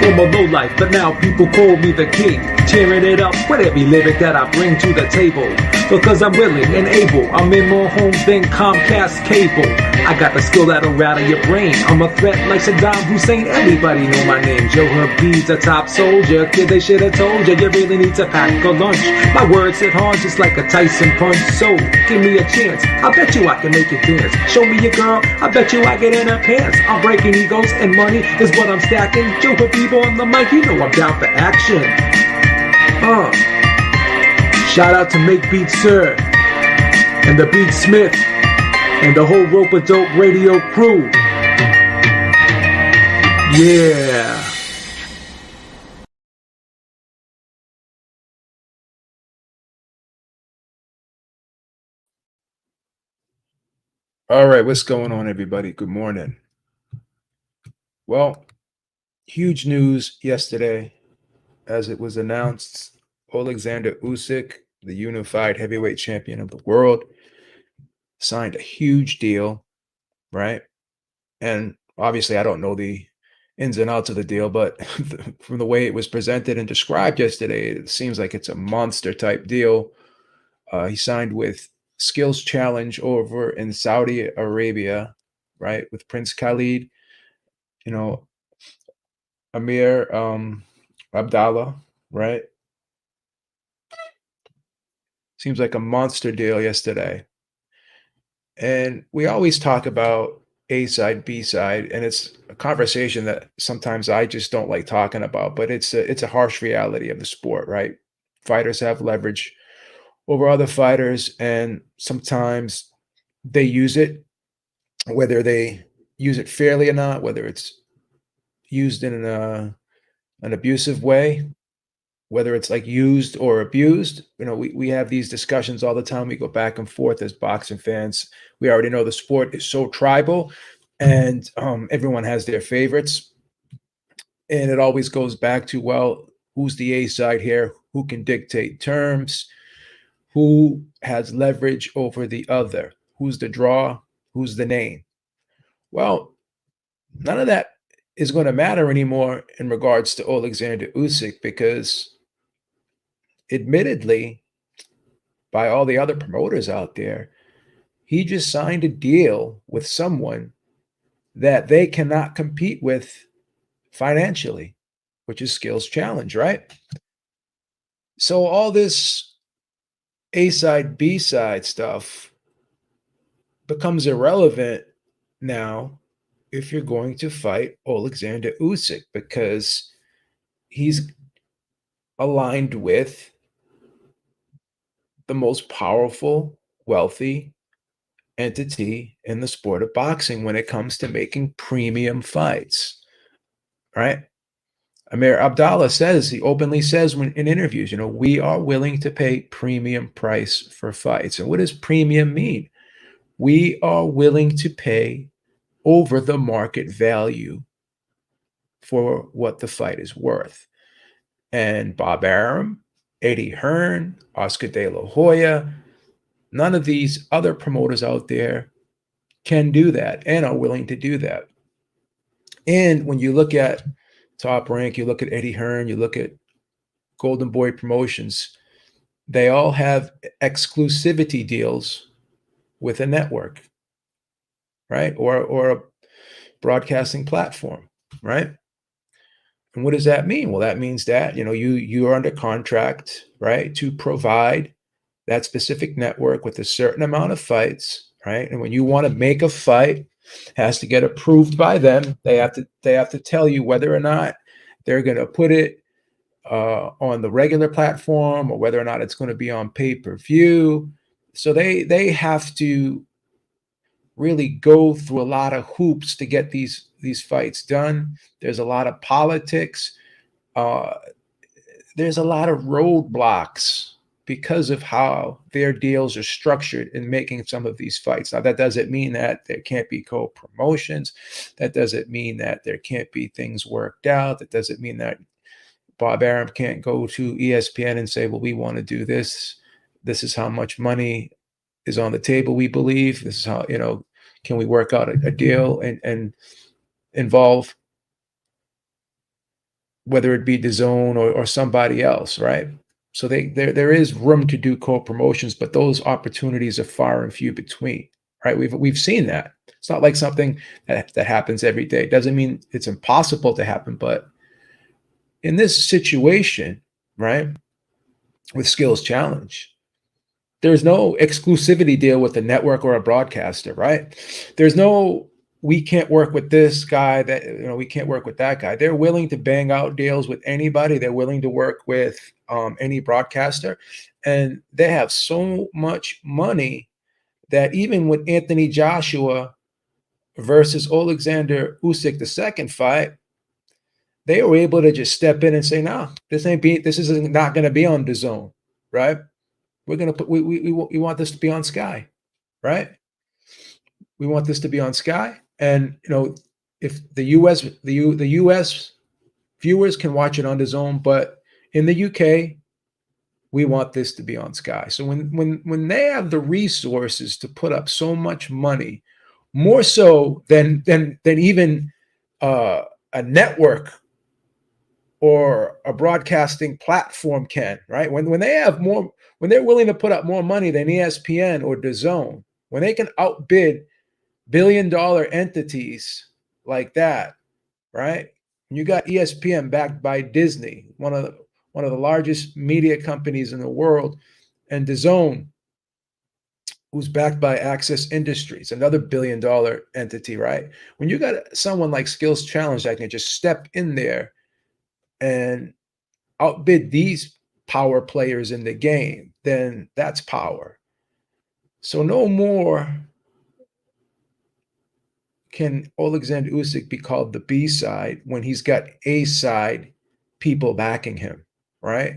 former lowlife, but now people call me the king. Tearing it up with every lyric that I bring to the table. Because I'm willing and able, I'm in more homes than Comcast cable. I got the skill that'll rattle your brain. I'm a threat like Saddam Hussein, everybody know my name. Joe Herb B's a top soldier. Kid, they should have told you, you really need to pack a lunch. My words hit hard just like a Tyson punch. So, give me a chance, I bet you I can make it dance. Show me your girl, I bet you I get in her pants. I'm breaking egos and money is what I'm stacking. Joe Herb on the mic, you know I'm down for action. Shout out to Make Beats Sir and the Beat Smith and the whole Rope a Dope radio crew. Yeah. All right, what's going on, everybody? Good morning. Well, huge news yesterday as it was announced. Oleksandr Usyk, the unified heavyweight champion of the world, signed a huge deal, right? And obviously, I don't know the ins and outs of the deal, but from the way it was presented and described yesterday, it seems like it's a monster type deal. He signed with Skills Challenge over in Saudi Arabia, right? With Prince Khalid, Amir Abdallah, right? Seems like a monster deal yesterday. And we always talk about A side, B side, and it's a conversation that sometimes I just don't like talking about, but it's a harsh reality of the sport, right? Fighters have leverage over other fighters, and sometimes they use it, whether they use it fairly or not, whether it's used in an abusive way, whether it's like used or abused. We have these discussions all the time. We go back and forth as boxing fans. We already know the sport is so tribal, and everyone has their favorites. And it always goes back to, well, who's the A side here? Who can dictate terms? Who has leverage over the other? Who's the draw? Who's the name? Well, none of that is going to matter anymore in regards to Oleksandr Usyk, because admittedly, by all the other promoters out there, he just signed a deal with someone that they cannot compete with financially, which is Skills Challenge, right? So all this A side, B side stuff becomes irrelevant now if you're going to fight Oleksandr Usyk, because he's aligned with the most powerful, wealthy entity in the sport of boxing when it comes to making premium fights, right? Amir Abdallah he openly says when in interviews, we are willing to pay premium price for fights. And what does premium mean? We are willing to pay over the market value for what the fight is worth. And Bob Arum, Eddie Hearn, Oscar De La Hoya, none of these other promoters out there can do that and are willing to do that. And when you look at Top Rank, you look at Eddie Hearn, you look at Golden Boy Promotions, they all have exclusivity deals with a network, right? Or a broadcasting platform, right? And what does that mean? Well, that means that, you are under contract, right, to provide that specific network with a certain amount of fights, right? And when you want to make a fight, it has to get approved by them. They have to tell you whether or not they're going to put it on the regular platform or whether or not it's going to be on pay-per-view. So they have to really go through a lot of hoops to get these fights done. There's a lot of politics. There's a lot of roadblocks because of how their deals are structured in making some of these fights. Now, that doesn't mean that there can't be co-promotions. That doesn't mean that there can't be things worked out. That doesn't mean that Bob Arum can't go to ESPN and say, well, we want to do this. This is how much money is on the table, we believe. This is how, can we work out a deal and involve whether it be DAZN or somebody else, right? So there is room to do co-promotions, but those opportunities are far and few between, right? We've seen that. It's not like something that happens every day. It doesn't mean it's impossible to happen, but in this situation, right, with Skills Challenge, there's no exclusivity deal with a network or a broadcaster, right? There's no we can't work with this guy that we can't work with that guy. They're willing to bang out deals with anybody. They're willing to work with any broadcaster, and they have so much money that even with Anthony Joshua versus Oleksandr Usyk, the second fight, they were able to just step in and say, "No, this is not going to be on the zone, right? We're going to put we want this to be on Sky, right? We want this to be on Sky, and if the US viewers can watch it on the zone, but in the UK, we want this to be on Sky. So when they have the resources to put up so much money, more so than even a network or a broadcasting platform can, right? When they have more, when they're willing to put up more money than ESPN or DAZN, when they can outbid billion-dollar entities like that, right? You got ESPN backed by Disney, one of the largest media companies in the world, and DAZN, who's backed by Access Industries, another billion-dollar entity, right? When you got someone like Skills Challenge that can just step in there and outbid these power players in the game, then that's power. So no more can Oleksandr Usyk be called the B side when he's got A side people backing him, right?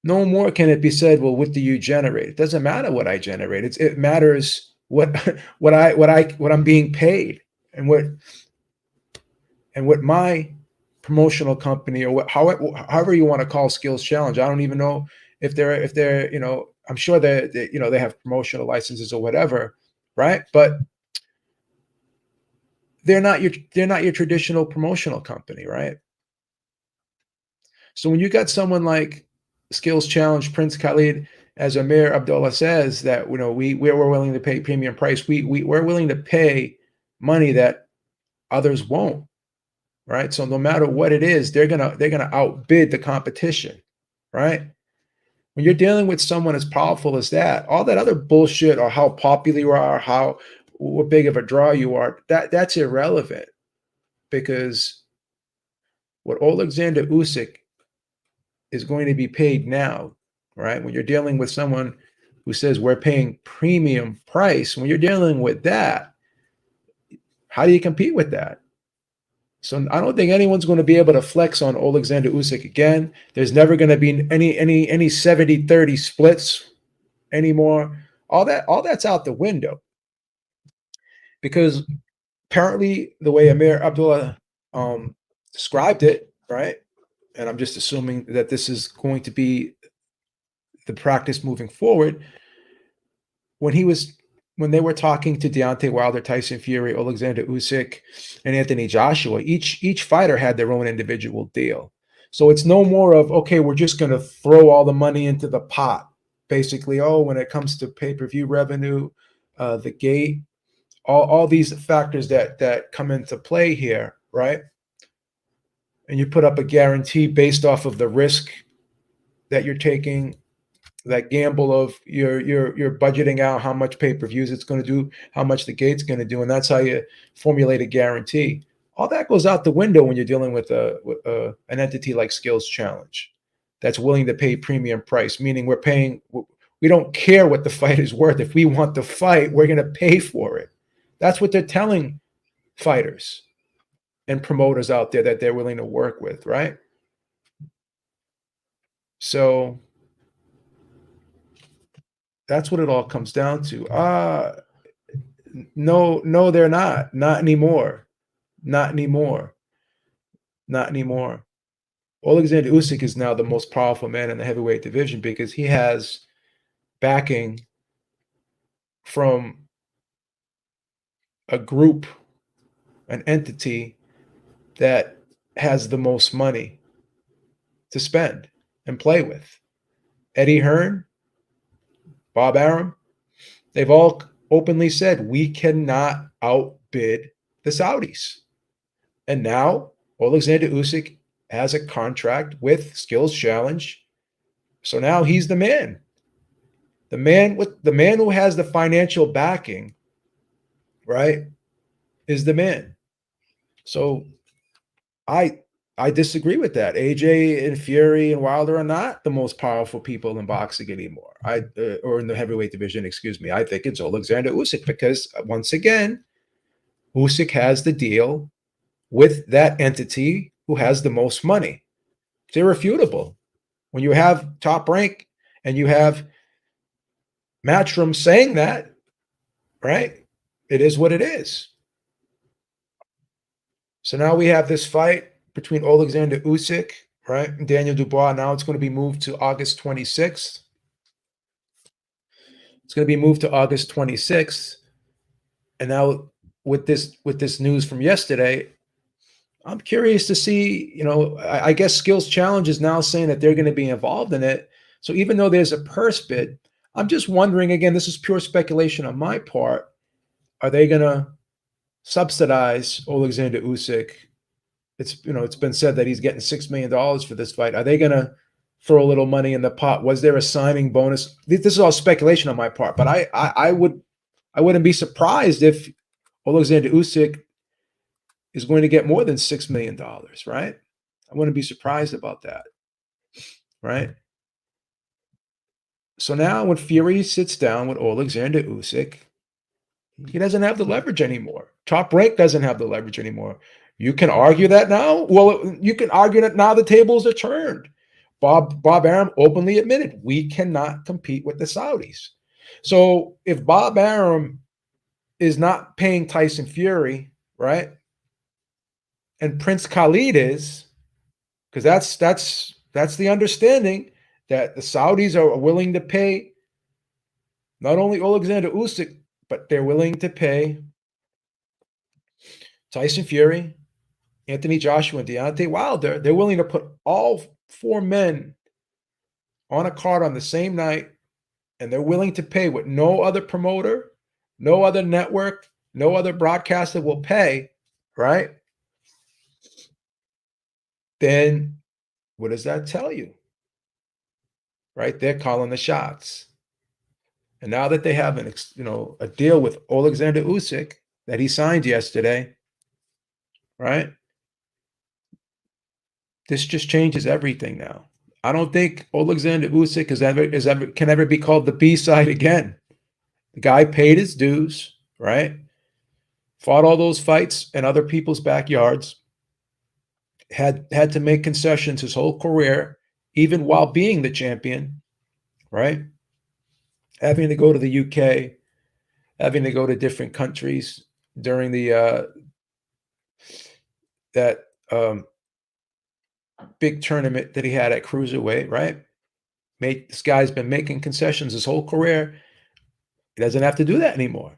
No more can it be said, well, what do you generate? It doesn't matter what I generate. It matters what what I'm being paid and what my promotional company or however you want to call Skills Challenge. I don't even know if they're I'm sure they have promotional licenses or whatever, right? But they're not your traditional promotional company, right? So when you got someone like Skills Challenge, Prince Khalid, as Amir Abdullah says, that we're willing to pay premium price, we're willing to pay money that others won't, right? So no matter what it is, they're gonna outbid the competition, right? When you're dealing with someone as powerful as that, all that other bullshit or how popular you are, how what big of a draw you are, that's irrelevant because what Oleksandr Usyk is going to be paid now, right? When you're dealing with someone who says we're paying premium price, when you're dealing with that, how do you compete with that? So I don't think anyone's going to be able to flex on Oleksandr Usyk again. There's never going to be any 70-30 splits anymore. All that's out the window because apparently the way Amir Abdullah described it, right? And I'm just assuming that this is going to be the practice moving forward. When he was when they were talking to Deontay Wilder, Tyson Fury, Oleksandr Usyk, and Anthony Joshua, each fighter had their own individual deal. So it's no more of, okay, we're just going to throw all the money into the pot. Basically, when it comes to pay-per-view revenue, the gate, all these factors that come into play here, right? And you put up a guarantee based off of the risk that you're taking, that gamble of you're budgeting out how much pay-per-views it's going to do, how much the gate's going to do, and that's how you formulate a guarantee. All that goes out the window when you're dealing with an entity like Skills Challenge that's willing to pay premium price, meaning we don't care what the fight is worth. If we want the fight, we're going to pay for it. That's what they're telling fighters and promoters out there that they're willing to work with, right? So that's what it all comes down to. No, they're not. Not anymore. Not anymore. Not anymore. Oleksandr Usyk is now the most powerful man in the heavyweight division because he has backing from a group, an entity that has the most money to spend and play with. Eddie Hearn, Bob Arum, they've all openly said we cannot outbid the Saudis. And now Oleksandr Usyk has a contract with Skills Challenge. So now he's the man. The man who has the financial backing, right, is the man. So I I disagree with that. AJ and Fury and Wilder are not the most powerful people in boxing anymore. Or in the heavyweight division, excuse me. I think it's Oleksandr Usyk because once again, Usyk has the deal with that entity who has the most money. It's irrefutable. When you have Top Rank and you have Matchroom saying that, right? It is what it is. So now we have this fight between Oleksandr Usyk, right, and Daniel Dubois. Now it's going to be moved to August 26th. It's going to be moved to August 26th. And now with this news from yesterday, I'm curious to see, I guess Skills Challenge is now saying that they're going to be involved in it. So even though there's a purse bid, I'm just wondering, again, this is pure speculation on my part. Are they going to subsidize Oleksandr Usyk? It's been said that he's getting $6 million for this fight. Are they going to throw a little money in the pot? Was there a signing bonus? This is all speculation on my part, but I wouldn't be surprised if Oleksandr Usyk is going to get more than $6 million, right? I wouldn't be surprised about that, right? So now when Fury sits down with Oleksandr Usyk, he doesn't have the leverage anymore. Top Rank doesn't have the leverage anymore. You can argue that now. Well, you can argue that now the tables are turned. Bob Arum openly admitted we cannot compete with the Saudis. So if Bob Arum is not paying Tyson Fury, right, and Prince Khalid is, because that's the understanding that the Saudis are willing to pay not only Oleksandr Usyk, but they're willing to pay Tyson Fury, Anthony Joshua, and Deontay Wilder. They're willing to put all four men on a card on the same night, and they're willing to pay what no other promoter, no other network, no other broadcaster will pay, right? Then what does that tell you? Right? They're calling the shots. And now that they have a deal with Oleksandr Usyk that he signed yesterday, right? This just changes everything now. I don't think Oleksandr Usyk can ever be called the B-side again. The guy paid his dues, right? Fought all those fights in other people's backyards. Had to make concessions his whole career, even while being the champion, right? Having to go to the UK, having to go to different countries during the that big tournament that he had at cruiserweight, right? This guy's been making concessions his whole career. He doesn't have to do that anymore.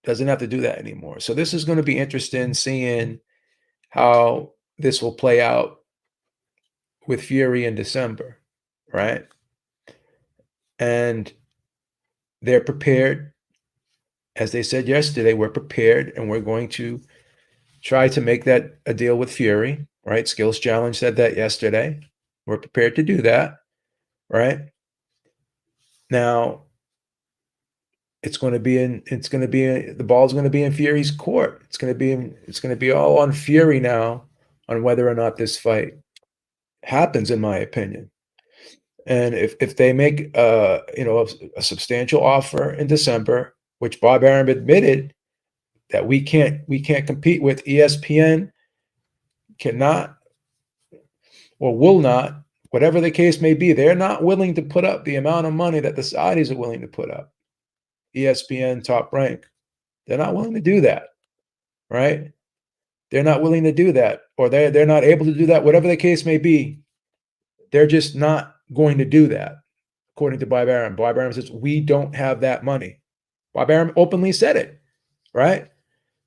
So this is going to be interesting seeing how this will play out with Fury in December, right? And they're prepared. As they said yesterday, we're prepared and we're going to try to make that a deal with Fury, right? Skills Challenge said that yesterday. We're prepared to do that, right? Now, the ball's going to be in Fury's court. It's going to be all on Fury now on whether or not this fight happens, in my opinion. And if they make a substantial offer in December, which Bob Arum admitted that we can't compete with, ESPN cannot or will not, whatever the case may be, they're not willing to put up the amount of money that the Saudis are willing to put up. ESPN, Top Rank, they're not willing to do that, right? They're not willing to do that, or they're not able to do that, whatever the case may be. They're just not going to do that, according to Bob Arum. Bob Arum says, we don't have that money. Bob Arum openly said it, right?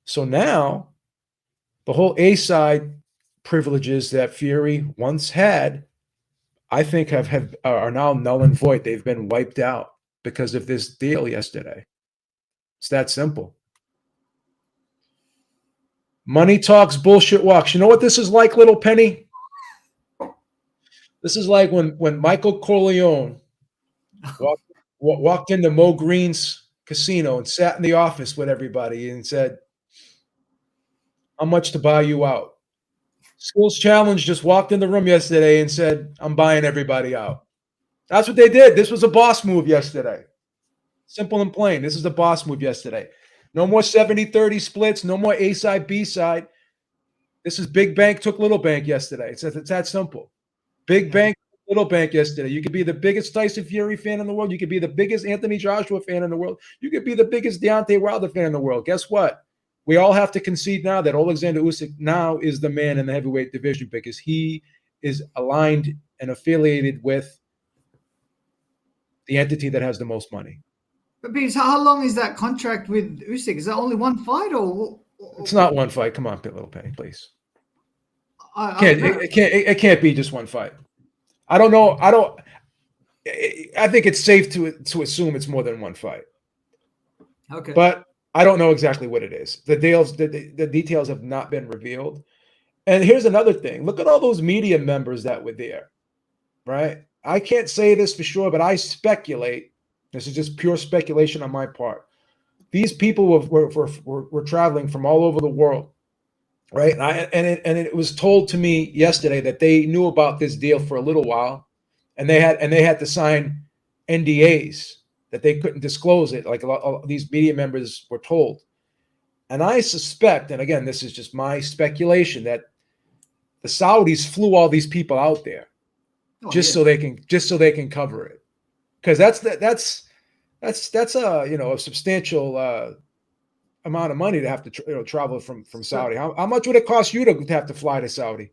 So now the whole A side privileges that Fury once had, I think are now null and void. They've been wiped out because of this deal yesterday. It's that simple. Money talks, bullshit walks. You know what this is like, little penny? This is like when Michael Corleone walked into Mo Green's casino and sat in the office with everybody and said, "How much to buy you out?" Skills Challenge just walked in the room yesterday and said, "I'm buying everybody out." That's what they did. This was a boss move yesterday. Simple and plain. This is a boss move yesterday. No more 70-30 splits. No more A side, B side. This is big bank took little bank yesterday. It's that simple. Big bank, little bank yesterday. You could be the biggest Tyson Fury fan in the world. You could be the biggest Anthony Joshua fan in the world. You could be the biggest Deontay Wilder fan in the world. Guess what? We all have to concede now that Oleksandr Usyk now is the man in the heavyweight division because he is aligned and affiliated with the entity that has the most money. But because how long is that contract with Usyk? Is that only one fight or? It's not one fight. Come on, little penny, please. It can't be just one fight. I don't know. I think it's safe to assume it's more than one fight. Okay. But I don't know exactly what it is. The details have not been revealed. And here's another thing. Look at all those media members that were there, right? I can't say this for sure, but I speculate. This is just pure speculation on my part. These people were traveling from all over the world, right? And it was told to me yesterday that they knew about this deal for a little while, and they had to sign NDAs that they couldn't disclose it, like these media members were told. And I suspect, and again, this is just my speculation, that the Saudis flew all these people out there so they can cover it, because that's a substantial amount of money to have to travel from Saudi. How much would it cost you to have to fly to Saudi?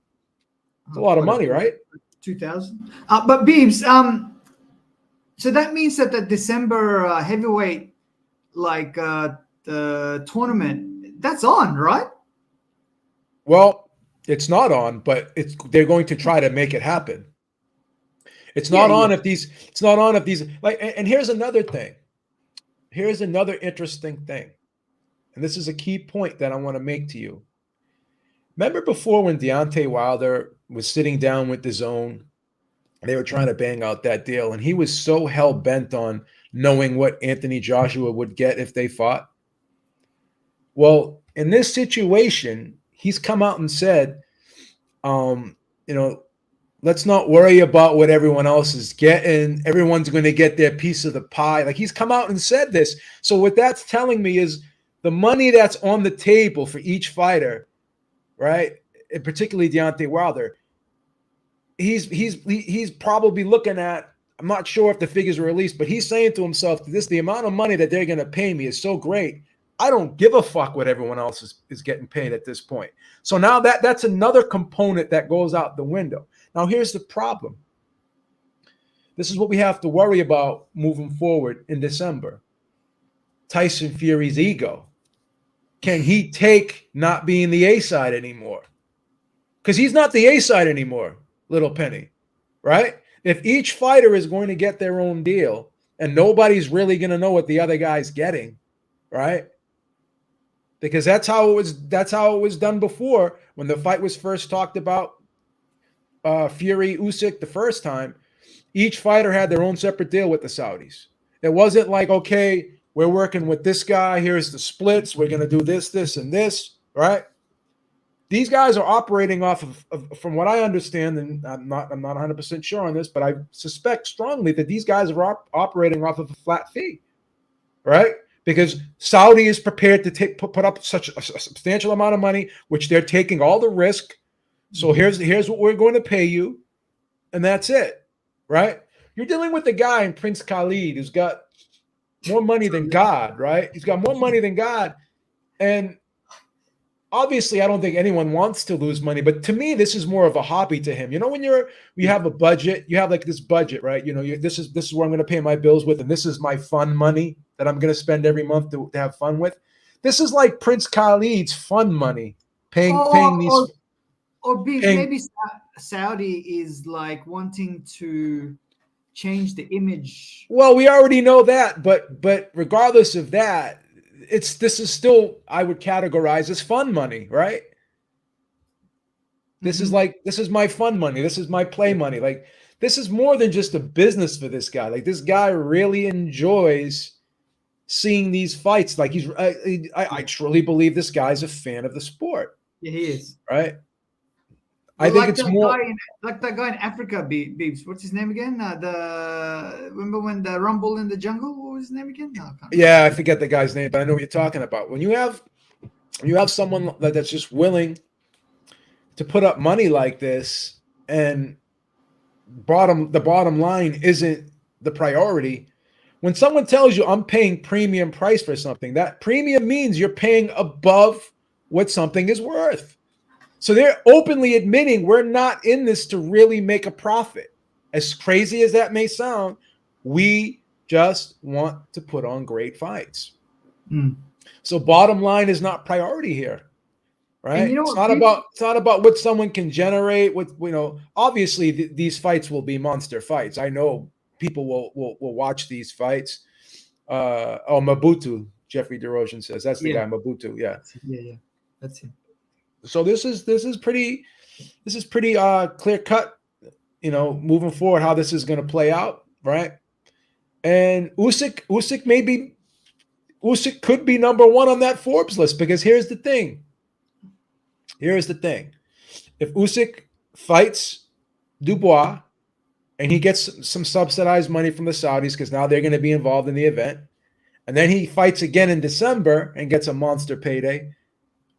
It's a lot of money, right? 2,000. But Beebs, so that means that the December heavyweight, the tournament, that's on, right? Well, it's not on, but they're going to try to make it happen. It's not on if these. It's not on if these. And here's another thing. Here's another interesting thing, and this is a key point that I want to make to you. Remember before when Deontay Wilder was sitting down with DAZN, they were trying to bang out that deal, and he was so hell bent on knowing what Anthony Joshua would get if they fought. Well, in this situation, he's come out and said, let's not worry about what everyone else is getting. Everyone's going to get their piece of the pie. Like, he's come out and said this. So what that's telling me is the money that's on the table for each fighter, right? And particularly Deontay Wilder, he's probably looking at, I'm not sure if the figures were released, but he's saying to himself, the amount of money that they're going to pay me is so great. I don't give a fuck what everyone else is getting paid at this point. So now that's another component that goes out the window. Now, here's the problem. This is what we have to worry about moving forward in December. Tyson Fury's ego. Can he take not being the A side anymore? Because he's not the A side anymore, little penny, right? If each fighter is going to get their own deal and nobody's really going to know what the other guy's getting, right? Because that's how it was done before when the fight was first talked about. Fury Usyk the first time, each fighter had their own separate deal with the Saudis. It wasn't like, okay, we're working with this guy, here's the splits, we're going to do this, and this, right? These guys are operating off of, from what I understand, and I'm not 100% sure on this, but I suspect strongly that these guys are operating off of a flat fee, right? Because Saudi is prepared to put up such a substantial amount of money, which they're taking all the risk. So here's what we're going to pay you, and that's it, right? You're dealing with a guy in Prince Khalid who's got more money than God, right? He's got more money than God, and obviously I don't think anyone wants to lose money, but to me this is more of a hobby to him. You know, when you have a budget, you have like this budget, right? You know, this is where I'm going to pay my bills with, and this is my fun money that I'm going to spend every month to have fun with. This is like Prince Khalid's fun money, paying these. Or Beefs, And maybe Saudi is like wanting to change the image. well, we already know that, but regardless of that, this is still, I would categorize as fun money, right? This is Mhm. like, this is my fun money. This is my play money. Like, this is more than just a business for this guy. Like, this guy really enjoys seeing these fights. Like, I truly believe this guy's a fan of the sport, Yeah, he is. right? I Well, think it's more. like that guy in Africa, Beeps. What's his name again? Remember when the Rumble in the Jungle? What was his name again? No, I can't remember. Yeah, I forget the guy's name, but I know what you're talking about. When you have someone that's just willing to put up money like this, and the bottom line isn't the priority. When someone tells you I'm paying premium price for something, that premium means you're paying above what something is worth. So they're openly admitting we're not in this to really make a profit. As crazy as that may sound, we just want to put on great fights. Mm. So bottom line is not priority here, And right? you know It's what, not Beeps? about what someone can generate. What, obviously these fights will be monster fights. I know people will watch these fights. Mabutu, Jeffrey DeRozan says that's the Yeah, guy, Mabutu. Yeah. yeah, that's him. So this is pretty clear cut. Moving forward, how this is going to play out, right? And Usyk could be number one on that Forbes list, because here's the thing. If Usyk fights Dubois and he gets some subsidized money from the Saudis, because now they're going to be involved in the event, and then he fights again in December and gets a monster payday,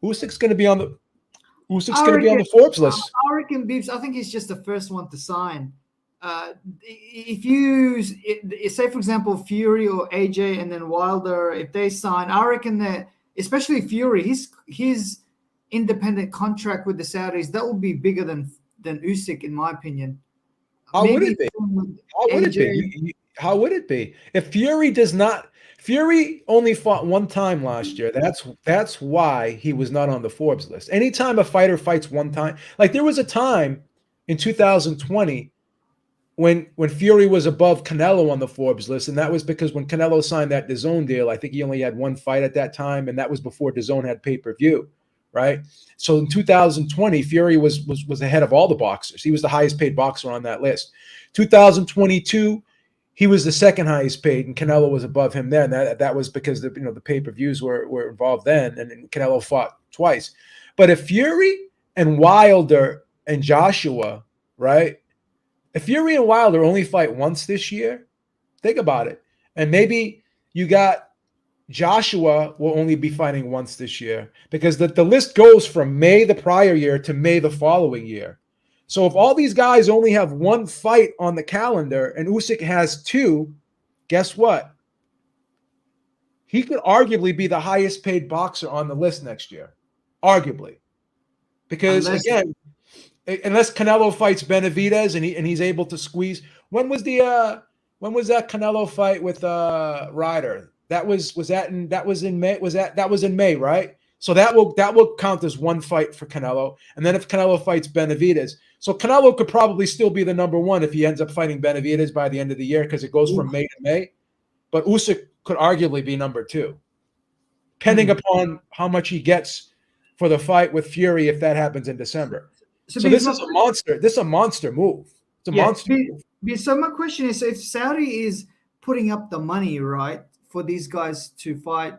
Usyk's going to be on the Forbes list. I reckon Beeps. I think he's just the first one to sign. If you say, for example, Fury or AJ and then Wilder, if they sign, I reckon that, especially Fury, his independent contract with the Saudis, that will be bigger than Usyk, in my opinion. How would it be? AJ. How would it be if Fury does not? Fury only fought one time last year. That's why he was not on the Forbes list. Anytime a fighter fights one time, like there was a time in 2020 when Fury was above Canelo on the Forbes list, and that was because when Canelo signed that DAZN deal, I think he only had one fight at that time, and that was before DAZN had pay-per-view, right? So in 2020, Fury was ahead of all the boxers. He was the highest paid boxer on that list. 2022, he was the second highest paid, and Canelo was above him then. That was because the pay-per-views were involved then, and Canelo fought twice. But if Fury and Wilder and Joshua, right? If Fury and Wilder only fight once this year, think about it. And maybe you got Joshua will only be fighting once this year, because the list goes from May the prior year to May the following year. So if all these guys only have one fight on the calendar and Usyk has two, guess what? He could arguably be the highest paid boxer on the list next year. Arguably. Because again, unless Canelo fights Benavidez and he's able to squeeze. When was that Canelo fight with Ryder? That was in May. That was in May, right? So that will count as one fight for Canelo. And then if Canelo fights Benavidez, so Canelo could probably still be the number one if he ends up fighting Benavidez by the end of the year, because it goes from May to May. But Usyk could arguably be number two, depending upon how much he gets for the fight with Fury if that happens in December. So this is a monster. This is a monster move. It's a monster move. So my question is, if Saudi is putting up the money, right, for these guys to fight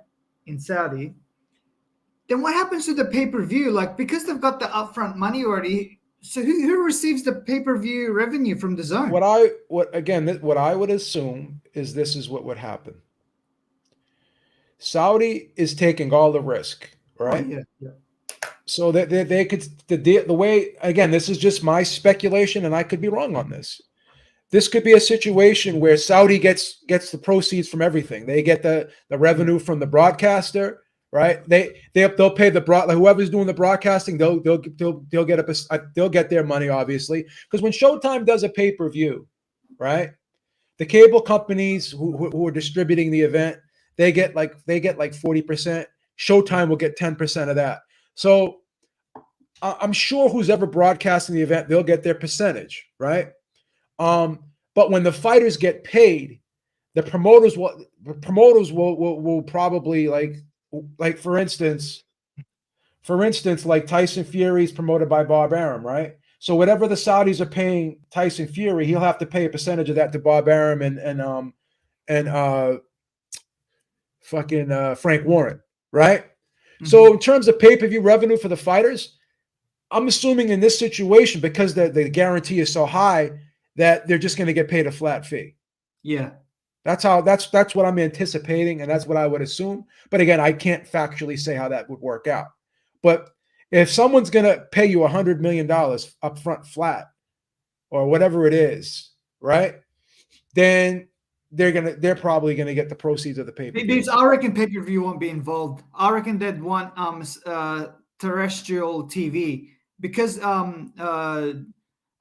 in Saudi, then what happens to the pay-per-view? Like, because they've got the upfront money already, so who receives the pay-per-view revenue from the zone? What I would assume is this is what would happen. Saudi is taking all the risk, right? Oh, yeah. So that they could the way, again, this is just my speculation, and I could be wrong on this. This could be a situation where Saudi gets the proceeds from everything. They get the revenue from the broadcaster, right? They'll pay whoever's doing the broadcasting. They'll get their money, obviously, because when Showtime does a pay-per-view, right? The cable companies who are distributing the event, they get like 40%. Showtime will get 10% of that. So I'm sure who's ever broadcasting the event, they'll get their percentage, right? But when the fighters get paid, the promoters will probably like for instance, like Tyson Fury is promoted by Bob Arum, right? So whatever the Saudis are paying Tyson Fury, he'll have to pay a percentage of that to Bob Arum and Frank Warren, right? Mm-hmm. So in terms of pay-per-view revenue for the fighters, I'm assuming in this situation, because the guarantee is so high, that they're just going to get paid a flat fee. Yeah. That's what I'm anticipating, and that's what I would assume. But again, I can't factually say how that would work out. But if someone's going to pay you $100 million upfront flat, or whatever it is, right? Then they're probably gonna get the proceeds of the pay-per-view. I reckon pay-per-view won't be involved. I reckon they'd want terrestrial TV, because a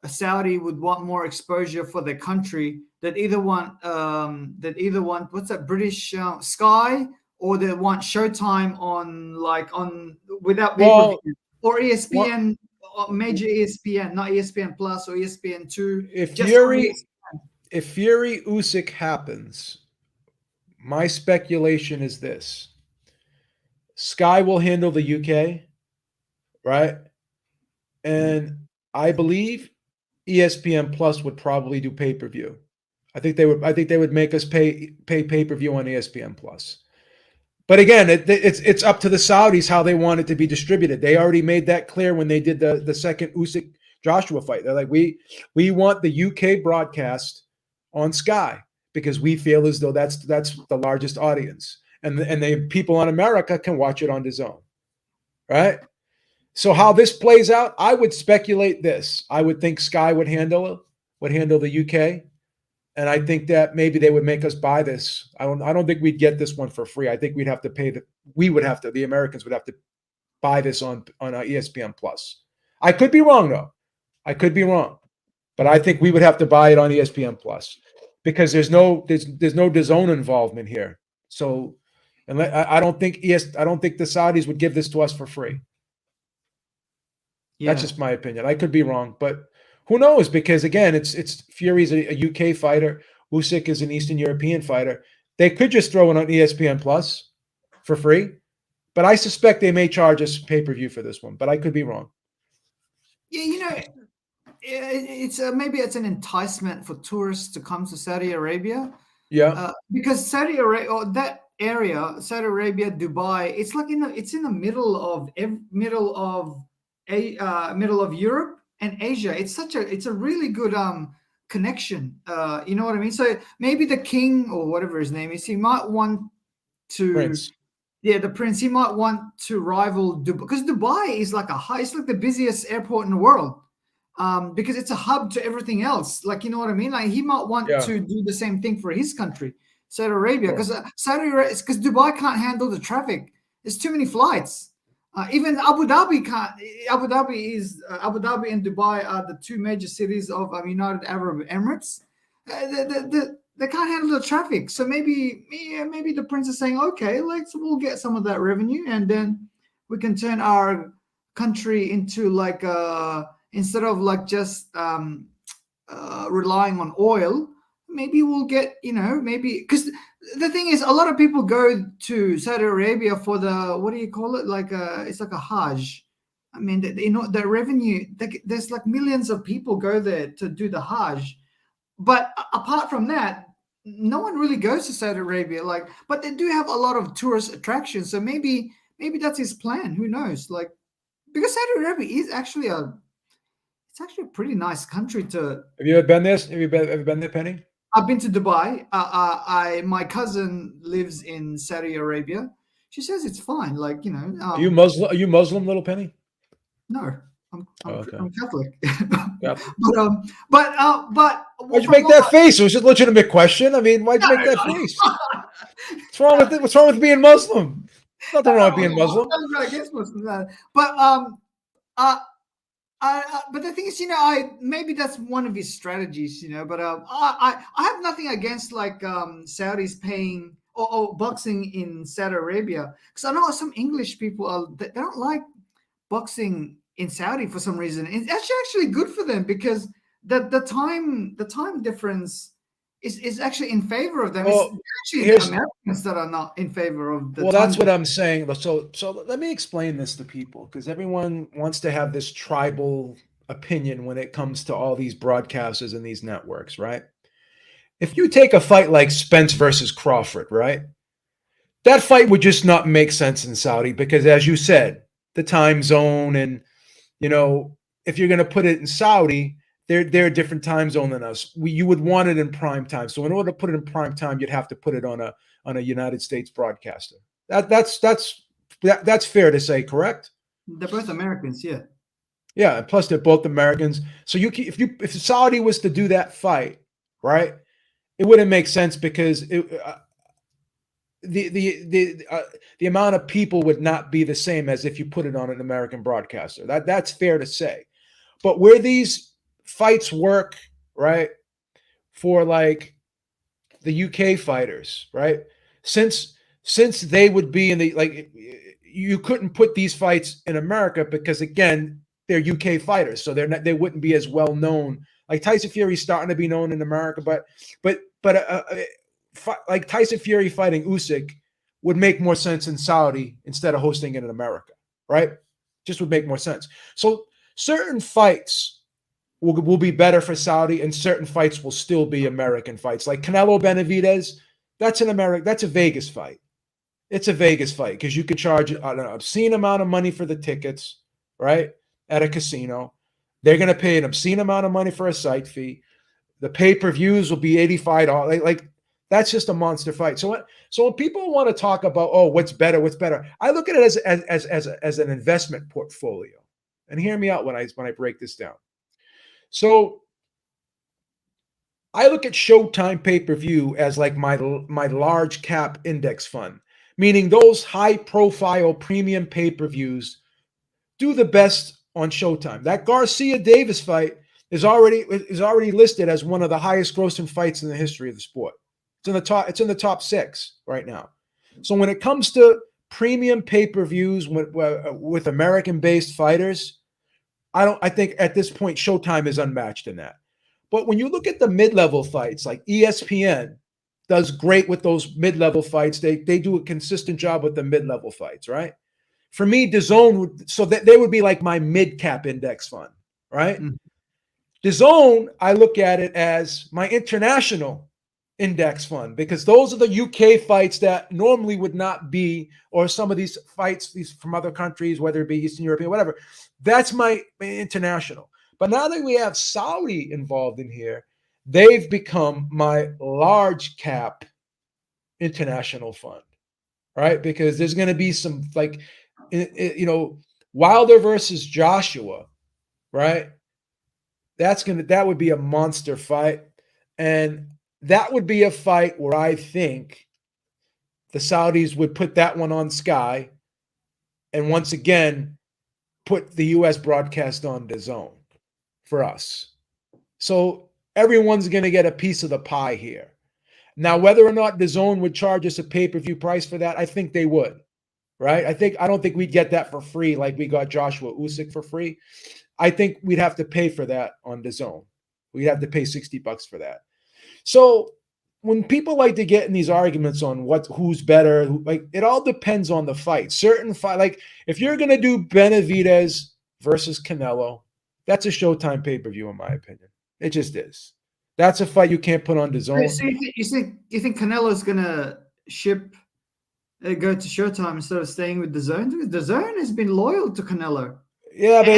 Saudi would want more exposure for their country. That either want what's that, British Sky, or they want Showtime on without pay-per-view, or ESPN, major ESPN, not ESPN Plus or ESPN2. If Fury Usyk happens, my speculation is this: Sky will handle the UK, right? And I believe ESPN Plus would probably do pay-per-view. I think they would make us pay pay-per-view on ESPN Plus. But again, it's up to the Saudis how they want it to be distributed. They already made that clear when they did the second Usyk Joshua fight. They're like, we want the UK broadcast on Sky because we feel as though that's the largest audience, and the people in America can watch it on DAZN, right? So how this plays out, I would speculate this. I would think Sky would handle the UK, and I think that maybe they would make us buy this. I don't think we'd get this one for free. I think we'd have to pay the Americans would have to buy this on ESPN Plus. I could be wrong though. I could be wrong. But I think we would have to buy it on ESPN Plus because there's no DAZN involvement here. So, and I don't think the Saudis would give this to us for free. Yeah. That's just my opinion. I could be wrong, but who knows? Because again, it's Fury's a UK fighter. Usyk is an Eastern European fighter. They could just throw it on ESPN Plus for free, but I suspect they may charge us pay-per-view for this one. But I could be wrong. Yeah, it's maybe it's an enticement for tourists to come to Saudi Arabia. Yeah, because Saudi Arabia, or that area, Saudi Arabia, Dubai, it's like it's in the middle of Europe and Asia. It's a really good connection. You know what I mean? So maybe the king or whatever his name is, he might want to. Prince. Yeah, the prince. He might want to rival Dubai, because Dubai is it's like the busiest airport in the world. Because it's a hub to everything else. Like, you know what I mean? Like, he might want to do the same thing for his country, Saudi Arabia, because because Dubai can't handle the traffic. There's too many flights. Even Abu Dhabi can't. Abu Dhabi and Dubai are the two major cities of United Arab Emirates. They can't handle the traffic. So maybe the prince is saying, okay, we'll get some of that revenue, and then we can turn our country into instead of just relying on oil, maybe we'll get, maybe, because the thing is, a lot of people go to Saudi Arabia for the, what do you call it? It's like a Hajj. I mean, the revenue, there's millions of people go there to do the Hajj. But apart from that, no one really goes to Saudi Arabia. But they do have a lot of tourist attractions. So maybe that's his plan. Who knows? Because Saudi Arabia is actually it's actually a pretty nice country to. Have you ever been there? Have you been there, Penny? I've been to Dubai. My cousin lives in Saudi Arabia. She says it's fine. Are you Muslim? Are you Muslim, little Penny? No, I'm Catholic. Yeah. But why'd you make that face? It was just a legitimate question. I mean, why'd you make that face? What's wrong with it? What's wrong with being Muslim? Nothing wrong with being Muslim. But the thing is, maybe that's one of his strategies, But I have nothing against Saudis paying or boxing in Saudi Arabia, because I know some English people they don't like boxing in Saudi for some reason. It's actually good for them because the time difference is actually in favor of them. Well, It's actually the here's Americans that are not in favor of the well, time that's what difference. I'm saying. So let me explain this to people because everyone wants to have this tribal opinion when it comes to all these broadcasters and these networks, right? If you take a fight like Spence versus Crawford, right? That fight would just not make sense in Saudi because, as you said, the time zone and if you're going to put it in Saudi, they're a different time zone than us. You would want it in prime time. So in order to put it in prime time, you'd have to put it on a United States broadcaster. That's fair to say, correct? They're both Americans, yeah. Yeah, and plus they're both Americans. So if Saudi was to do that fight, it wouldn't make sense because the amount of people would not be the same as if you put it on an American broadcaster. That's fair to say. But where these fights work, right, for like the UK fighters, right? Since they would be in the like you couldn't put these fights in America because again, they're UK fighters, so they wouldn't be as well known. Like Tyson Fury's starting to be known in America, but like Tyson Fury fighting Usyk would make more sense in Saudi instead of hosting it in America, right? Just would make more sense. So certain fights will be better for Saudi, and certain fights will still be American fights. Like Canelo Benavidez, that's a Vegas fight. It's a Vegas fight because you could charge an obscene amount of money for the tickets, right? At a casino. They're going to pay an obscene amount of money for a site fee. The pay-per-views will be $85. Like that's just a monster fight. So when people want to talk about, oh, what's better, I look at it as an investment portfolio. And hear me out when I break this down. So I look at Showtime pay-per-view as like my large cap index fund, meaning those high-profile premium pay-per-views do the best on Showtime. That Garcia Davis fight is already listed as one of the highest grossing fights in the history of the sport. It's in the top 6 right now. So when it comes to premium pay-per-views with American-based fighters, I think at this point Showtime is unmatched in that. But when you look at the mid-level fights, like ESPN does great with those mid-level fights. They do a consistent job with the mid-level fights, right? For me, DAZN they would be like my mid-cap index fund, right? Mm-hmm. DAZN, I look at it as my international index fund because those are the UK fights that normally would not be, or some of these fights from other countries, whether it be Eastern European, whatever. That's my international. But now that we have Saudi involved in here, they've become my large cap international fund, right? Because there's going to be some Wilder versus Joshua, right? That would be a monster fight. And that would be a fight where I think the Saudis would put that one on Sky and once again put the U.S. broadcast on DAZN for us. So everyone's going to get a piece of the pie here. Now, whether or not DAZN would charge us a pay-per-view price for that, I think they would, right? I don't think we'd get that for free like we got Joshua Usyk for free. I think we'd have to pay for that on DAZN. We'd have to pay $60 for that. So when people like to get in these arguments on who's better, like it all depends on the fight. Certain fight, like if you're going to do Benavidez versus Canelo, that's a Showtime pay-per-view in my opinion. It just is. That's a fight you can't put on DAZN. So you think Canelo's going to go to Showtime instead of staying with DAZN? DAZN has been loyal to Canelo. Yeah, but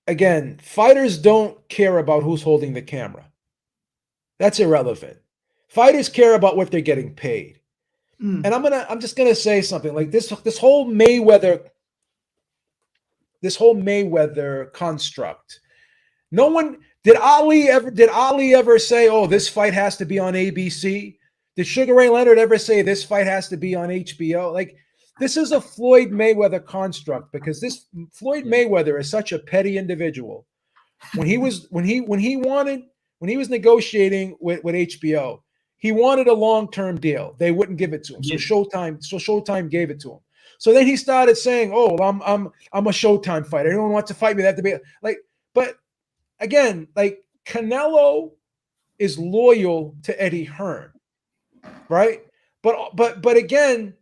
again, fighters don't care about who's holding the camera. That's irrelevant. Fighters care about what they're getting paid. And I'm just gonna say something like this whole Mayweather construct. No one did Ali ever say, oh, this fight has to be on ABC? Did Sugar Ray Leonard ever say this fight has to be on HBO? Like, this is a Floyd Mayweather construct because this Floyd Mayweather is such a petty individual. When he was negotiating with HBO, he wanted a long-term deal. They wouldn't give it to him. So Showtime gave it to him. So then he started saying, "Oh, I'm a Showtime fighter. Anyone wants to fight me, they have to be like." But again, like Canelo is loyal to Eddie Hearn, right? But again,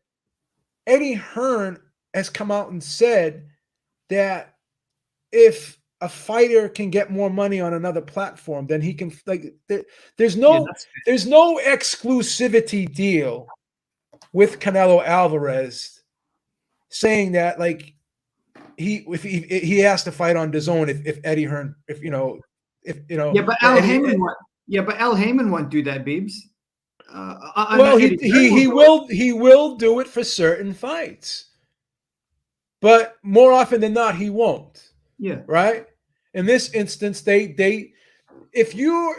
Eddie Hearn has come out and said that if a fighter can get more money on another platform, then he can like there's no exclusivity deal with Canelo Alvarez saying that like he has to fight on DAZN if Eddie Hearn if Yeah, but Al Heyman won't. Yeah, but Al Heyman won't do that, Biebs. Well, he will do it for certain fights, but more often than not, he won't. Yeah. Right. In this instance, if you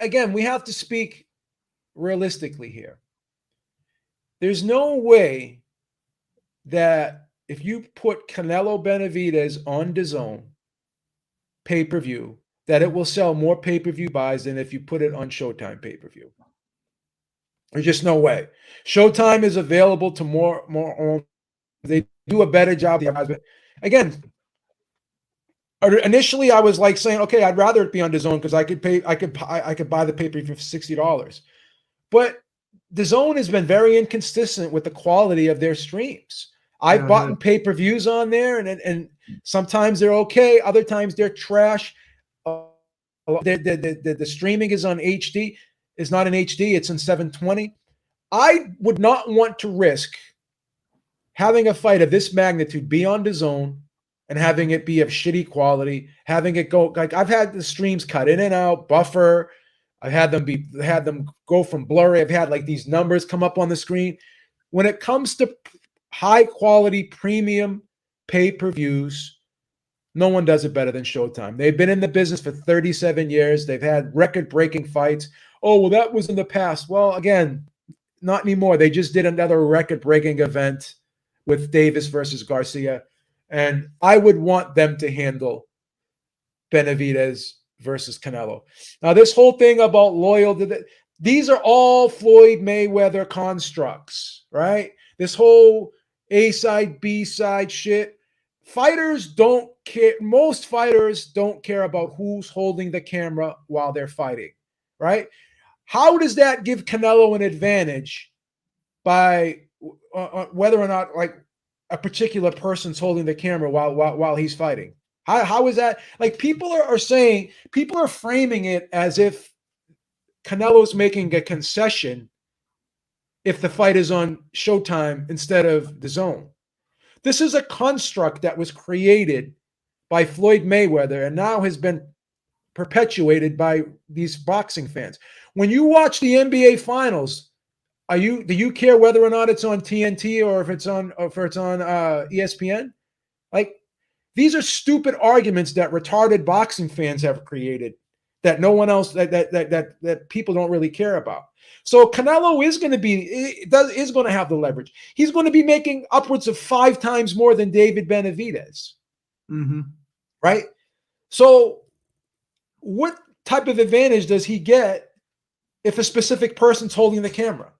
again, we have to speak realistically here. There's no way that if you put Canelo Benavidez on DAZN pay-per-view, that it will sell more pay-per-view buys than if you put it on Showtime pay-per-view. There's just no way. Showtime is available to more. They do a better job. Again, initially I was like saying, okay, I'd rather it be on DAZN because I could buy the pay-per-view for $60. But DAZN has been very inconsistent with the quality of their streams. I've bought pay-per-views on there, and sometimes they're okay, other times they're trash. The streaming is on HD. It's not in HD, it's in 720. I would not want to risk having a fight of this magnitude be on DAZN and having it be of shitty quality, having it go like I've had the streams cut in and out, buffer. I've had them go from blurry. I've had like these numbers come up on the screen. When it comes to high quality premium pay-per-views, no one does it better than Showtime. They've been in the business for 37 years. They've had record-breaking fights. Oh, well, that was in the past. Well, again, not anymore. They just did another record-breaking event with Davis versus Garcia. And I would want them to handle Benavidez versus Canelo. Now, this whole thing about loyalty, these are all Floyd Mayweather constructs, right? This whole A side, B side shit. Fighters don't care. Most fighters don't care about who's holding the camera while they're fighting, right? How does that give Canelo an advantage by whether or not like a particular person's holding the camera while he's fighting? How is that? Like people are saying, people are framing it as if Canelo's making a concession if the fight is on Showtime instead of DAZN. This is a construct that was created by Floyd Mayweather and now has been perpetuated by these boxing fans. When you watch the NBA Finals, do you care whether or not it's on TNT or if it's on ESPN? Like, these are stupid arguments that retarded boxing fans have created that no one else that people don't really care about. So Canelo is going to have the leverage. He's going to be making upwards of 5 times more than David Benavidez. Mm-hmm. Right? So what type of advantage does he get if a specific person's holding the camera?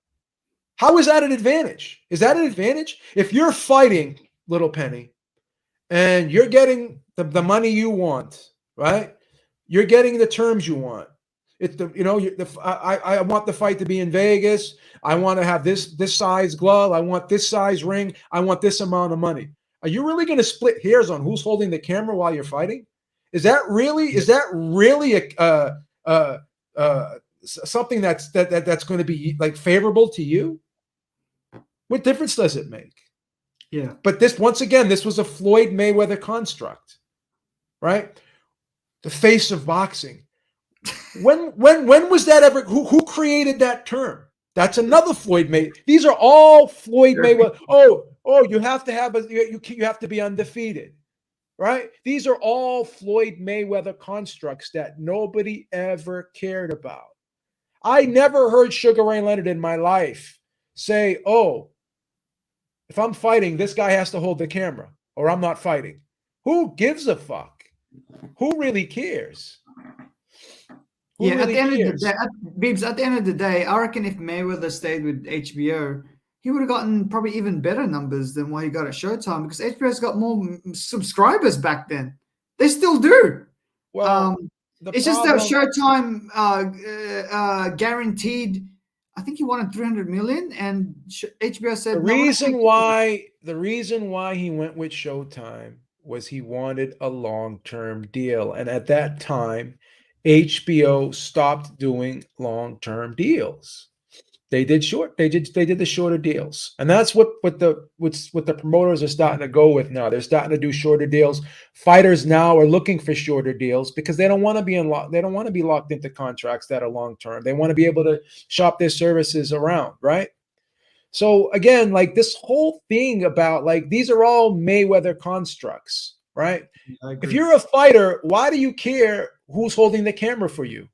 How is that an advantage? Is that an advantage? If you're fighting, Little Penny, and you're getting the money you want, right? You're getting the terms you want. I want the fight to be in Vegas. I want to have this size glove. I want this size ring. I want this amount of money. Are you really going to split hairs on who's holding the camera while you're fighting? Is that really something that's going to be like favorable to you? What difference does it make? Yeah. But this was a Floyd Mayweather construct, right? The face of boxing. When was that ever? Who created that term? That's another Floyd Mayweather. These are all Floyd Mayweather. Oh, you have to have you have to be undefeated, right? These are all Floyd Mayweather constructs that nobody ever cared about. I never heard Sugar Ray Leonard in my life say, "Oh, if I'm fighting, this guy has to hold the camera, or I'm not fighting." Who gives a fuck? Who really cares? At the end of the day, Biebs, at the end of the day, I reckon if Mayweather stayed with HBO, he would have gotten probably even better numbers than what he got at Showtime, because HBO's got more subscribers back then. They still do. Well, It's just that Showtime guaranteed. I think he wanted 300 million, and HBO said the reason why he went with Showtime was he wanted a long-term deal, and at that time, HBO stopped doing long-term deals. They did the shorter deals, and that's what the promoters are starting to go with now. They're starting to do shorter deals. Fighters now are looking for shorter deals because they don't want to be locked into contracts that are long term. They want to be able to shop their services around, right? So again, like this whole thing about like these are all Mayweather constructs, right? If you're a fighter, why do you care who's holding the camera for you?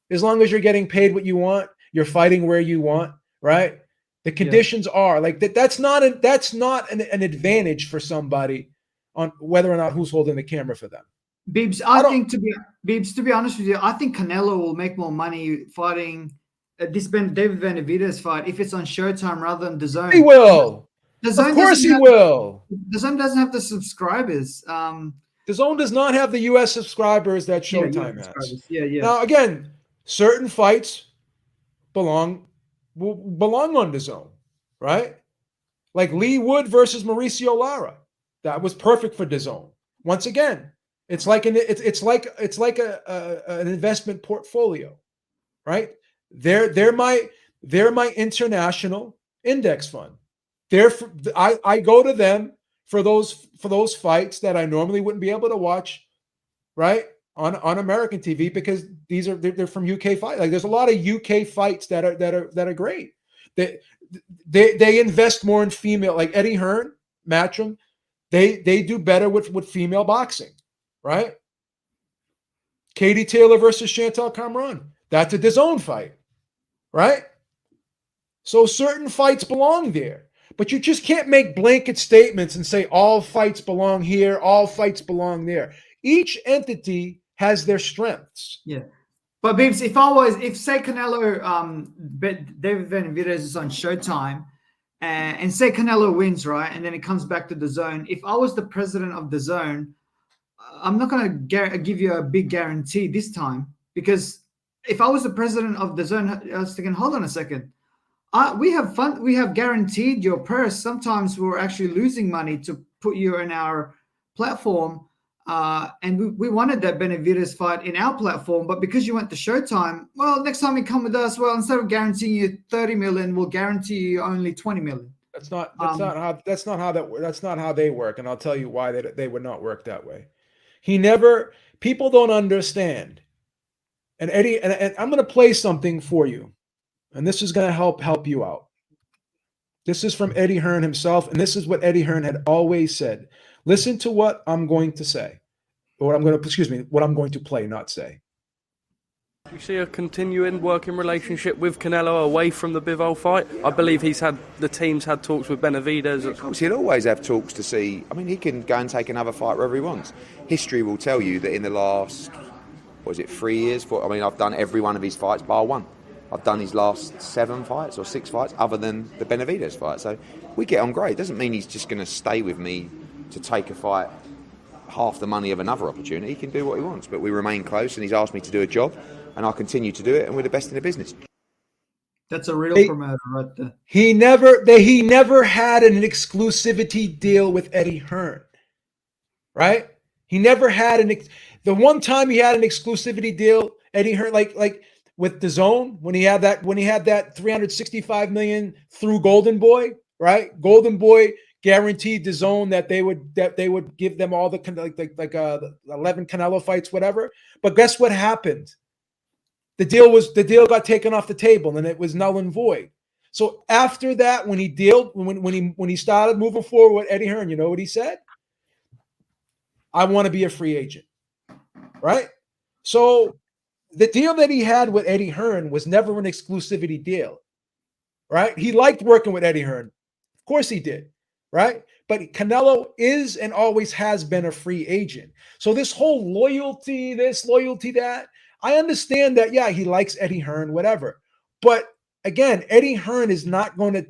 As long as you're getting paid what you want, you're fighting where you want, right? The conditions are like that. That's not an advantage for somebody on whether or not who's holding the camera for them. Biebs, I think to be honest with you, I think Canelo will make more money fighting this David Benavidez fight if it's on Showtime rather than DAZN. He will. Of course he will. DAZN doesn't have the subscribers. DAZN does not have the U.S. subscribers that Showtime has. Yeah. Now, again, certain fights belong on DAZN, right? Like Lee Wood versus Mauricio Lara, that was perfect for DAZN. Once again, it's like an investment portfolio, right? They're my international index fund. I go to them for those fights that I normally wouldn't be able to watch, right? On American TV, because they're from UK fight. Like there's a lot of UK fights that are great. They invest more in female, like Eddie Hearn, Matchroom. They do better with female boxing, right? Katie Taylor versus Chantal Cameron. That's a DAZN fight, right? So certain fights belong there. But you just can't make blanket statements and say all fights belong here, all fights belong there. Each entity has their strengths. Yeah. But Biebs, if say Canelo, David Benavidez is on Showtime, and say Canelo wins, right, and then it comes back to DAZN. If I was the president of DAZN, I'm not going to give you a big guarantee this time, because if I was the president of DAZN, I was thinking, hold on a second. We have guaranteed your purse. Sometimes we're actually losing money to put you in our platform. And we wanted that Benavidez fight in our platform, but because you went to Showtime, well, next time you come with us, well, instead of guaranteeing you 30 million, we'll guarantee you only 20 million. That's not how they work, and I'll tell you why they would not work that way. People don't understand. And Eddie, and I'm going to play something for you, and this is going to help you out. This is from Eddie Hearn himself, and this is what Eddie Hearn had always said. Listen to what I'm going to say. What I'm going to play, not say. Do you see a continuing working relationship with Canelo away from the Bivol fight? I believe the team's had talks with Benavidez. Of course, he'll always have talks to see. I mean, he can go and take another fight wherever he wants. History will tell you that in the last, 3 years? I've done every one of his fights bar one. I've done his last 7 fights or 6 fights other than the Benavidez fight. So we get on great. It doesn't mean he's just going to stay with me to take a fight half the money of another opportunity. He can do what he wants, but we remain close, and he's asked me to do a job, and I'll continue to do it, and we're the best in the business. That's a real promoter right there. He never had an exclusivity deal with Eddie Hearn, right? He never had the one time he had an exclusivity deal, Eddie Hearn, like with DAZN, when he had that $365 million through Golden Boy, right? Golden Boy guaranteed DAZN that they would give them all the 11 Canelo fights, whatever. But guess what happened? The deal got taken off the table, and it was null and void. So after that, when he started moving forward with Eddie Hearn, you know what he said? I want to be a free agent, right? So the deal that he had with Eddie Hearn was never an exclusivity deal, right? He liked working with Eddie Hearn. Of course he did. Right? But Canelo is and always has been a free agent. So this whole loyalty, that, I understand that, yeah, he likes Eddie Hearn, whatever. But again, Eddie Hearn is not going to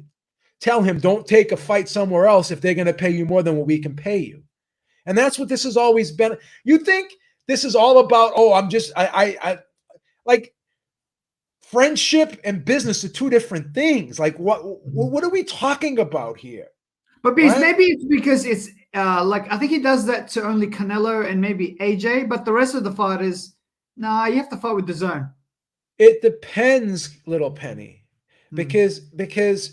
tell him, don't take a fight somewhere else if they're going to pay you more than what we can pay you. And that's what this has always been. You think this is all about, oh, I like friendship and business are two different things. Like what are we talking about here? But maybe it's because it's like, I think he does that to only Canelo and maybe AJ, but the rest of the fighters, nah, you have to fight with the zone. It depends, little Penny, because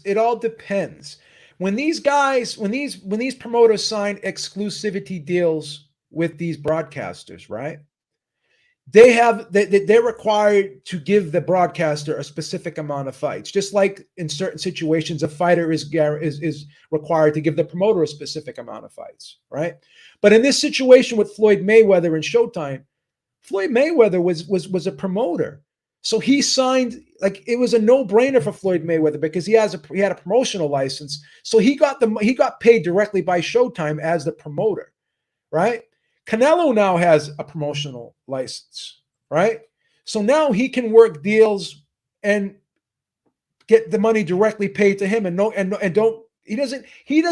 it all depends. When these guys, when these promoters sign exclusivity deals with these broadcasters, right? They're required to give the broadcaster a specific amount of fights, just like in certain situations, a fighter is required to give the promoter a specific amount of fights, right? But in this situation with Floyd Mayweather and Showtime, Floyd Mayweather was a promoter, so he signed, like, it was a no-brainer for Floyd Mayweather because he had a promotional license, so he got paid directly by Showtime as the promoter, right? Canelo now has a promotional license, right? So now he can work deals and get the money directly paid to him, he doesn't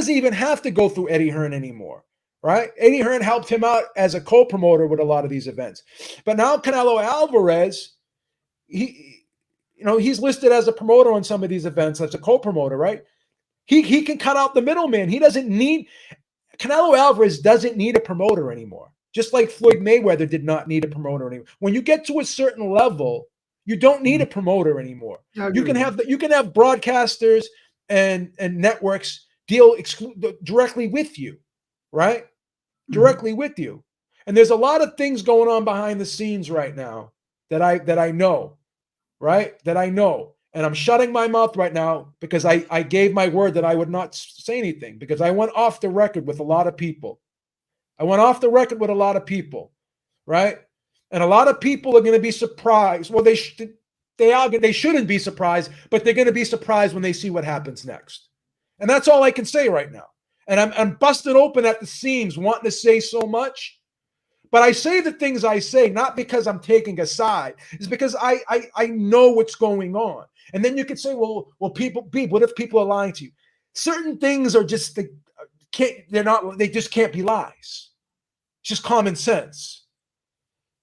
even have to go through Eddie Hearn anymore, right? Eddie Hearn helped him out as a co-promoter with a lot of these events. But now Canelo Alvarez, he's listed as a promoter on some of these events, as a co-promoter, right? He can cut out the middleman. Canelo Alvarez doesn't need a promoter anymore, just like Floyd Mayweather did not need a promoter anymore. When you get to a certain level, you don't need a promoter anymore. You can have broadcasters and networks deal directly with you, right? Directly with you. And there's a lot of things going on behind the scenes right now that I know, right? That I know. And I'm shutting my mouth right now because I gave my word that I would not say anything, because I went off the record with a lot of people. Right? And a lot of people are going to be surprised. Well, they shouldn't be surprised, but they're going to be surprised when they see what happens next. And that's all I can say right now. And I'm busted open at the seams, wanting to say so much. But I say the things I say not because I'm taking a side. It's because I know what's going on. And then you could say, well, what if people are lying to you? Certain things are just they just can't be lies. It's just common sense.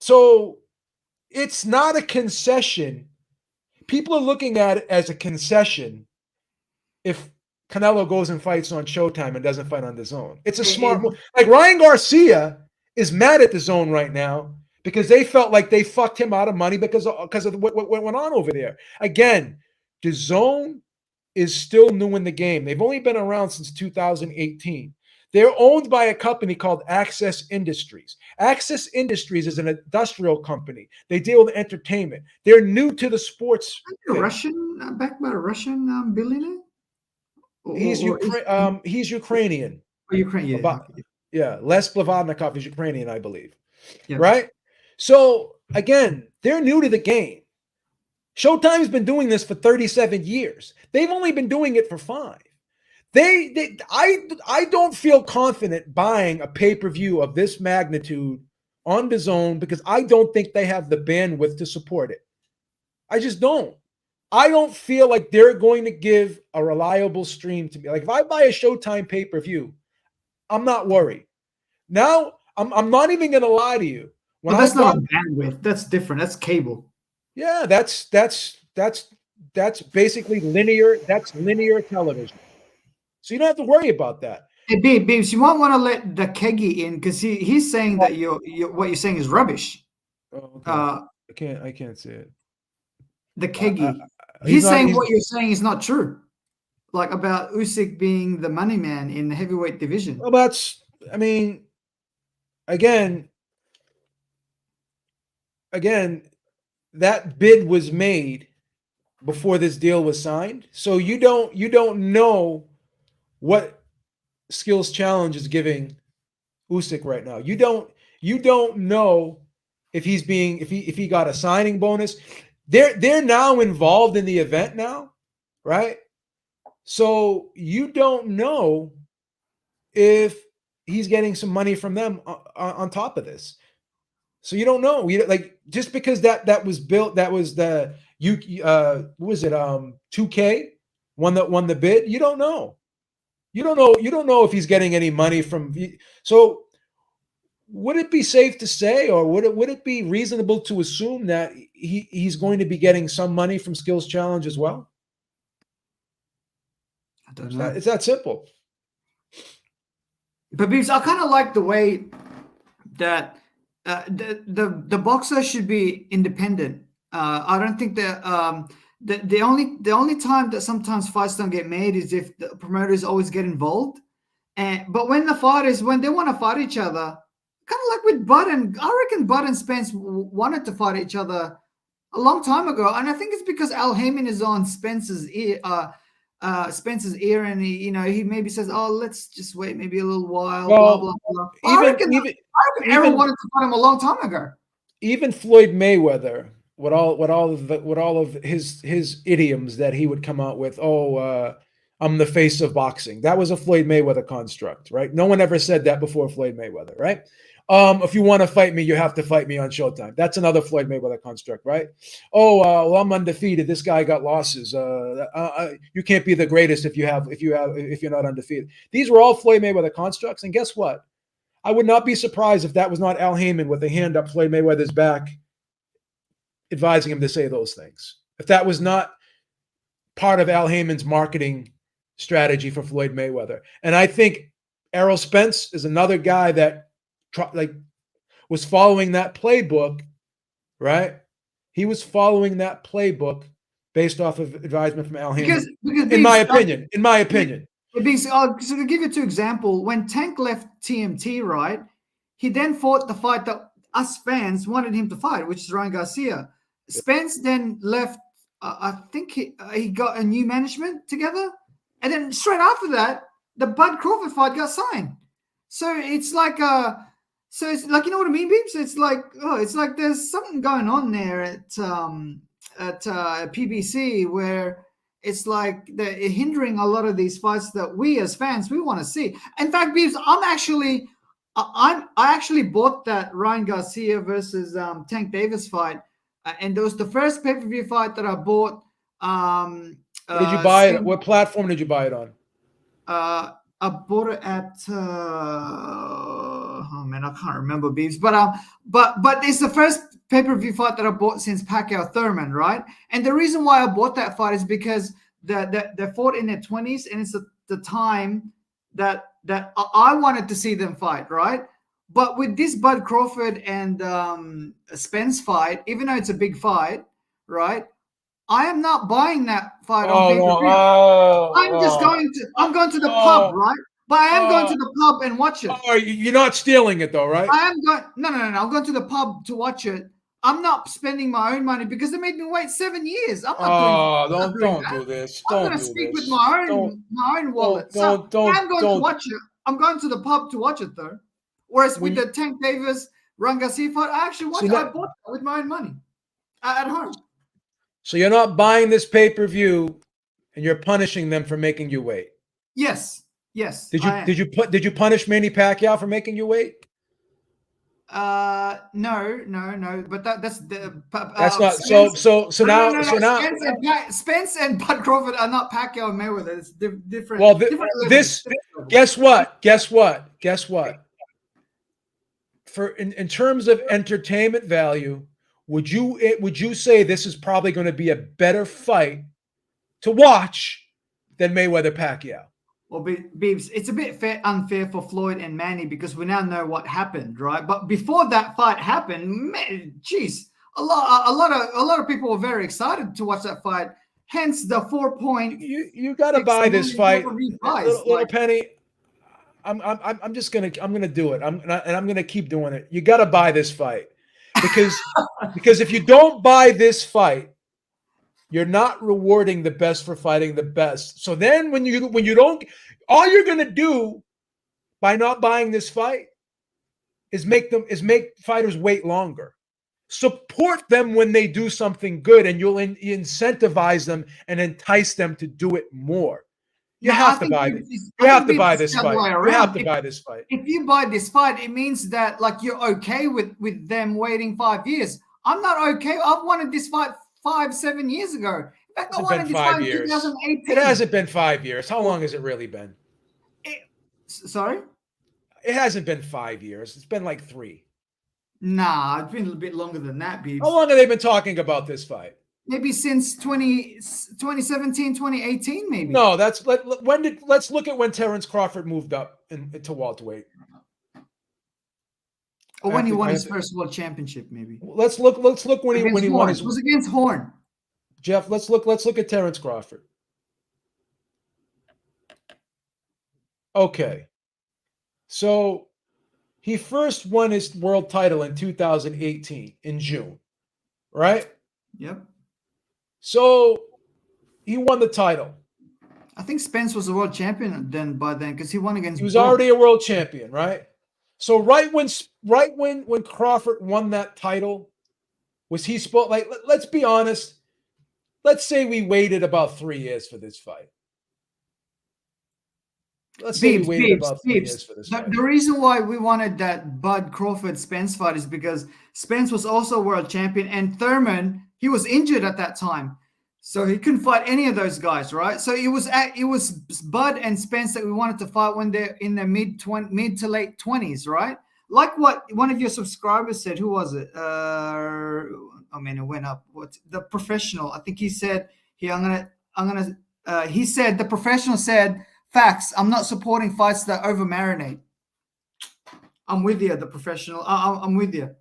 So it's not a concession. People are looking at it as a concession if Canelo goes and fights on Showtime and doesn't fight on DAZN. It's a smart move. Like Ryan Garcia is mad at DAZN right now because they felt like they fucked him out of money because of what went on over there. Again, DAZN is still new in the game. They've only been around since 2018. They're owned by a company called Access Industries. Access Industries is an industrial company. They deal with entertainment. They're new to the sports. Backed by a Russian billionaire? He's Ukrainian. Oh, Ukraine, yeah. Les Blavatnikov is Ukrainian, I believe. Yeah. Right? So, again, they're new to the game. Showtime's been doing this for 37 years. They've only been doing it for 5. I don't feel confident buying a pay-per-view of this magnitude on DAZN because I don't think they have the bandwidth to support it. I just don't. I don't feel like they're going to give a reliable stream to me. Like if I buy a Showtime pay-per-view, I'm not worried. Now, I'm not even going to lie to you. But that's not bandwidth. That's different. That's cable. Yeah, that's basically linear. That's linear television. So you don't have to worry about that. Hey, Beebs, you might want to let the Keggy in because he's saying that what you're saying is rubbish. Oh, okay. I can't say it. The Keggy. He's saying what you're saying is not true. Like about Usyk being the money man in the heavyweight division. Well, again, that bid was made before this deal was signed. So you don't know what Skills Challenge is giving Usyk right now. You don't know if he got a signing bonus. They're now involved in the event now, right? So you don't know if he's getting some money from them on top of this. So you don't know. Just because that was built, that was the what was it 2K won the bid? You don't know. You don't know if he's getting any money from. So would it be safe to say, or would it be reasonable to assume that he's going to be getting some money from Skills Challenge as well? I don't know. It's that simple. But because I kind of like the way that the boxer should be independent. I don't think that the only time that sometimes fights don't get made is if the promoters always get involved. But when the fighters, when they want to fight each other, kind of like with Bud and I reckon Bud and Spence wanted to fight each other a long time ago, and I think it's because Al Heyman is on Spence's ear, and he maybe says, "Oh, let's just wait maybe a little while." Well, blah blah blah. I reckon everyone wanted to fight him a long time ago. Even Floyd Mayweather, with all of his idioms that he would come out with, I'm the face of boxing. That was a Floyd Mayweather construct, right? No one ever said that before Floyd Mayweather, right? If you want to fight me, you have to fight me on Showtime. That's another Floyd Mayweather construct, right? Well, I'm undefeated. This guy got losses. You can't be the greatest if you're not undefeated. These were all Floyd Mayweather constructs, and guess what? I would not be surprised if that was not Al Heyman with a hand up Floyd Mayweather's back, advising him to say those things. If that was not part of Al Heyman's marketing strategy for Floyd Mayweather. And I think Errol Spence is another guy that was following that playbook, right? He was following that playbook based off of advisement from Al Heyman. In my opinion. So to give you two examples, when Tank left TMT, right, he then fought the fight that us fans wanted him to fight, which is Ryan Garcia. Spence then left. I think he got a new management together, and then straight after that, the Bud Crawford fight got signed. So it's like you know what I mean, Beeps? It's like there's something going on there at PBC where it's like they're hindering a lot of these fights that we as fans we want to see. In fact, Beeps, I actually bought that Ryan Garcia versus Tank Davis fight, and it was the first pay-per-view fight that I bought. Where did you buy it? What platform did you buy it on? I bought it at I can't remember, Beeps, but it's the first pay-per-view fight that I bought since Pacquiao Thurman, right? And the reason why I bought that fight is because they fought in their 20s, and it's the time that I wanted to see them fight, right? But with this Bud Crawford and Spence fight, even though it's a big fight, right? I am not buying that fight on pay-per-view. I'm going to the pub, right? But I am going to the pub and watch it. You're not stealing it though, right? I am going. No. I'm going to the pub to watch it. I'm not spending my own money because they made me wait 7 years. I'm not don't do this. I'm going to speak with my own wallet. I'm going to watch it. I'm going to the pub to watch it though. Whereas with the Tank Davis Ryan Garcia fight, I actually watched it. I bought it with my own money at home. So you're not buying this pay-per-view, and you're punishing them for making you wait. Yes. Did you punish Manny Pacquiao for making you wait? No. But that's not Spence, so now. Spence and Bud Crawford are not Pacquiao and Mayweather. It's different. Well, guess what? For in terms of entertainment value, would you say this is probably going to be a better fight to watch than Mayweather Pacquiao? Well, Beebs, it's a bit unfair for Floyd and Manny because we now know what happened, right? But before that fight happened, man, geez, a lot of people were very excited to watch that fight. Hence the 4 point. You got to buy this fight, little Penny. I'm gonna do it. I'm gonna keep doing it. You got to buy this fight because if you don't buy this fight, you're not rewarding the best for fighting the best. So then when you don't, all you're going to do by not buying this fight is make fighters wait longer. Support them when they do something good, and you'll incentivize them and entice them to do it more. You have to buy this. You have to buy this fight. You have to buy this fight. If you buy this fight, it means that like you're okay with them waiting 5 years. I'm not okay. I've wanted this fight 5-7 years ago. Pacquiao It's won been in this 5 fight in years. 2018. It hasn't been 5 years. How long has it really been? Sorry? It hasn't been 5 years. It's been like 3. Nah, it's been a bit longer than that, Beebs. How long have they been talking about this fight? Maybe since 2017, 2018, maybe. No, let's look at when Terence Crawford moved up to welterweight. Or when he won his first world championship, maybe. Let's look when he won his. It was against Horn. Jeff, let's look at Terence Crawford. Okay. So he first won his world title in 2018 in June, right? Yep. So he won the title. I think Spence was a world champion by then because he won against. He was already a world champion, right? So right when Crawford won that title, was he supposed like? Let's be honest. Let's say we waited about 3 years for this fight. Let's say we waited about 3 years for this fight. The reason why we wanted that Bud Crawford Spence fight is because Spence was also world champion, and Thurman, he was injured at that time, so he couldn't fight any of those guys, right? So it was Bud and Spence that we wanted to fight when they're in their mid to late 20s, right? Like what one of your subscribers said. Who was it? I mean, it went up. What's the professional? I think he said he said the professional said, facts, I'm not supporting fights that over marinate. I'm with you, the professional. I'm with you.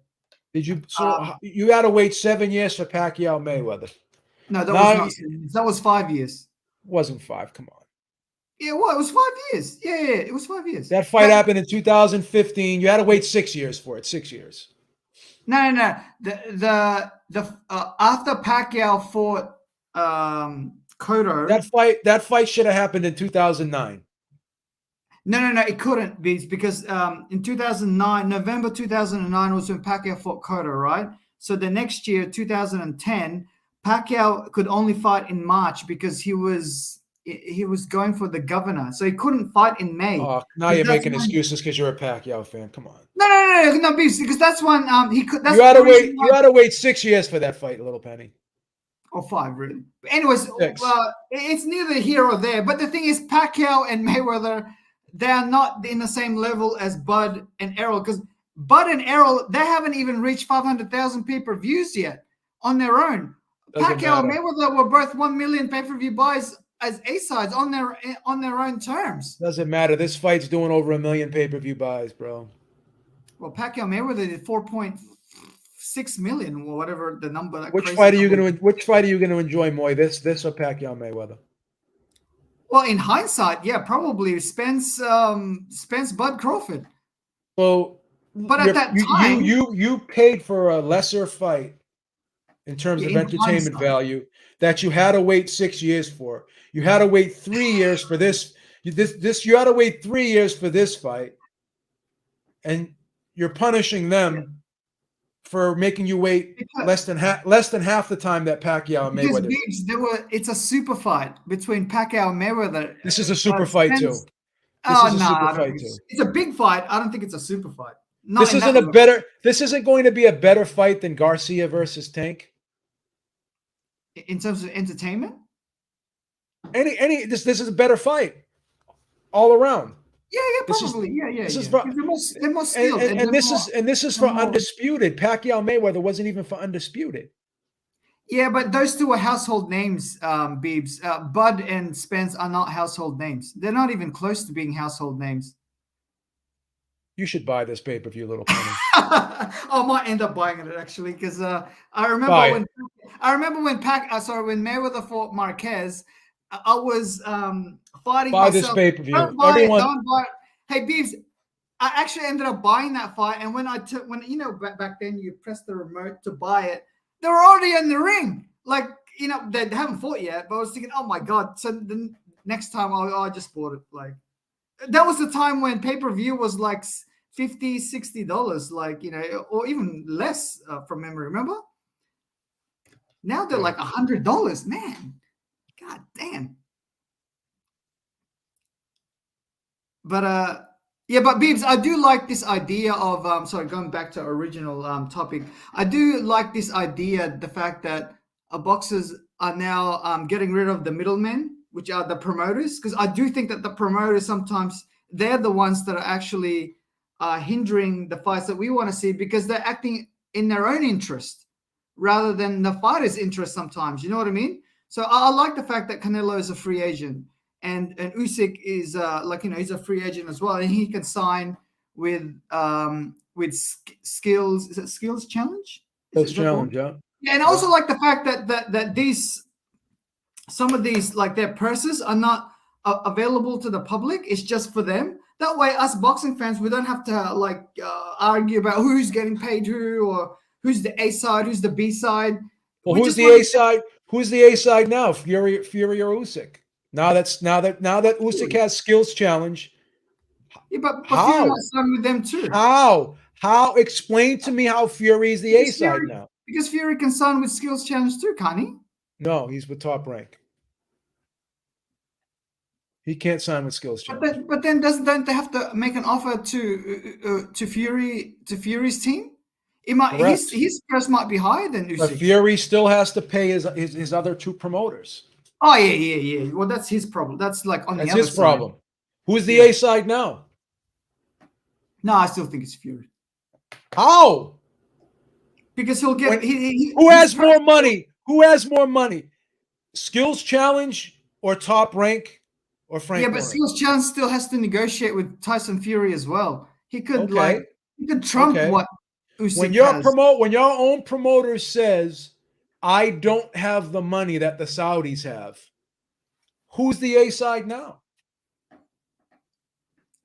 Did you? So you had to wait 7 years for Pacquiao Mayweather. No, that was 5 years. Wasn't 5. Come on. Yeah, what? It was 5 years. Yeah, it was 5 years. That fight happened in 2015. You had to wait 6 years for it. 6 years. No. The after Pacquiao fought Cotto. That fight should have happened in 2009. No, it couldn't be because in 2009, November 2009 was when Pacquiao fought Cotto, right? So the next year, 2010, Pacquiao could only fight in March because he was going for the governor, so he couldn't fight in May. Oh, now you're making excuses because you're a Pacquiao fan. Come on. No, because that's when he could. That's you had to wait 6 years for that fight, little penny. Or 5, really. But anyways, it's neither here or there. But the thing is, Pacquiao and Mayweather, they are not in the same level as Bud and Errol, because Bud and Errol, they haven't even reached 500,000 pay-per-views yet on their own. Pacquiao and Mayweather were both 1 million pay-per-view buys as A-sides on their own terms. Doesn't matter. This fight's doing over 1 million pay-per-view buys, bro. Well, Pacquiao Mayweather did 4.6 million or whatever the number. Which fight are you going to enjoy more? This or Pacquiao Mayweather? Well, in hindsight, yeah, probably Spence Bud Crawford. So, but at that time, you paid for a lesser fight in terms of entertainment value that you had to wait 6 years for. You had to wait 3 years for this. You had to wait 3 years for this fight, and you're punishing them for making you wait less than half the time that Pacquiao and Mayweather. It's a super fight between Pacquiao and Mayweather. This is a super fight too. It's a big fight. I don't think it's a super fight. This isn't going to be a better fight than Garcia versus Tank. In terms of entertainment? This is a better fight all around. Yeah, probably. This is they're more skilled. And this is for undisputed. Pacquiao Mayweather wasn't even for undisputed. Yeah, but those two are household names, Beebs. Bud and Spence are not household names. They're not even close to being household names. You should buy this pay-per-view, little penny. I might end up buying it actually, because I remember when Mayweather fought Marquez. I was fighting buy myself. This pay-per-view. Don't buy it. Hey, Beebs, I actually ended up buying that fight, and when back then you press the remote to buy it, they were already in the ring. Like, they haven't fought yet, but I was thinking, oh my god. So the next time I just bought it. Like, that was the time when pay-per-view was like $50, $60, or even less from memory. Remember? Now they're like $100, man. God damn. But Beebs, I do like this idea of going back to original topic. I do like this idea, the fact that boxers are now getting rid of the middlemen, which are the promoters, because I do think that the promoters sometimes they're the ones that are actually hindering the fights that we want to see because they're acting in their own interest rather than the fighter's interest sometimes. You know what I mean? So I like the fact that Canelo is a free agent and Usyk is he's a free agent as well, and he can sign with skills. Is it Skills Challenge? Skills Challenge, yeah. Yeah, and I also like the fact that some of these like their purses are not available to the public. It's just for them. That way, us boxing fans, we don't have to argue about who's getting paid who or who's the A side, who's the B side. Well, who's the A side? Who's the A side now? Fury or Usyk? Now that Usyk has Skills Challenge. Yeah, but how? Fury might sign with them too. How? Explain to me how Fury is the A side now. Because Fury can sign with Skills Challenge too, can't he? No, he's with Top Rank. He can't sign with Skills Challenge. But then don't they have to make an offer to Fury's team? It might his price might be higher than Usyk. But Fury still has to pay his other two promoters. Oh yeah. Well, that's his problem. That's like on the other side. That's his problem. Who's the A side now? No, I still think it's Fury. How? Because he'll get who has more money? Who has more money? Skills Challenge or Top Rank or Frank? Yeah, but Skills Challenge still has to negotiate with Tyson Fury as well. He could he could trump what Usyk when your own promoter says, I don't have the money that the Saudis have, who's the A side now?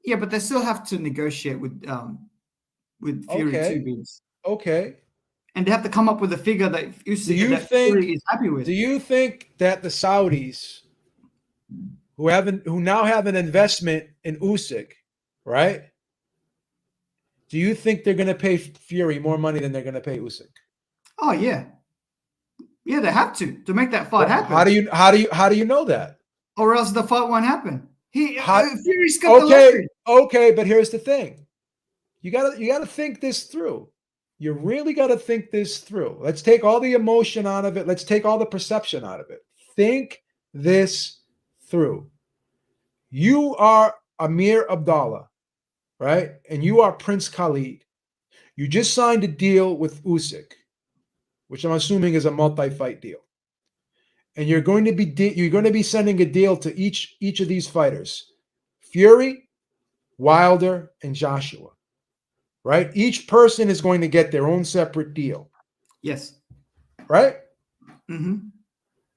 Yeah, but they still have to negotiate with Fury too. Okay. And they have to come up with a figure that Fury is happy with. Do you think that the Saudis, who now have an investment in Usyk, right? Do you think they're going to pay Fury more money than they're going to pay Usyk? Oh yeah, yeah, they have to make that fight happen. How do you know that? Or else the fight won't happen. Fury's got the leverage. Okay, but here's the thing: you gotta think this through. You really got to think this through. Let's take all the emotion out of it. Let's take all the perception out of it. Think this through. You are Amir Abdallah, right? And you are Prince Khalid. You just signed a deal with Usyk, which I'm assuming is a multi-fight deal. And you're going to be sending a deal to each of these fighters: Fury, Wilder, and Joshua. Right? Each person is going to get their own separate deal. Yes. Right? Mm-hmm.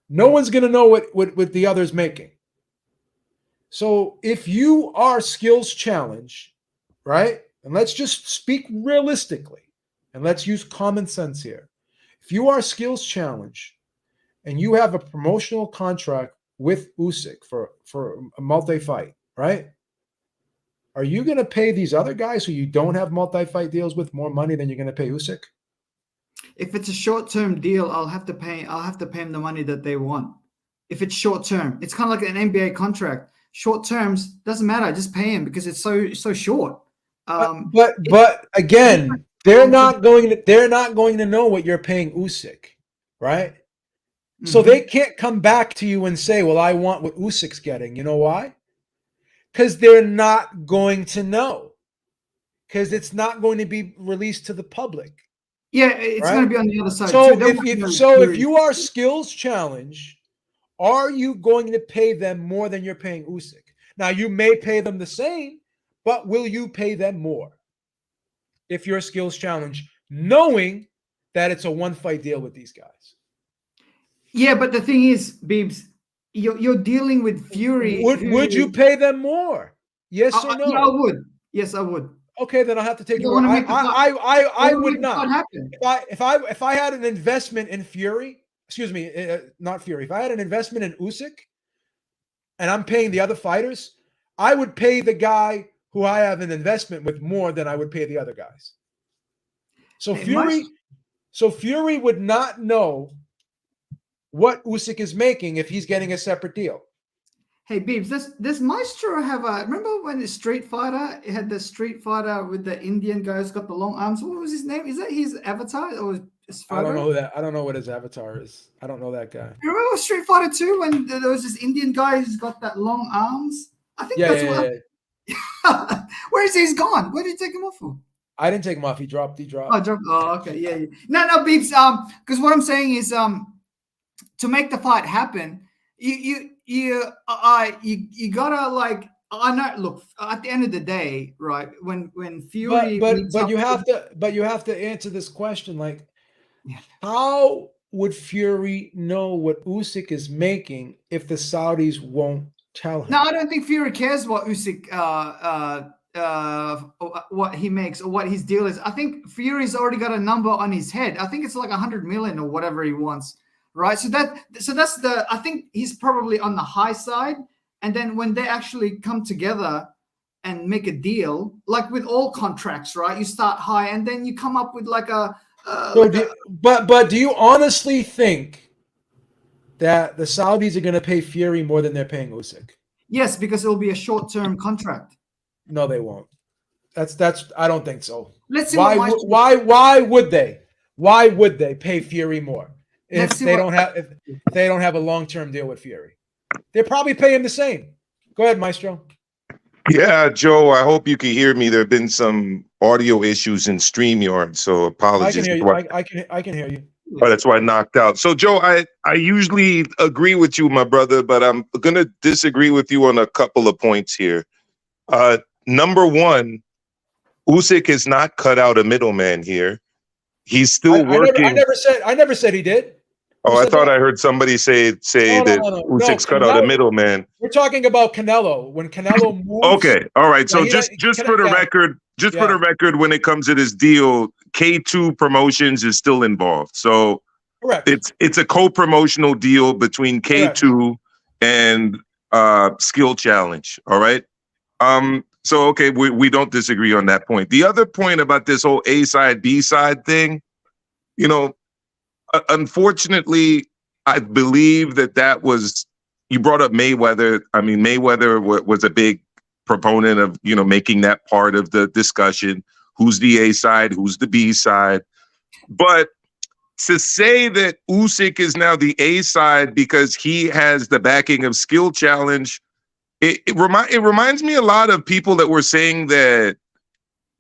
No one's going to know what the other's making. So if you are Skills Challenge, right? And let's just speak realistically, and let's use common sense here. If you are Skills Challenge and you have a promotional contract with Usyk for a multi-fight, right? Are you going to pay these other guys who you don't have multi-fight deals with more money than you're going to pay Usyk? If it's a short-term deal, I'll have to pay them the money that they want. If it's short-term, it's kind of like an NBA contract. Short terms doesn't matter. Just pay him because it's so short. But again, they're not going to know what you're paying Usyk, right? Mm-hmm. So they can't come back to you and say, "Well, I want what Usyk's getting." You know why? Because they're not going to know. Because it's not going to be released to the public. Yeah, it's going to be on the other side. So if you are Skills Challenge, are you going to pay them more than you're paying Usyk? Now, you may pay them the same, but will you pay them more if you're Skills Challenge, knowing that it's a one-fight deal with these guys? Yeah, but the thing is, Biebs, you're dealing with Fury. Would you pay them more? Yes or no? Yeah, I would. Yes, I would. Okay, then I'll have to take your word. I would not. If I had an investment in Fury, excuse me, not Fury. If I had an investment in Usyk, and I'm paying the other fighters, I would pay the guy who I have an investment with more than I would pay the other guys. So Fury would not know what Usyk is making if he's getting a separate deal. Hey, Biebs, does Maestro have a... Remember when the Street Fighter, it had the Street Fighter with the Indian guy who's got the long arms? What was his name? Is that his avatar? Or His I don't photo? know who that. I don't know what his avatar is. I don't know that guy. You remember Street Fighter 2 when there was this Indian guy who's got that long arms? I think Yeah, that's yeah, what. yeah. Where is he? He's gone. Where did you take him off for? I didn't take him off. He dropped. He dropped. Oh, okay, yeah, yeah. No, Beeps. Because what I'm saying is, to make the fight happen, you gotta like. I know. Look, at the end of the day, right? When Fury, But you have to answer this question. Like, Yeah. how would Fury know what Usyk is making if the Saudis won't tell him? No, I don't think Fury cares what Usyk what he makes or what his deal is. I think Fury's already got a number on his head. I think it's like 100 million or whatever he wants, right? So that's the. I think he's probably on the high side. And then when they actually come together and make a deal, like with all contracts, right? You start high and then you come up with like a. But do you honestly think that the Saudis are going to pay Fury more than they're paying Usyk? Yes, because it will be a short-term contract. No, they won't. That's. I don't think so. Let's see. Why would they? Why would they pay Fury more if they don't have a long-term deal with Fury? They probably pay him the same. Go ahead, Maestro. Yeah, Joe, I hope you can hear me. There have been some audio issues in StreamYard, so apologies. I can hear you. I can hear you. Oh, that's why I knocked out. So, Joe, I usually agree with you, my brother, but I'm going to disagree with you on a couple of points here. Number one, Usyk has not cut out a middleman here. He's still working. I never said he did. Oh, I thought I heard somebody say that Usyk's cut out a middleman. We're talking about Canelo. When Canelo moves. Okay, all right. So just for the record, when it comes to this deal, K2 Promotions is still involved. So correct. It's a co-promotional deal between K2 and Skill Challenge. All right. So okay, we don't disagree on that point. The other point about this whole A side, B side thing, you know. Unfortunately, I believe that was, you brought up Mayweather. I mean, Mayweather was a big proponent of, making that part of the discussion. Who's the A side? Who's the B side? But to say that Usyk is now the A side because he has the backing of Skill Challenge, it reminds me a lot of people that were saying that,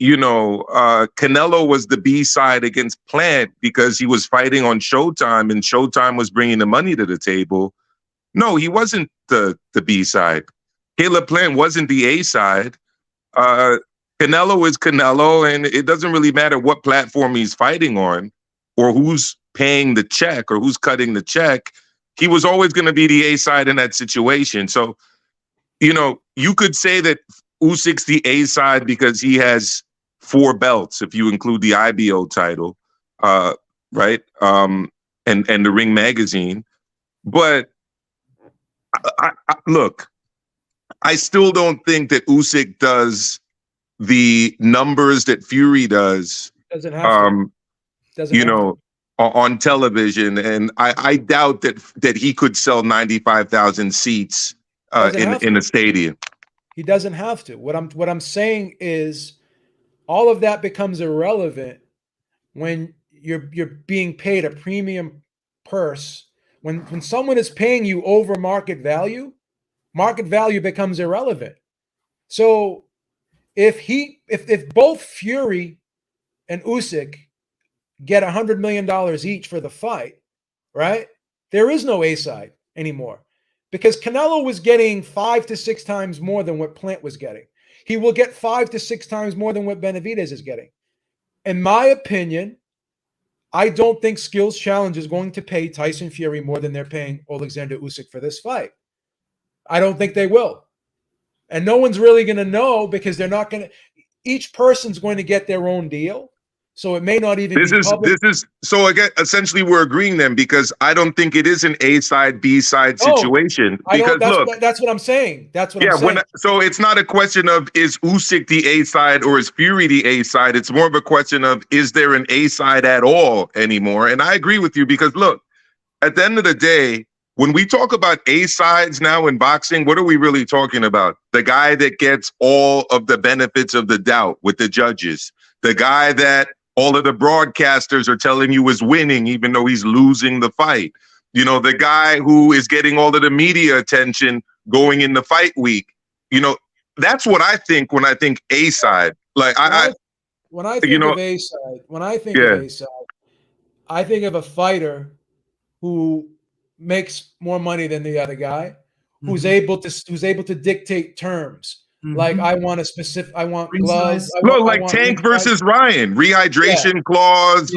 Canelo was the B side against Plant because he was fighting on Showtime and Showtime was bringing the money to the table. No, he wasn't the B side. Caleb Plant wasn't the A side. Canelo is Canelo, and it doesn't really matter what platform he's fighting on or who's paying the check or who's cutting the check. He was always going to be the A side in that situation. So, you could say that Usyk's the A side because he has 4 belts, if you include the IBO title, right? And the Ring magazine. But look, I still don't think that Usyk does the numbers that Fury does. Doesn't have to. On television, and I doubt that he could sell 95,000 seats in a stadium. He doesn't have to. What I'm saying is, all of that becomes irrelevant when you're being paid a premium purse. When someone is paying you over market value becomes irrelevant. So if both Fury and Usyk get $100 million each for the fight, right? There is no A side anymore because Canelo was getting 5 to 6 times more than what Plant was getting. He will get 5 to 6 times more than what Benavidez is getting. In my opinion, I don't think Skills Challenge is going to pay Tyson Fury more than they're paying Oleksandr Usyk for this fight. I don't think they will. And no one's really going to know because they're not going to – each person's going to get their own deal. So it may not even be public. So again, essentially we're agreeing then because I don't think it is an A side, B side situation. That's what I'm saying. I'm saying. So it's not a question of is Usyk the A side or is Fury the A side? It's more of a question of is there an A side at all anymore? And I agree with you because look, at the end of the day, when we talk about A sides now in boxing, what are we really talking about? The guy that gets all of the benefits of the doubt with the judges, the guy that all of the broadcasters are telling you is winning, even though he's losing the fight. You know, the guy who is getting all of the media attention going into fight week. You know, that's what I think when I think A side. Like when I think you know, of A side, yeah. I think of a fighter who makes more money than the other guy, who's able to dictate terms. Like I want Ring gloves. size. Look, like Tank versus Ryan, rehydration clause,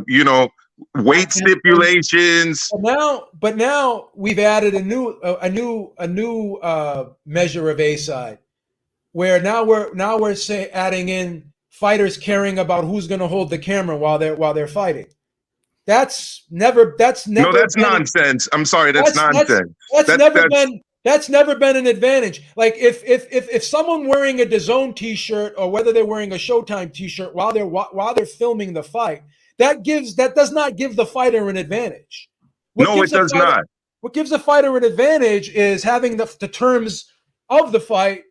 you know, weight stipulations. But now we've added a new measure of A side, where now we're adding in fighters caring about who's going to hold the camera while they're fighting. That's never No, that's nonsense. I'm sorry, that's nonsense. That's never been an advantage. Like if someone wearing a DAZN t-shirt or whether they're wearing a Showtime t-shirt while they're filming the fight, that does not give the fighter an advantage. No, it does not. What gives a fighter an advantage is having the terms of the fight,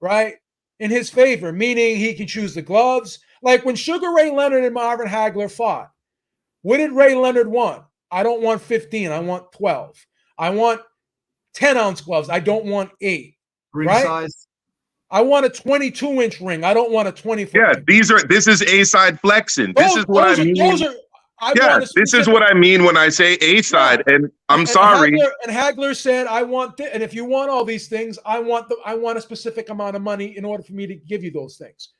right, in his favor, meaning he can choose the gloves. Like when Sugar Ray Leonard and Marvin Hagler fought, what did Ray Leonard want? I don't want 15. I want 12. I want 10-ounce gloves. I don't want 8. Ring right? size. I want a 22-inch ring. I don't want a 20-foot ring. This is A-side flexing. This is what I mean. This is what I mean when I say A-side. And I'm sorry. Hagler said, I want and if you want all these things, I want a specific amount of money in order for me to give you those things.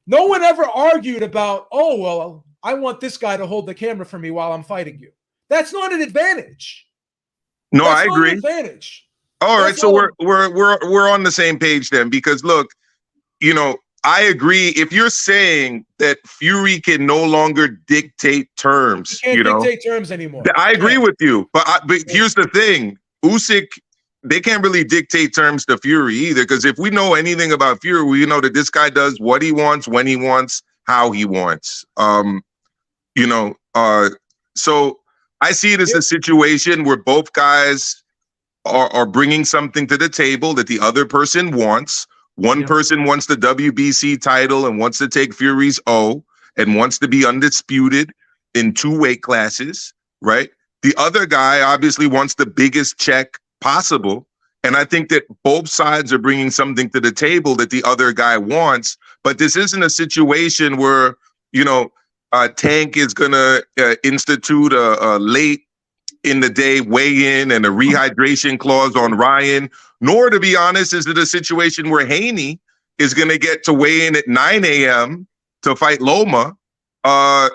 No one ever argued about, oh, well, I want this guy to hold the camera for me while I'm fighting you. That's not an advantage. No, That's I not agree. An advantage. All right, so we're on the same page then, because look, you know, I agree. If you're saying that Fury can no longer dictate terms, you can't dictate terms anymore. I agree with you, but here's the thing: Usyk, they can't really dictate terms to Fury either, because if we know anything about Fury, we know that this guy does what he wants, when he wants, how he wants. So I see it as a situation where both guys are bringing something to the table that the other person wants. One person wants the WBC title and wants to take Fury's O and wants to be undisputed in 2 weight classes, right? The other guy obviously wants the biggest check possible. And I think that both sides are bringing something to the table that the other guy wants. But this isn't a situation where, you know, Tank is going to institute a late in the day weigh-in and a rehydration clause on Ryan, nor, to be honest, is it a situation where Haney is going to get to weigh in at 9 a.m. to fight Loma and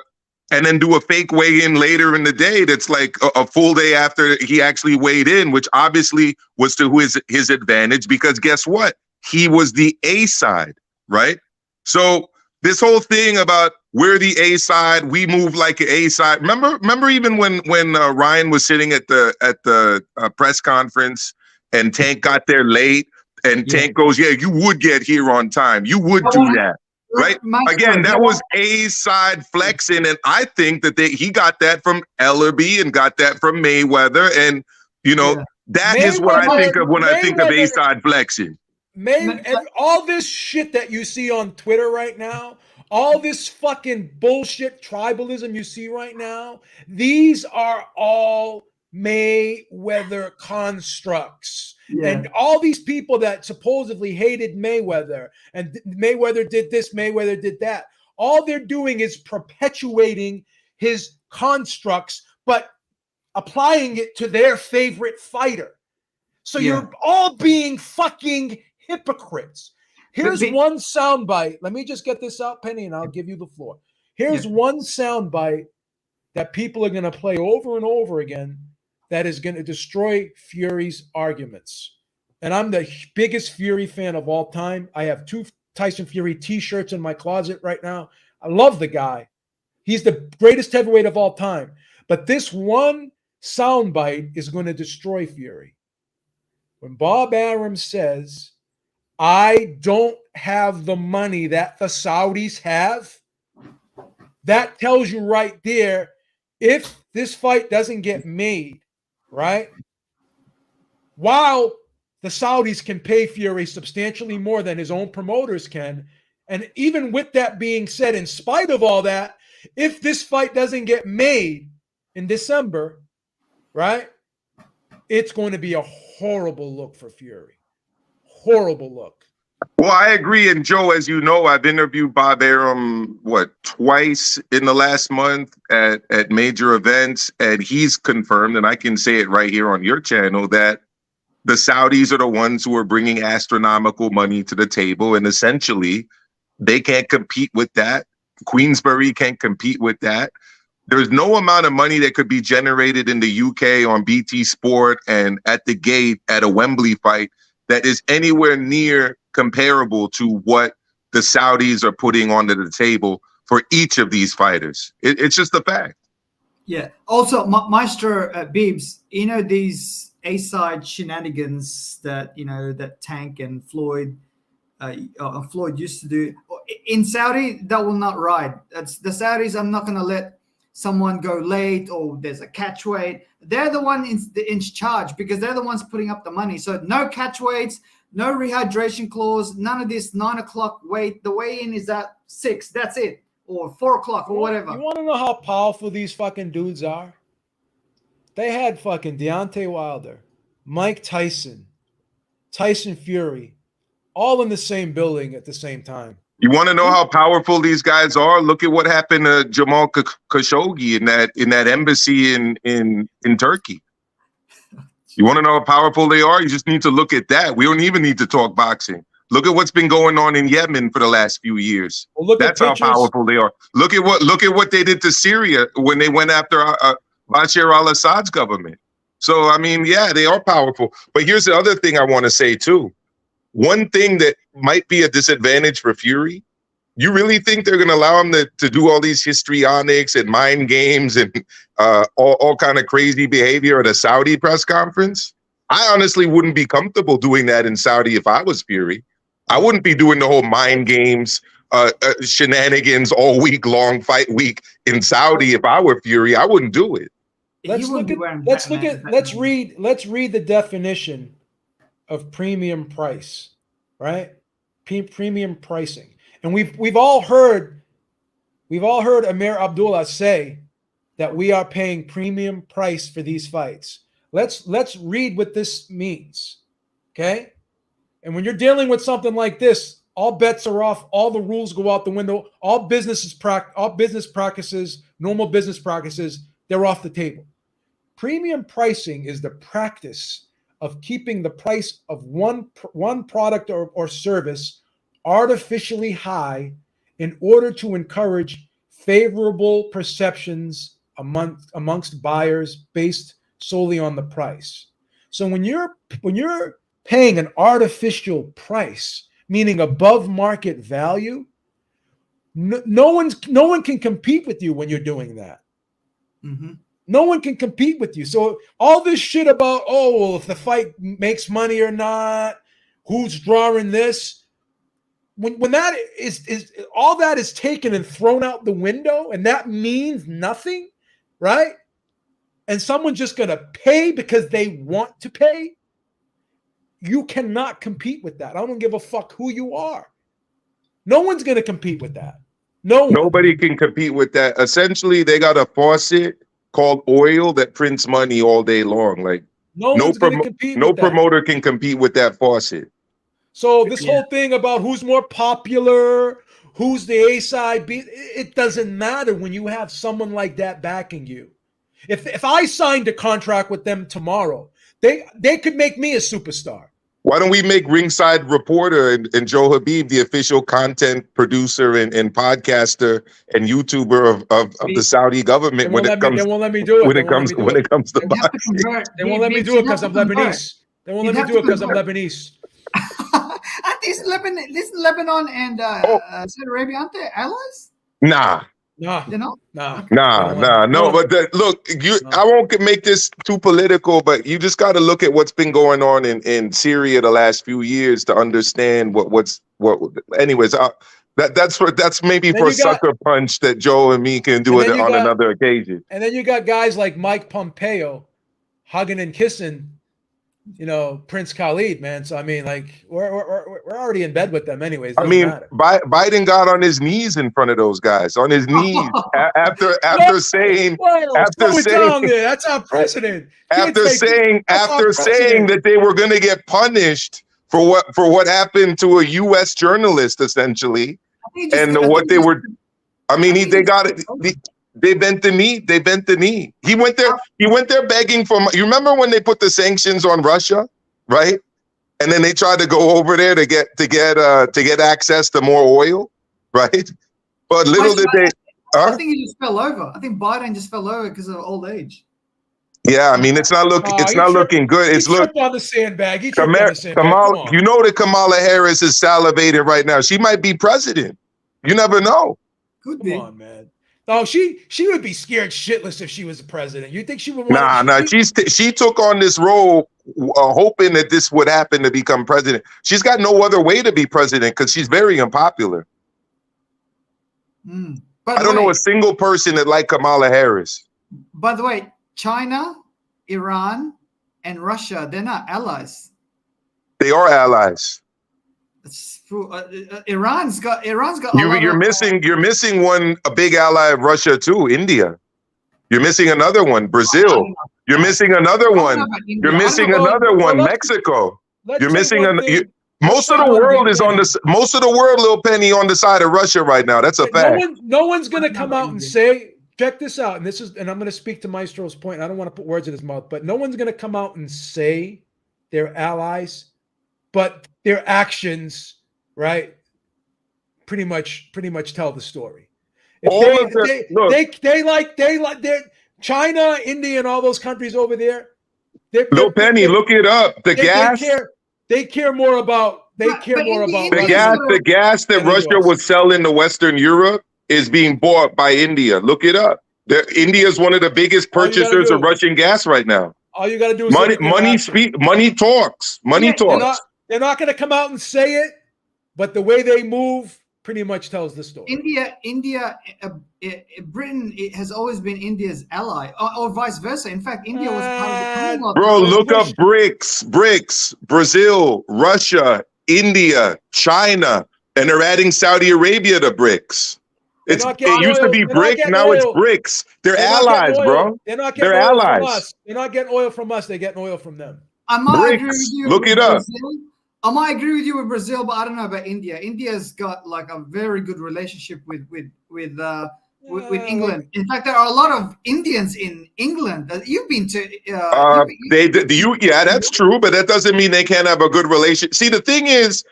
then do a fake weigh-in later in the day that's like a full day after he actually weighed in, which obviously was to his advantage, because guess what? He was the A side, right? So this whole thing about we're the A side, we move like an A side. Remember even when Ryan was sitting at the press conference and Tank got there late, and Tank goes, "Yeah, you would get here on time. You would do that." Right? Again, that was A side flexing, and I think that he got that from Ellerby and got that from Mayweather, and that is what I think of when I think of A side flexing. All this shit that you see on Twitter right now, all this fucking bullshit tribalism you see right now, these are all Mayweather constructs. Yeah. And all these people that supposedly hated Mayweather, and Mayweather did this, Mayweather did that, all they're doing is perpetuating his constructs, but applying it to their favorite fighter. So you're all being fucking hypocrites. Here's one soundbite. Let me just get this out, Penny, and I'll give you the floor. Here's one soundbite that people are going to play over and over again that is going to destroy Fury's arguments. And I'm the biggest Fury fan of all time. I have 2 Tyson Fury t-shirts in my closet right now. I love the guy. He's the greatest heavyweight of all time. But this one soundbite is going to destroy Fury. When Bob Arum says, I don't have the money that the Saudis have, that tells you right there, if this fight doesn't get made, right, while the Saudis can pay Fury substantially more than his own promoters can, and even with that being said, in spite of all that, if this fight doesn't get made in December, right, it's going to be a horrible look for Fury. Horrible look. Well, I agree. And Joe, as you know, I've interviewed Bob Arum, twice in the last month at major events. And he's confirmed, and I can say it right here on your channel, that the Saudis are the ones who are bringing astronomical money to the table. And essentially, they can't compete with that. Queensberry can't compete with that. There's no amount of money that could be generated in the UK on BT Sport and at the gate at a Wembley fight that is anywhere near comparable to what the Saudis are putting onto the table for each of these fighters. It's just a fact. Yeah. Also, Maestro Bibbs, these A-side shenanigans that, that Tank and Floyd used to do. In Saudi, that will not ride. That's the Saudis. I'm not going to let someone go late or there's a catch weight. They're the one in charge because they're the ones putting up the money. So no catch weights, no rehydration clause, none of this 9 o'clock wait. The weigh-in is at 6. That's it. Or 4 o'clock or whatever. You want to know how powerful these fucking dudes are? They had fucking Deontay Wilder, Mike Tyson, Tyson Fury, all in the same building at the same time. You want to know how powerful these guys are? Look at what happened to Jamal Khashoggi in that embassy in Turkey. You want to know how powerful they are? You just need to look at that. We don't even need to talk boxing. Look at what's been going on in Yemen for the last few years. Well, that's how powerful they are. Look at what they did to Syria when they went after Bashar al-Assad's government. So I mean, yeah, they are powerful. But here's the other thing I want to say too. One thing that might be a disadvantage for Fury, you really think they're going to allow him to do all these histrionics and mind games and all kind of crazy behavior at a Saudi press conference? I honestly wouldn't be comfortable doing that in Saudi if I was Fury. I wouldn't be doing the whole mind games, shenanigans all week long fight week in Saudi if I were Fury. I wouldn't do it. Let's read the definition of premium price, right? Premium pricing. And we've all heard Amir Abdullah say that we are paying premium price for these fights. Let's read what this means. Okay? And when you're dealing with something like this, all bets are off, all the rules go out the window, all business practices, normal business practices, they're off the table. Premium pricing is the practice of keeping the price of one product or service artificially high in order to encourage favorable perceptions amongst buyers based solely on the price. So when you're paying an artificial price, meaning above market value, no one can compete with you when you're doing that. Mm-hmm. No one can compete with you. So all this shit about, if the fight makes money or not, who's drawing this, when that is all that is taken and thrown out the window, and that means nothing, right? And someone's just going to pay because they want to pay, you cannot compete with that. I don't give a fuck who you are. No one's going to compete with that. Nobody can compete with that. Essentially, they got a faucet called oil that prints money all day long. Like no promoter can compete with that faucet. So this whole thing about who's more popular, who's the A-side, it doesn't matter when you have someone like that backing you. If I signed a contract with them tomorrow, they could make me a superstar. Why don't we make Ringside Reporter and Joe Habib the official content producer and podcaster and YouTuber of the Saudi government when it comes to boxing? They won't let me do it because I'm Lebanese. They won't let me do it because I'm Lebanese. Aren't Lebanon and Saudi Arabia, aren't they allies? Nah. No. But look, I won't make this too political, but you just got to look at what's been going on in Syria the last few years to understand what. Anyways, that's maybe for a sucker punch that Joe and me can do it on another occasion. And then you got guys like Mike Pompeo hugging and kissing Prince Khalid, man. So I mean, like, we're already in bed with them anyways. I Doesn't mean, matter. Biden got on his knees in front of those guys, on his knees after saying Whoa, after slow it saying down there. That's our president. Kids after say, saying that's our after saying president. that they were going to get punished for what happened to a U.S. journalist, essentially, and what they were. I mean, they got it. They bent the knee. They bent the knee. He went there. He went there begging for. You remember when they put the sanctions on Russia, right? And then they tried to go over there to get access to more oil, right? But little did they. I think he just fell over. I think Biden just fell over because of old age. Yeah, I mean, it's not looking good. He tripped on the sandbag. He tripped on the sandbag. Kamala, you know that Kamala Harris is salivating right now. She might be president. You never know. Could be. Come on, man. No, she would be scared shitless if she was the president. You think she would want? Nah. She took on this role hoping that this would happen to become president. She's got no other way to be president because she's very unpopular. I don't know a single person that liked Kamala Harris. By the way, China, Iran, and Russia, they're not allies. They are allies. Iran's got. You're missing a big ally of Russia too, India. You're missing another one, Brazil. You're missing another one. You're missing another one, Mexico. You're missing most of the world is on this. Most of the world, Lil Penny, on the side of Russia right now. That's a fact. No one's going to come out and say, check this out, and I'm going to speak to Maestro's point. I don't want to put words in his mouth, but no one's going to come out and say they're allies, but their actions, right, pretty much tell the story. If China, India, and all those countries over there. Lil Penny, look it up. The gas. They care more about. The gas that Russia was selling to Western Europe is being bought by India. Look it up. India is one of the biggest purchasers of Russian gas right now. All you got to do is money talks. Money talks. They're not going to come out and say it, but the way they move pretty much tells the story. Britain has always been India's ally, or vice versa. In fact, India was part of the Commonwealth. Bro, look up BRICS, Brazil, Russia, India, China, and they're adding Saudi Arabia to BRICS. It used to be BRICS, now it's BRICS. They're allies, bro. They're allies. They're not getting oil from us. They're getting oil from them. I might agree with you. Look it up. I might agree with you with Brazil, but I don't know about India. India's got like a very good relationship with England. In fact, there are a lot of Indians in England that you've been to. Yeah, that's true, but that doesn't mean they can't have a good relationship. See, the thing is,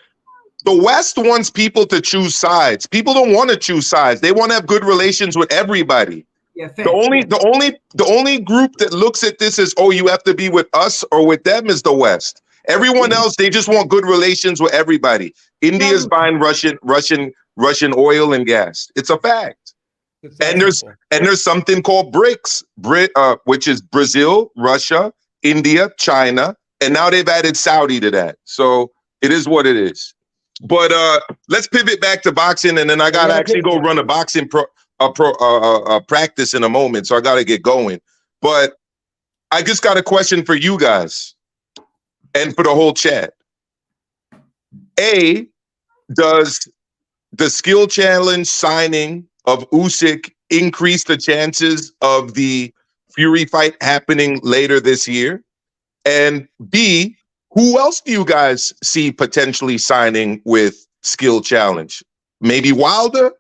the West wants people to choose sides. People don't want to choose sides. They want to have good relations with everybody. Yeah, fair. The only group that looks at this as, oh, you have to be with us or with them is the West. Everyone else, they just want good relations with everybody. India's buying Russian oil and gas. It's a fact. And there's something called BRICS, which is Brazil, Russia, India, China, and now they've added Saudi to that. So it is what it is. But let's pivot back to boxing, and then I gotta actually go run a boxing practice in a moment, so I gotta get going. But I just got a question for you guys. And for the whole chat. Does the skill challenge signing of Usyk increase the chances of the Fury fight happening later this year? And B, who else do you guys see potentially signing with skill challenge? Maybe Wilder?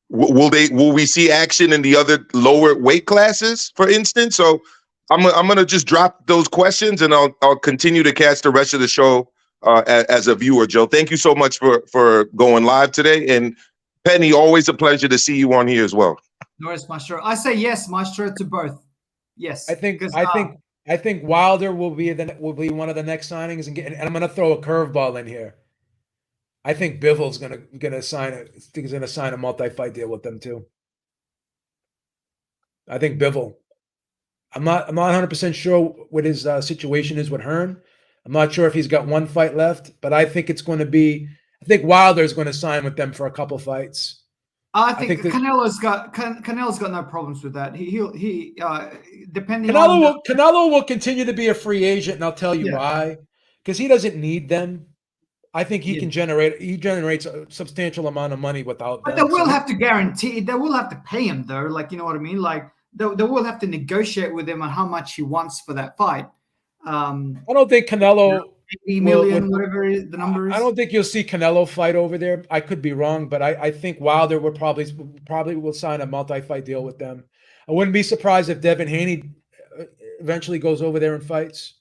Will we see action in the other lower weight classes, for instance? So I'm gonna just drop those questions, and I'll continue to catch the rest of the show as a viewer. Joe, thank you so much for going live today, and Penny, always a pleasure to see you on here as well. No worries, Maestro. I say yes, Maestro, to both. Yes, I think Wilder will be one of the next signings, and I'm gonna throw a curveball in here. I think Bivol's gonna sign a multi-fight deal with them too. I think Bivol. I'm not 100% sure what his situation is with Hearn. I'm not sure if he's got one fight left, but I think it's going to be. I think Wilder's going to sign with them for a couple fights. I think that Canelo's got no problems with that. He depending on Canelo will continue to be a free agent, and I'll tell you Yeah. why. Because he doesn't need them. I think he Yeah. can generates a substantial amount of money without But them. they will have to guarantee. They will have to pay him though. Like, you know what I mean? Like they will have to negotiate with him on how much he wants for that fight. I don't think Canelo 80 million, whatever the number is. I don't think you'll see Canelo fight over there. I could be wrong, but I think Wilder would probably will sign a multi-fight deal with them. I wouldn't be surprised if Devin Haney eventually goes over there and fights.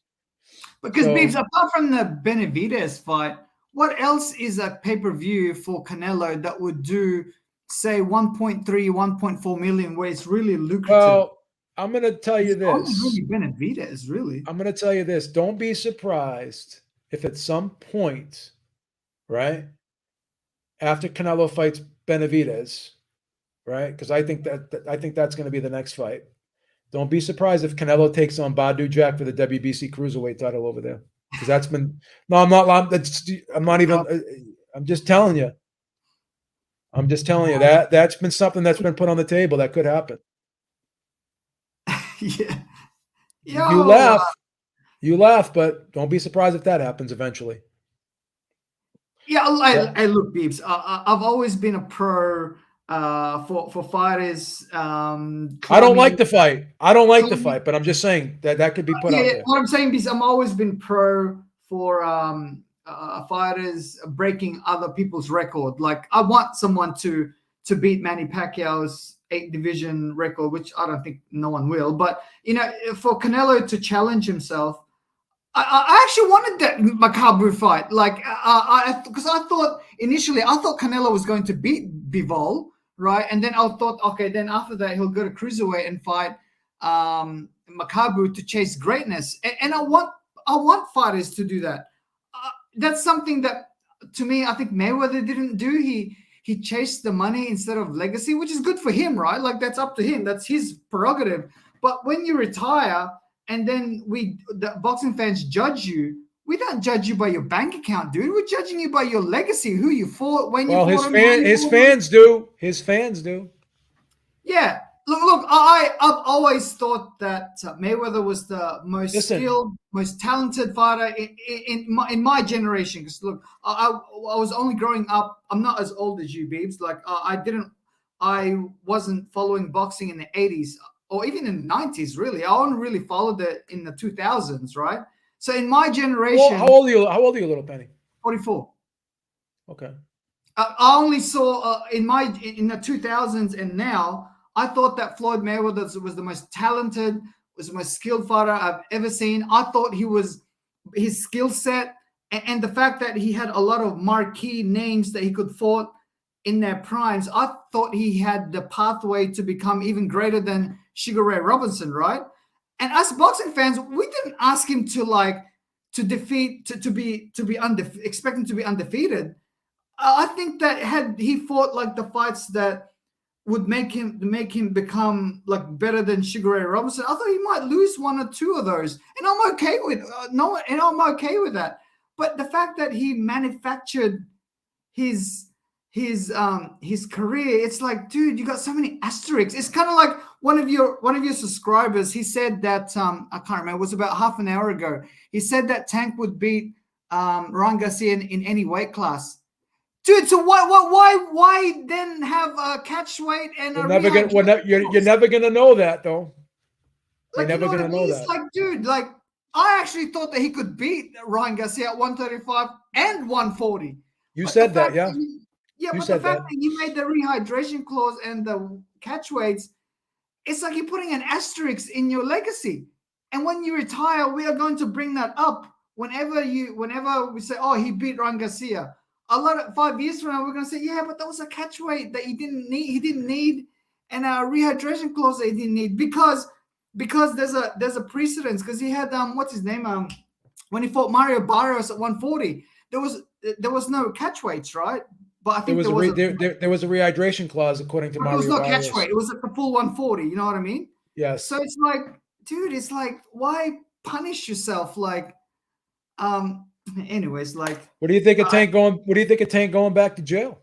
Because Beebs, apart from the Benavidez fight, what else is a pay-per-view for Canelo that would do, say, 1.3, 1.4 million, where it's really lucrative? Well, I'm going to tell you this. Only really Benavidez, really. I'm going to tell you this. Don't be surprised if at some point, right, after Canelo fights Benavidez, right, because I think that's going to be the next fight. Don't be surprised if Canelo takes on Badu Jack for the WBC cruiserweight title over there, because that's been I'm not even. I'm just telling you. That's been something that's been put on the table that could happen. Yeah. You laugh, but don't be surprised if that happens eventually. Yeah, I look, Beebs. I've always been a pro for fighters. I don't like the fight. But I'm just saying that could be put out there. What I'm saying is, I'm always been pro for fighters breaking other people's record. Like, I want someone to beat Manny Pacquiao's 8 division record, which I don't think no one will. But for Canelo to challenge himself, I actually wanted that Makabu fight. Like, because I thought Canelo was going to beat Bivol, right? And then I thought, okay, then after that he'll go to cruiserweight and fight Makabu to chase greatness. And I want fighters to do that. That's something that, to me, I think Mayweather didn't do. He chased the money instead of legacy, which is good for him, right? Like, that's up to him. That's his prerogative. But when you retire and then the boxing fans judge you, we don't judge you by your bank account, dude. We're judging you by your legacy, who you fought, when you fought. Well, his fans do. His fans do. Yeah. Look, I've always thought that Mayweather was the most skilled, most talented fighter in my generation. Because look, I was only growing up. I'm not as old as you, Beebs. Like, I wasn't following boxing in the 80s or even in the 90s. Really, I only really followed it in the 2000s, right? So in my generation, well, how old are you, little Penny? 44. Okay. I only saw in the 2000s and now. I thought that Floyd Mayweather was the most talented, was the most skilled fighter I've ever seen. I thought his skill set and the fact that he had a lot of marquee names that he could fight in their primes. I thought he had the pathway to become even greater than Sugar Ray Robinson, right? And us boxing fans, we didn't ask him expect him to be undefeated. I think that had he fought like the fights that would make him become like better than Sugar Ray Robinson, I thought he might lose 1 or 2 of those, and I'm okay with that. But the fact that he manufactured his career, it's like, dude, you got so many asterisks. It's kind of like one of your subscribers. He said that I can't remember. It was about half an hour ago. He said that Tank would beat Ryan Garcia in any weight class. Dude, so why then have a catch weight and you're never gonna know that though. Like, you're never gonna know that. It's like, dude, like, I actually thought that he could beat Ryan Garcia at 135 and 140. You said that, yeah. But the fact that he made the rehydration clause and the catch weights, it's like you're putting an asterisk in your legacy. And when you retire, we are going to bring that up whenever we say, oh, he beat Ryan Garcia. 5 years from now, we're going to say, yeah, but that was a catch weight that he didn't need, and a rehydration clause that he didn't need because there's a precedence, because he had what's his name when he fought Mario Barrios at 140, there was no catch weights, right? But I think there was a rehydration clause according to Mario Barrios. It was not catch weight; it was at the full 140. You know what I mean? Yes. So it's like, dude, it's like, why punish yourself? Like, anyways, like, what do you think of Tank going? What do you think of Tank going back to jail?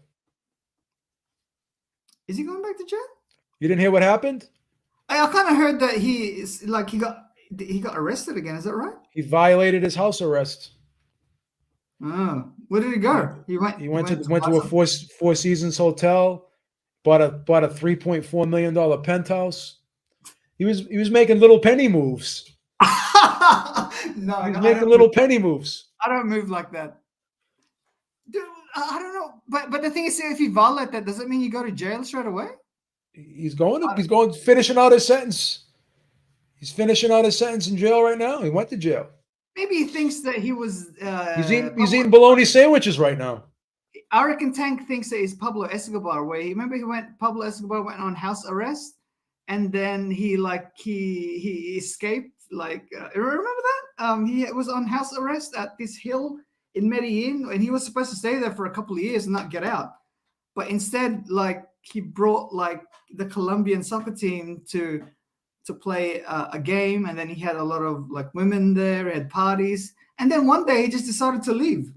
Is he going back to jail? You didn't hear what happened? I kind of heard that he got arrested again. Is that right? He violated his house arrest. Oh, where did he go? He went to buy a something? Four Seasons hotel, bought a $3.4 million penthouse. He was making little penny moves. No, He was I making don't little penny moves. I don't move like that. Dude, I don't know. But the thing is, if you violate that, does it mean you go to jail straight away? He's going finishing out his sentence. He's finishing out his sentence in jail right now. He went to jail. Maybe he thinks that he was. He's eating bologna sandwiches right now. I reckon Tank thinks that he's Pablo Escobar. Pablo Escobar went on house arrest, and then he escaped. Remember that? He was on house arrest at this hill in Medellin, and he was supposed to stay there for a couple of years and not get out. But instead, he brought the Colombian soccer team to play a game, and then he had a lot of women there, had parties, and then one day he just decided to leave.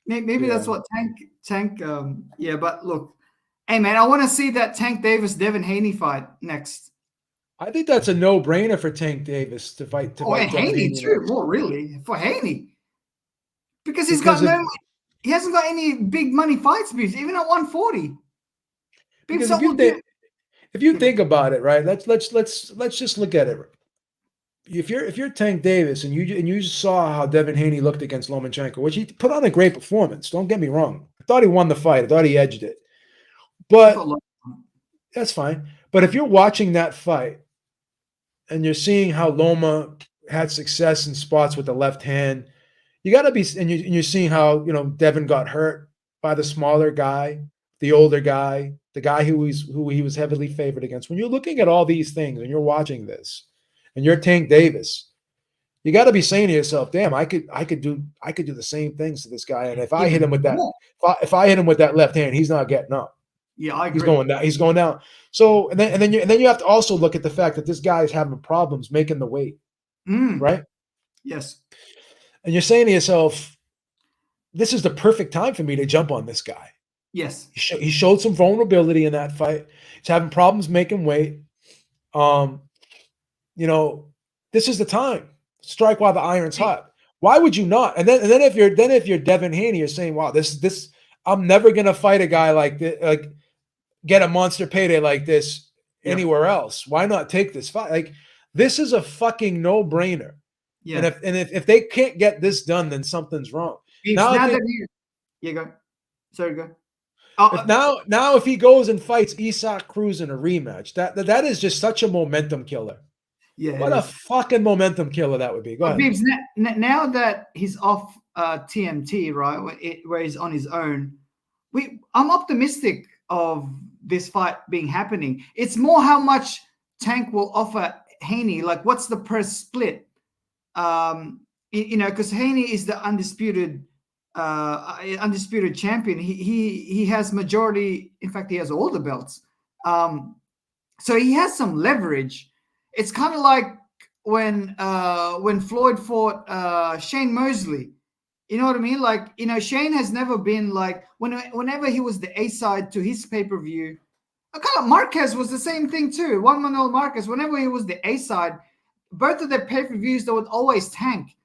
Maybe that's what Tank. Yeah, but look, hey man, I want to see that Tank Davis Devin Haney fight next. I think that's a no-brainer for Tank Davis to fight. And Haney too. Well, really, for Haney, because he hasn't got any big money fights, even at 140. Because if you think about it, right? Let's just look at it. If you're Tank Davis and you saw how Devin Haney looked against Lomachenko, which he put on a great performance. Don't get me wrong. I thought he won the fight. I thought he edged it. But that's fine. But if you're watching that fight and you're seeing how Loma had success in spots with the left hand, you got to be, and you're seeing how Devin got hurt by the smaller guy, the older guy, the guy who he was heavily favored against. When you're looking at all these things and you're watching this, and you're Tank Davis, you got to be saying to yourself, "Damn, I could do the same things to this guy." And if I hit him with that, if I hit him with that left hand, he's not getting up. Yeah, I agree. He's going down. So and then you have to also look at the fact that this guy is having problems making the weight, right? Yes. And you're saying to yourself, "This is the perfect time for me to jump on this guy." Yes. He showed some vulnerability in that fight. He's having problems making weight. This is the time. Strike while the iron's hot. Why would you not? And then if you're Devin Haney, you're saying, "Wow, this I'm never gonna fight a guy like this, get a monster payday like this anywhere else. Why not take this fight? This is a fucking no-brainer." Yeah. And if they can't get this done, then something's wrong. Go. Sorry, go. Now if he goes and fights Isaac Cruz in a rematch, that is just such a momentum killer. Yeah. What a fucking momentum killer that would be. Go ahead. Bibbs, now that he's off TMT, right, where he's on his own, I'm optimistic of this fight happening. It's more how much Tank will offer Haney. What's the per split? Because Haney is the undisputed champion. He has majority. In fact, he has all the belts. So he has some leverage. It's kind of like when Floyd fought Shane Mosley. You know what I mean? Shane has never been whenever he was the A side to his pay-per-view. Marquez was the same thing too. Juan Manuel Marquez, whenever he was the A side, both of their pay-per-views, they would always tank.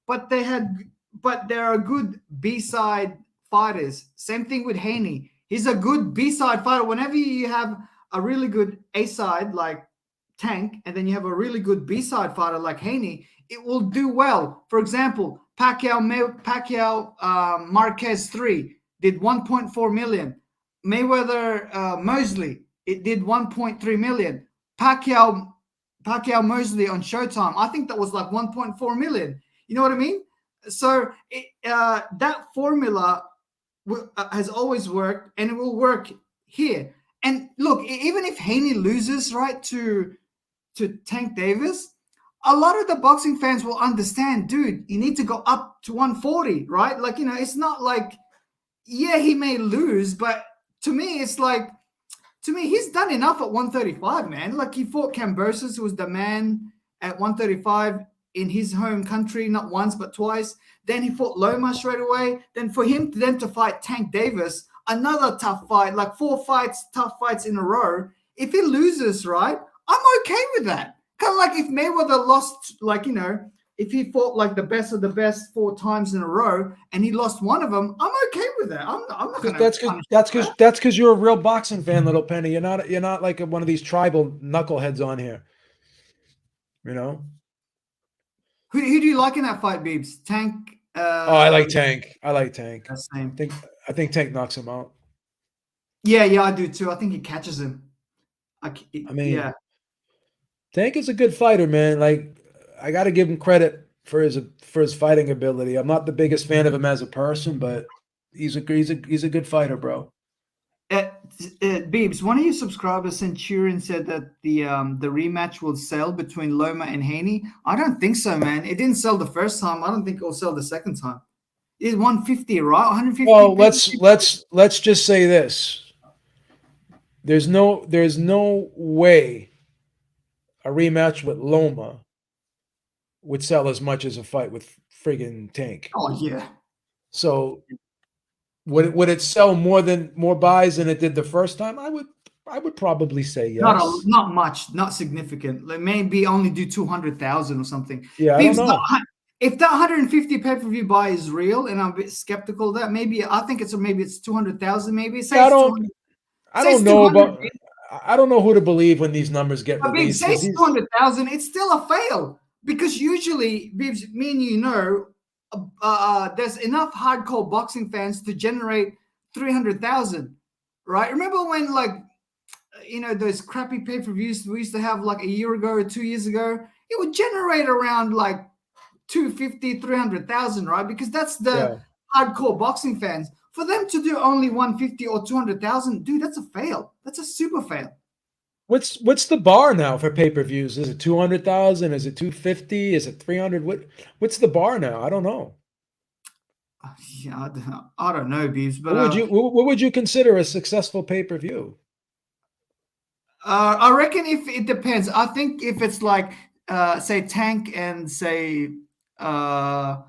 But there are good B-side fighters. Same thing with Haney. He's a good B-side fighter. Whenever you have a really good A-side like Tank, and then you have a really good B-side fighter like Haney, it will do well. For example, Pacquiao Marquez 3 did 1.4 million. Mayweather Mosley, it did 1.3 million. Pacquiao Mosley on Showtime, I think that was 1.4 million. You know what I mean? So that formula has always worked, and it will work here. And look, even if Haney loses, right, to Tank Davis, a lot of the boxing fans will understand, dude, you need to go up to 140, right? It's not he may lose, but to me, it's he's done enough at 135, man. He fought Kambosos, who was the man at 135 in his home country, not once, but twice. Then he fought Loma straight away. Then for him to fight Tank Davis, another tough fight, like 4 tough fights in a row. If he loses, right, I'm okay with that. Kind of like if Mayweather lost, like, if he fought like the best of the best 4 times in a row and he lost one of them, I'm okay with that. I'm not going to. That's because you're a real boxing fan, little Penny. You're not like one of these tribal knuckleheads on here. You know. Who do you like in that fight, Beebs? Tank. I like Tank. That's the same. I think Tank knocks him out. Yeah, I do too. I think he catches him. I mean, yeah. Tank is a good fighter, man. Like, I got to give him credit for his fighting ability. I'm not the biggest fan of him as a person, but he's a good fighter, bro. Beebs, one of your subscribers, Centurion, said that the rematch will sell between Loma and Haney. I don't think so, man. It didn't sell the first time. I don't think it will sell the second time. It's 150, right? 150. Well, let's just say this. There's no way a rematch with Loma would sell as much as a fight with friggin' Tank. Oh yeah. So would it sell more buys than it did the first time? I would probably say yes. Not much, not significant. Like maybe only do 200,000 or something. Yeah, I don't know. If that 150 pay-per-view buy is real, and I'm a bit skeptical of that, I think it's 200,000. Maybe I don't know who to believe when these numbers get released. Say 200,000, it's still a fail because usually, me and you know, there's enough hardcore boxing fans to generate 300,000, right? Remember when, like, those crappy pay-per-views we used to have like a year ago or 2 years ago? It would generate around like 250, 300,000, right? Because that's the hardcore boxing fans. For them to do only 150 or 200,000, dude, that's a fail. That's a super fail. What's the bar now for pay-per-views? Is it 200,000? Is it 250? Is it 300? What's the bar now? I don't know. Yeah, I don't know, Beebs. But what would you consider a successful pay-per-view? I reckon if it depends. I think if it's like say Tank and say Pitbull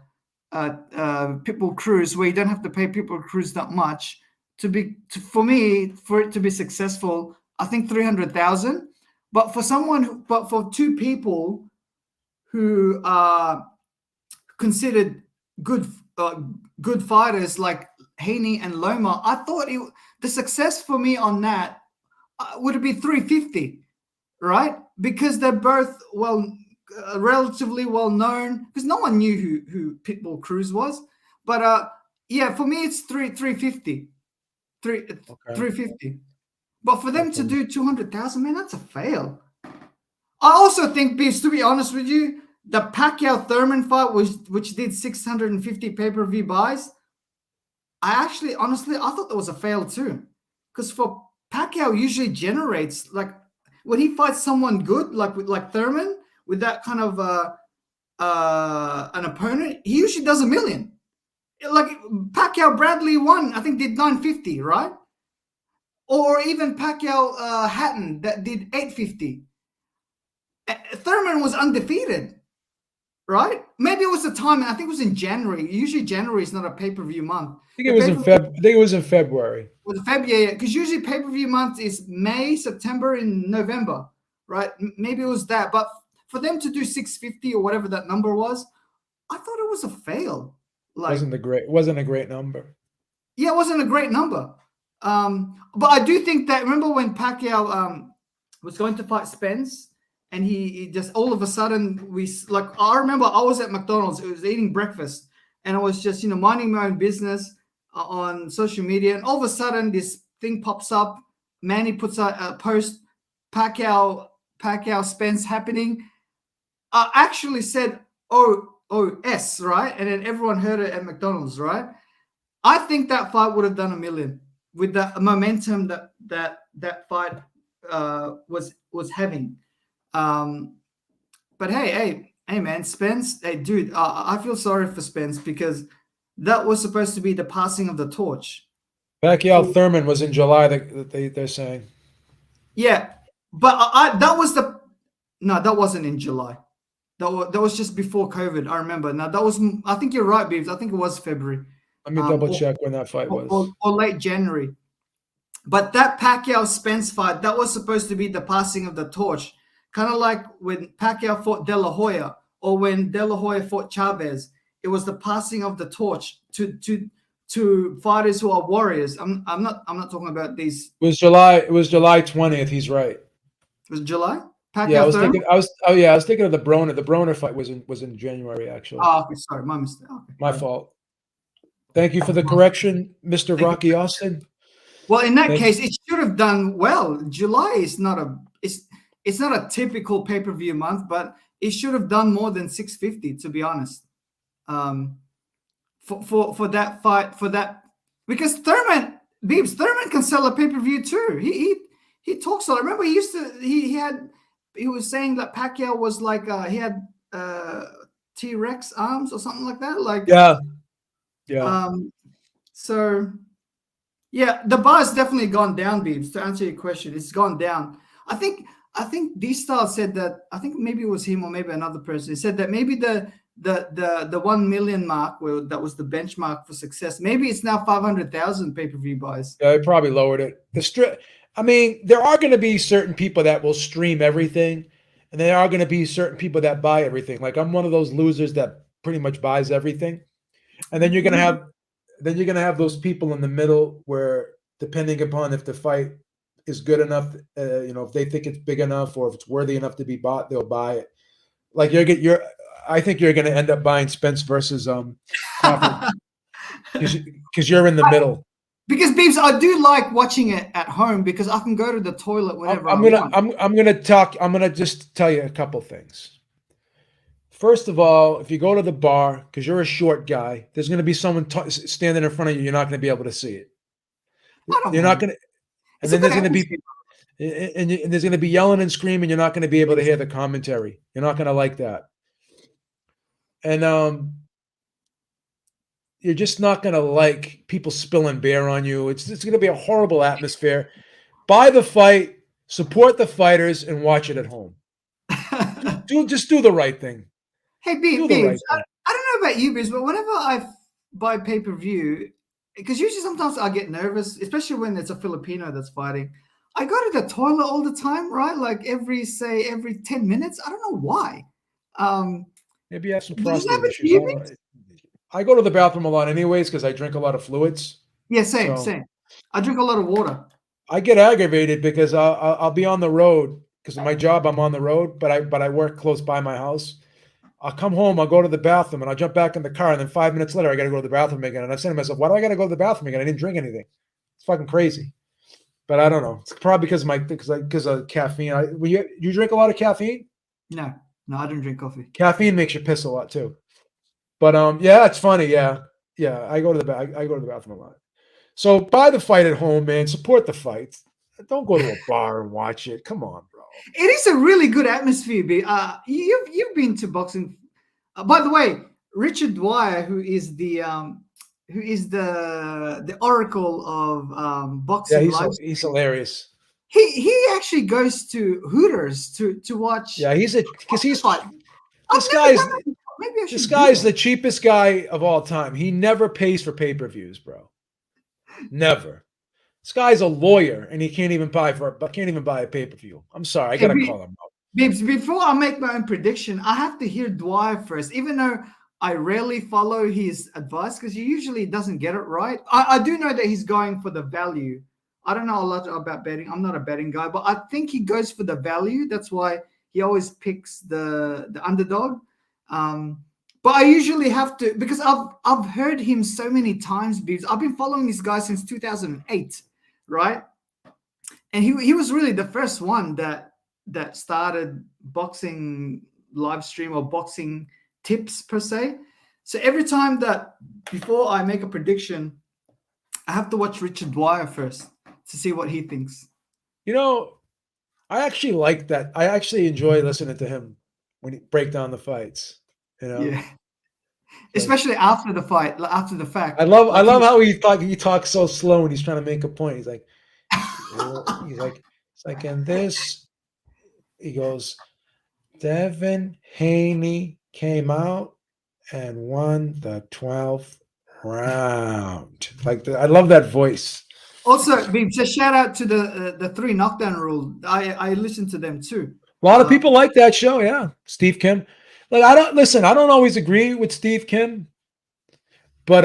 Cruz, where you don't have to pay Pitbull Cruz that much for it to be successful, I think 300,000. But for two people who are considered good fighters like Haney and Loma, I thought the success for me on that would have been 350, right? Because they're both relatively well known. Because no one knew who Pitbull Cruz was, but for me it's 350, 350. But for them to do 200,000, man, that's a fail. I also think, Beast, to be honest with you, the Pacquiao-Thurman fight, which did 650 pay-per-view buys, I thought that was a fail too. Because for Pacquiao usually generates, like, when he fights someone good, like Thurman, with that kind of an opponent, he usually does $1 million. Like Pacquiao Bradley won, I think, did 950, right? Or even Pacquiao Hatton that did 850. Thurman was undefeated, right? Maybe it was the timing. I think it was in January. Usually January is not a pay-per-view month. I think it was in February. Well, February, because usually pay-per-view month is May, September, and November, right? Maybe it was that. But for them to do 650 or whatever that number was, I thought it was a fail. Wasn't a great number. Yeah, it wasn't a great number. But I do think that, remember when Pacquiao was going to fight Spence, and he just all of a sudden I remember I was at McDonald's, I was eating breakfast, and I was just minding my own business on social media, and all of a sudden this thing pops up. Manny puts a post, Pacquiao Spence happening. I actually said OS, right? And then everyone heard it at McDonald's, right? I think that fight would have done $1 million with the momentum that fight was having. But hey, man, Spence, hey, dude, I feel sorry for Spence because that was supposed to be the passing of the torch. Pacquiao Thurman was in July. They're saying. Yeah, but that wasn't in July. That was just before COVID. I remember. Now I think you're right, Beebs. I think it was February. Let me double check when that fight was. Or late January. But that Pacquiao-Spence fight, that was supposed to be the passing of the torch. Kind of like when Pacquiao fought De La Hoya or when De La Hoya fought Chavez. It was the passing of the torch to fighters who are warriors. I'm not talking about these. It was July 20th. He's right. It was July? Pacquiao Yeah, I was thinking of the Broner. The Broner fight was in January, actually. Oh, okay, sorry, my mistake. Okay. My fault. Thank you for the correction, Mr. Rocky Austin. Well, in that case, it should have done well. July is not it's not a typical pay-per-view month, but it should have done more than 650, to be honest. For that fight, because Thurman can sell a pay-per-view too. He talks a lot. Remember, he was saying that Pacquiao was like he had T-Rex arms or something like that. Like yeah. So yeah, the bar has definitely gone down, Beebs. To answer your question, it's gone down. I think D-Style said that. I think maybe it was him or maybe another person. He said that maybe the 1 million mark, that was the benchmark for success. Maybe it's now 500,000 pay-per-view buys. Yeah, they probably lowered it. I mean, there are going to be certain people that will stream everything, and there are going to be certain people that buy everything. Like I'm one of those losers that pretty much buys everything, and then you're going to have those people in the middle where, depending upon if the fight is good enough, if they think it's big enough or if it's worthy enough to be bought, they'll buy it. Like I think you're going to end up buying Spence versus Crawford because you're in the middle. Because Beebs, I do like watching it at home because I can go to the toilet whenever I want. I'm gonna just tell you a couple things. First of all, if you go to the bar because you're a short guy, there's going to be someone standing in front of you. You're not going to be able to see it. You're not going to, and then there's going to be. And there's going to be yelling and screaming. You're not going to be able to hear the commentary. You're not going to like that. And you're just not going to like people spilling beer on you. It's going to be a horrible atmosphere. Buy the fight, support the fighters, and watch it at home. Just do the right thing. Hey, Beebs, I don't know about you, Beebs, but whenever I buy pay-per-view, because usually sometimes I get nervous, especially when it's a Filipino that's fighting. I go to the toilet all the time, right? Like every 10 minutes. I don't know why. Maybe you have some prostate issues. I go to the bathroom a lot anyways because I drink a lot of fluids. Yeah, same. I drink a lot of water. I get aggravated because I'll be on the road because of my job. I'm on the road, but I work close by my house. I'll come home, I'll go to the bathroom, and I'll jump back in the car, and then 5 minutes later, I got to go to the bathroom again. And I'm saying to myself, why do I got to go to the bathroom again? I didn't drink anything. It's fucking crazy. But I don't know. It's probably because of caffeine. You drink a lot of caffeine? No, I don't drink coffee. Caffeine makes you piss a lot too. But yeah, it's funny. Yeah. I go to the bathroom a lot. So buy the fight at home, man. Support the fights. Don't go to a bar and watch it. Come on, bro. It is a really good atmosphere. You've been to boxing. By the way, Richard Dwyer, who is the oracle of boxing. Yeah, he's hilarious. He actually goes to Hooters to watch. Yeah, this guy's the cheapest guy of all time. He never pays for pay-per-views, bro. Never. This guy's a lawyer and he can't even buy a pay-per-view. I'm sorry, I gotta call him out. Bibs, before I make my own prediction, I have to hear Dwyer first, even though I rarely follow his advice because he usually doesn't get it right. I do know that he's going for the value. I don't know a lot about betting. I'm not a betting guy, but I think he goes for the value. That's why he always picks the underdog. But I usually have to, because I've heard him so many times, Bibs. I've been following this guy since 2008, right? And he was really the first one that started boxing live stream or boxing tips per se. So every time before I make a prediction, I have to watch Richard Dwyer first to see what he thinks. I actually like that. I actually enjoy listening to him when he break down the fights. Yeah. Especially after the fight, after the fact. I love how he talks so slow when he's trying to make a point. He's like, it's like in this. He goes, Devin Haney came out and won the 12th round. Like I love that voice. Also, Beebs, a shout out to the 3 knockdown rule. I listened to them too. A lot of people like that show. Yeah, Steve Kim. Like I don't always agree with Steve Kim, but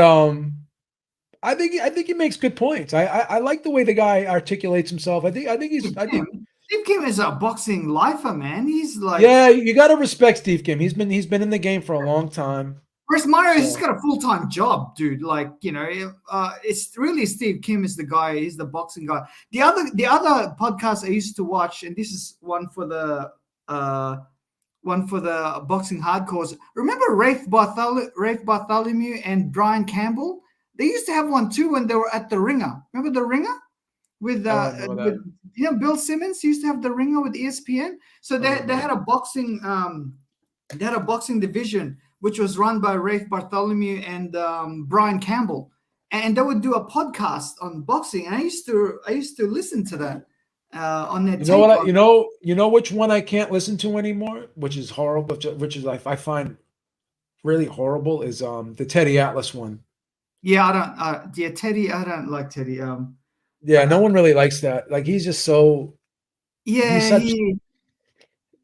I think he makes good points. I like the way the guy articulates himself. I think Steve Kim is a boxing lifer, man. He's like, yeah, you got to respect Steve Kim. He's been in the game for a long time. whereas Mario, he's got a full-time job, dude. Like, you know, it's really Steve Kim is the guy. He's the boxing guy. The other podcast I used to watch, and this is one for the boxing hardcores. Remember Rafe Bartholomew and Brian Campbell? They used to have one too when they were at the Ringer. Remember the Ringer with Bill Simmons used to have the Ringer with ESPN. So they had a boxing division which was run by Rafe Bartholomew and Brian Campbell, and they would do a podcast on boxing. And I used to listen to that on their. You know which one I can't listen to anymore, which is horrible. Which is I find really horrible is the Teddy Atlas one. Yeah, I don't. Teddy. I don't like Teddy. Yeah, no one really likes that. Like he's just so. Yeah.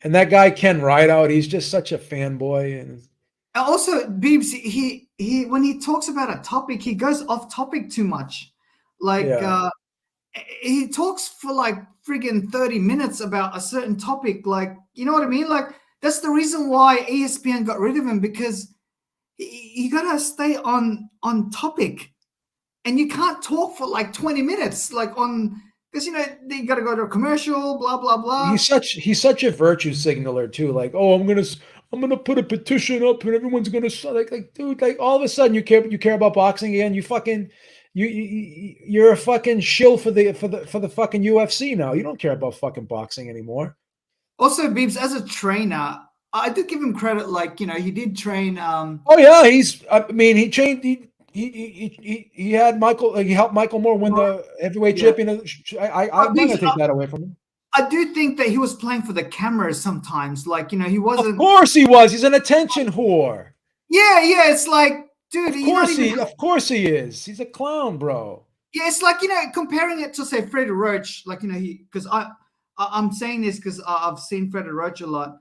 And that guy Ken Rideout, he's just such a fanboy. And also, Beebs, he when he talks about a topic, he goes off topic too much. Like he talks for like friggin' 30 minutes about a certain topic. Like, you know what I mean? Like that's the reason why ESPN got rid of him, because you gotta stay on topic, and you can't talk for like 20 minutes, like on, because you know you gotta go to a commercial, blah blah blah. He's such a virtue signaler too. Like, oh, I'm gonna put a petition up, and everyone's gonna like, dude, like all of a sudden you care about boxing again. You fucking you're a fucking shill for the fucking UFC now. You don't care about fucking boxing anymore. Also, Beebs, as a trainer, I do give him credit. Like, you know, he did train. Oh yeah, he trained. He had Michael. He helped Michael Moore win the heavyweight champion. I'm not gonna take that away from him. I do think that he was playing for the cameras sometimes. Like, you know, he wasn't. Of course he was. He's an attention whore. Yeah, it's like, dude. Of course he is. He's a clown, bro. Yeah, it's like, you know, comparing it to say Freddie Roach. Like, you know, because I'm saying this because I've seen Freddie Roach a lot.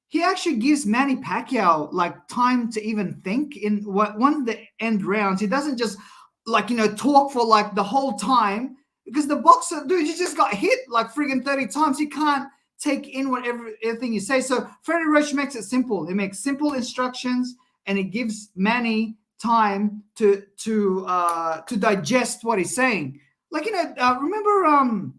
He actually gives Manny Pacquiao like time to even think in one of the end rounds. He doesn't just like, you know, talk for like the whole time, because the boxer, dude, he just got hit like friggin' 30 times. He can't take in everything you say. So Freddie Roach makes it simple. He makes simple instructions, and he gives Manny time to digest what he's saying. Like, you know, remember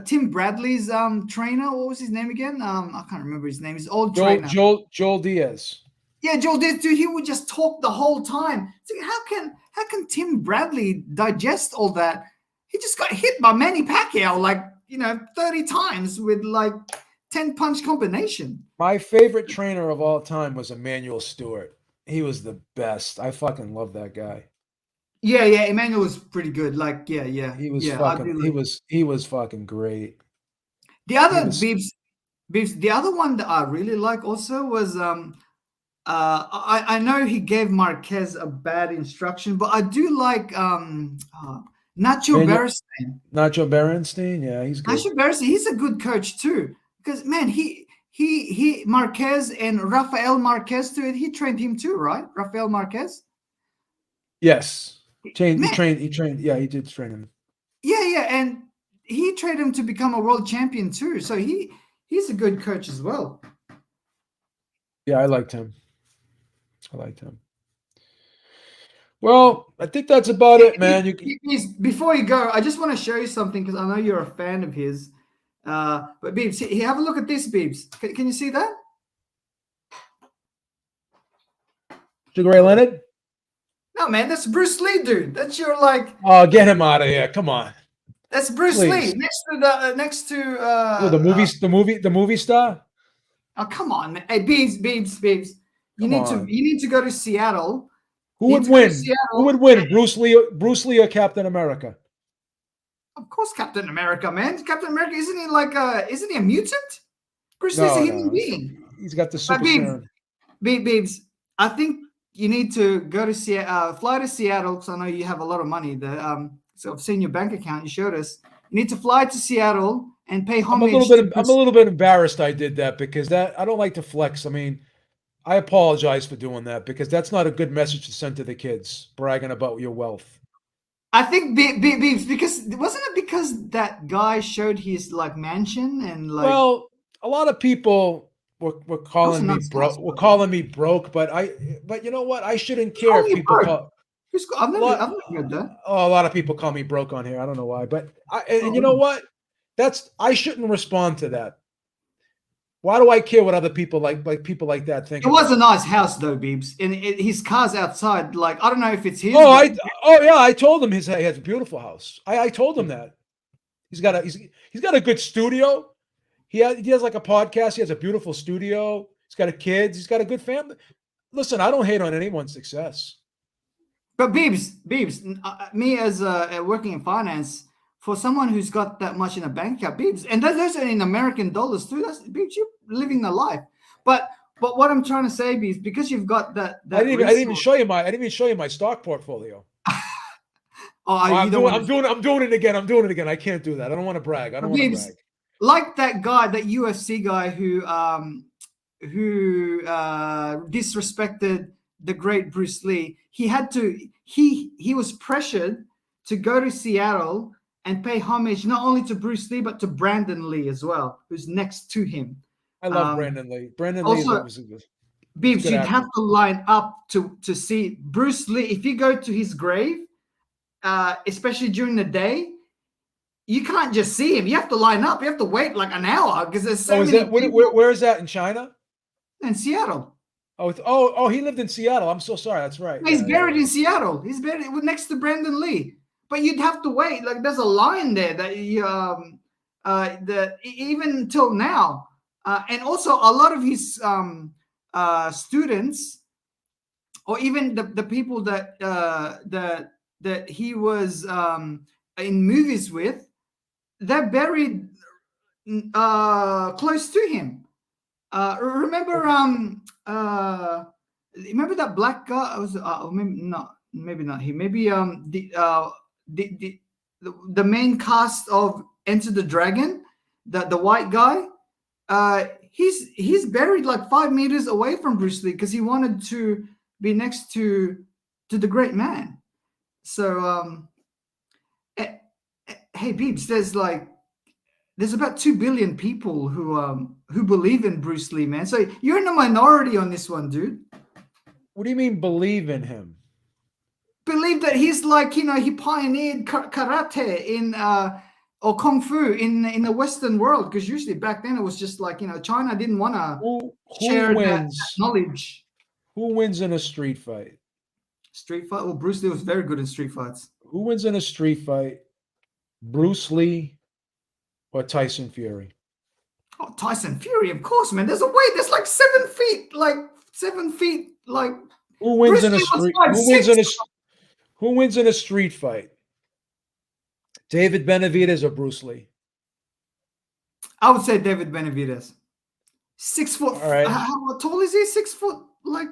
Tim Bradley's trainer, what was his name again? I can't remember his name. His old trainer. Joel Diaz. Yeah, Joel Diaz, dude, he would just talk the whole time. So how can Tim Bradley digest all that? He just got hit by Manny Pacquiao like, you know, 30 times with like 10 punch combination. My favorite trainer of all time was Emmanuel Stewart. He was the best. I fucking love that guy. Yeah, Emmanuel was pretty good. Like, yeah. He was fucking great. The other Beebs, the other one that I really like also was I know he gave Marquez a bad instruction, but I do like Nacho Beristain. Nacho Beristain, yeah, he's good. Nacho Beristain, he's a good coach too. Because man, he Marquez and Rafael Marquez too. He trained him too, right? Rafael Marquez. Yes. He trained. Yeah, he did train him. Yeah, and he trained him to become a world champion too. So he's a good coach as well. Yeah, I liked him. Well, I think that's about it, man. Before you go, I just want to show you something because I know you're a fan of his. But Beebs, have a look at this, Beebs. Can you see that? Sugar Ray Leonard? No, man, that's Bruce Lee, dude. That's your like. Oh, get him out of here! Come on. That's Bruce Lee next to the movie star. Oh, come on, man. Hey, Beebs. You need to go to Seattle. Who would win? Who would win? Bruce Lee or Captain America? Of course, Captain America, man. Captain America, isn't he a mutant? Bruce Lee's a human being. He's got the super serum. Beebs, I think you need to go to Seattle, fly to Seattle, because I know you have a lot of money there. So I've seen your bank account. You showed us. You need to fly to Seattle and pay homage. I'm a little bit embarrassed I did that, because I don't like to flex. I mean, I apologize for doing that, because that's not a good message to send to the kids, bragging about your wealth. I think Beebs, because wasn't it because that guy showed his like mansion and like. Well, a lot of people were calling me nice broke. house, Were by the calling me broke, but you know what? I shouldn't care if you people broke? call. I've A never lot, heard that. a lot of people call me broke on here. I don't know why, but and you know really? what? I shouldn't respond to that. Why do I care what other people like people like that think? It was about a nice house though, Beebs, and his car's outside. Like I don't know if it's his. Oh, yeah, I told him he has a beautiful house. I told him that he's got a good studio. He has like a podcast. He has a beautiful studio. He's got kids. He's got a good family. Listen, I don't hate on anyone's success. But Beebs, me as working in finance, for someone who's got that much in a bank account, Beebs, and those are in American dollars too. That's Beebs, you're living the life. But what I'm trying to say, Beebs, because you've got that. I didn't even show you my stock portfolio. I'm doing it again. I can't do that. I don't want to brag. I don't want to brag. Like that guy, that UFC guy who disrespected the great Bruce Lee. He was pressured to go to Seattle and pay homage not only to Bruce Lee but to Brandon Lee as well, who's next to him. I love Brandon Lee. Brandon also, Lee was Beebs, you'd have to line up to see Bruce Lee. If you go to his grave, especially during the day, you can't just see him. You have to line up. You have to wait like an hour because there's so many people. Where is that in China? In Seattle. He lived in Seattle. I'm so sorry. That's right. He's buried in Seattle. He's buried next to Brandon Lee. But you'd have to wait. Like there's a line there that even until now, and also a lot of his students, or even the people that he was in movies with, they're buried close to him. Remember that black guy? Was maybe not he. Maybe the main cast of Enter the Dragon, the white guy. He's buried like 5 meters away from Bruce Lee because he wanted to be next to the great man. So hey Beebs, there's about 2 billion people who believe in Bruce Lee, man. So you're in the minority on this one, dude. What do you mean believe in him? Believe that he's like, he pioneered karate in or kung fu in the Western world, because usually back then it was just like, China didn't want to share that knowledge. Who wins in a street fight? Street fight? Well, Bruce Lee was very good in street fights. Who wins in a street fight? Bruce Lee or Tyson Fury? Oh, Tyson Fury, of course, man. There's a weight. There's like 7 feet. Like who wins in a street? Who wins in a street fight? David Benavidez or Bruce Lee? I would say David Benavidez. 6 foot. All right. How tall is he? 6 foot. Like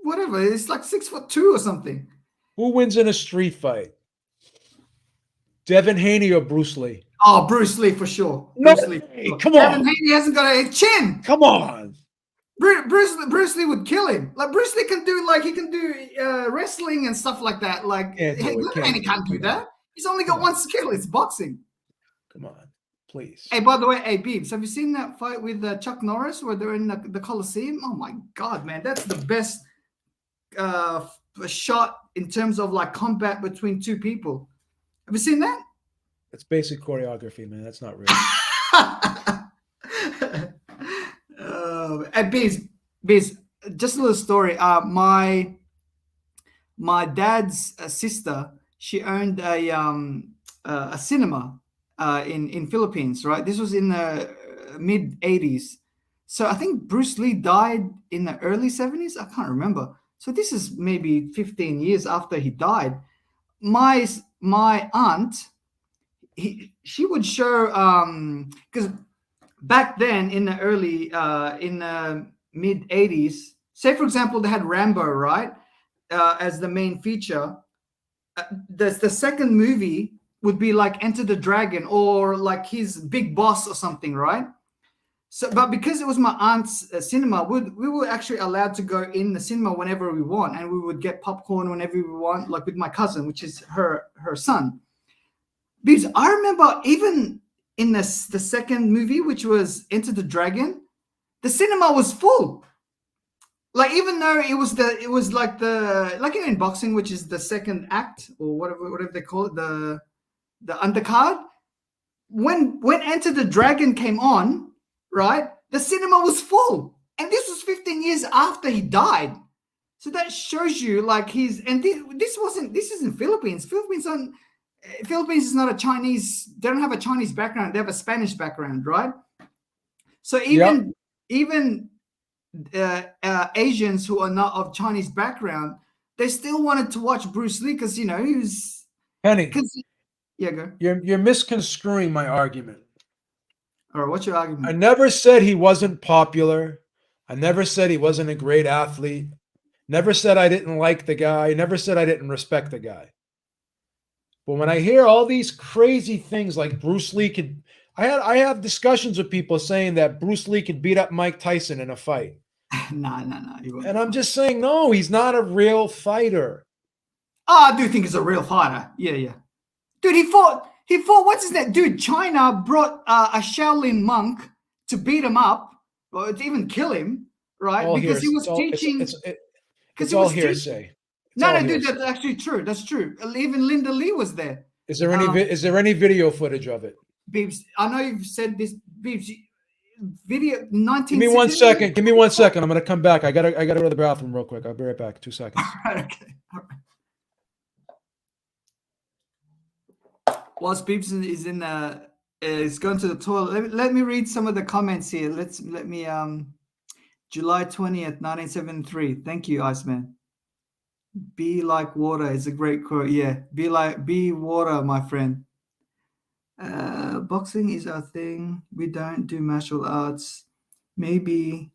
whatever. It's like 6'2" or something. Who wins in a street fight? Devin Haney or Bruce Lee? Oh, Bruce Lee for sure. No, Bruce Lee. come on. Devin Haney hasn't got a chin. Come on. Bruce Lee would kill him. Like Bruce Lee can do wrestling and stuff like that. Like Devin Haney can't do that. He's only got one skill. It's boxing. Come on, please. Hey, by the way, Beebs, have you seen that fight with Chuck Norris where they're in the Coliseum? Oh my God, man, that's the best shot in terms of like combat between two people. Have you seen that? It's basic choreography, man. That's not real. Beebs, just a little story. My dad's sister, she owned a cinema in Philippines, right? This was in the mid 80s. So I think Bruce Lee died in the early 70s. I can't remember. So this is maybe 15 years after he died. My aunt, she would show, because back then in the early in the mid 80s, say for example they had Rambo, right? as the main feature. The second movie would be like Enter the Dragon or like his Big Boss or something, right? So, but because it was my aunt's cinema, we were actually allowed to go in the cinema whenever we want, and we would get popcorn whenever we want, like with my cousin, which is her son. Because I remember even in the second movie, which was Enter the Dragon, the cinema was full. Like even though it was like in boxing, which is the second act or whatever they call it, the undercard. When Enter the Dragon came on, right, the cinema was full, and this was 15 years after he died. So that shows you like this isn't Philippines. Philippines is not a Chinese. They don't have a Chinese background. They have a Spanish background, right? So even Asians who are not of Chinese background, they still wanted to watch Bruce Lee because he was Penny. Yeah, go. You're misconstruing my argument. All right, what's your argument? I never said he wasn't popular. I never said he wasn't a great athlete. Never said I didn't like the guy. Never said I didn't respect the guy. But when I hear all these crazy things like Bruce Lee could, I have discussions with people saying that Bruce Lee could beat up Mike Tyson in a fight. No. And I'm just saying, no, he's not a real fighter. Oh, I do think he's a real fighter. Yeah. Dude, he fought, what's his name? Dude, China brought a Shaolin monk to beat him up, or to even kill him, right? Because he was teaching. It's all hearsay. No, dude, that's actually true. That's true. Even Linda Lee was there. Is there any video footage of it? Beebs, I know you've said this, Beebs. Video 19. Give me 1 second. Give me 1 second. I'm gonna come back. I gotta go to the bathroom real quick. I'll be right back. 2 seconds. All right, okay. All right. Whilst Beebs is going to the toilet, let me read some of the comments here. Let me July 20th, 1973. Thank you, Iceman. Be like water is a great quote. Yeah, be water, my friend. Boxing is our thing. We don't do martial arts. Maybe,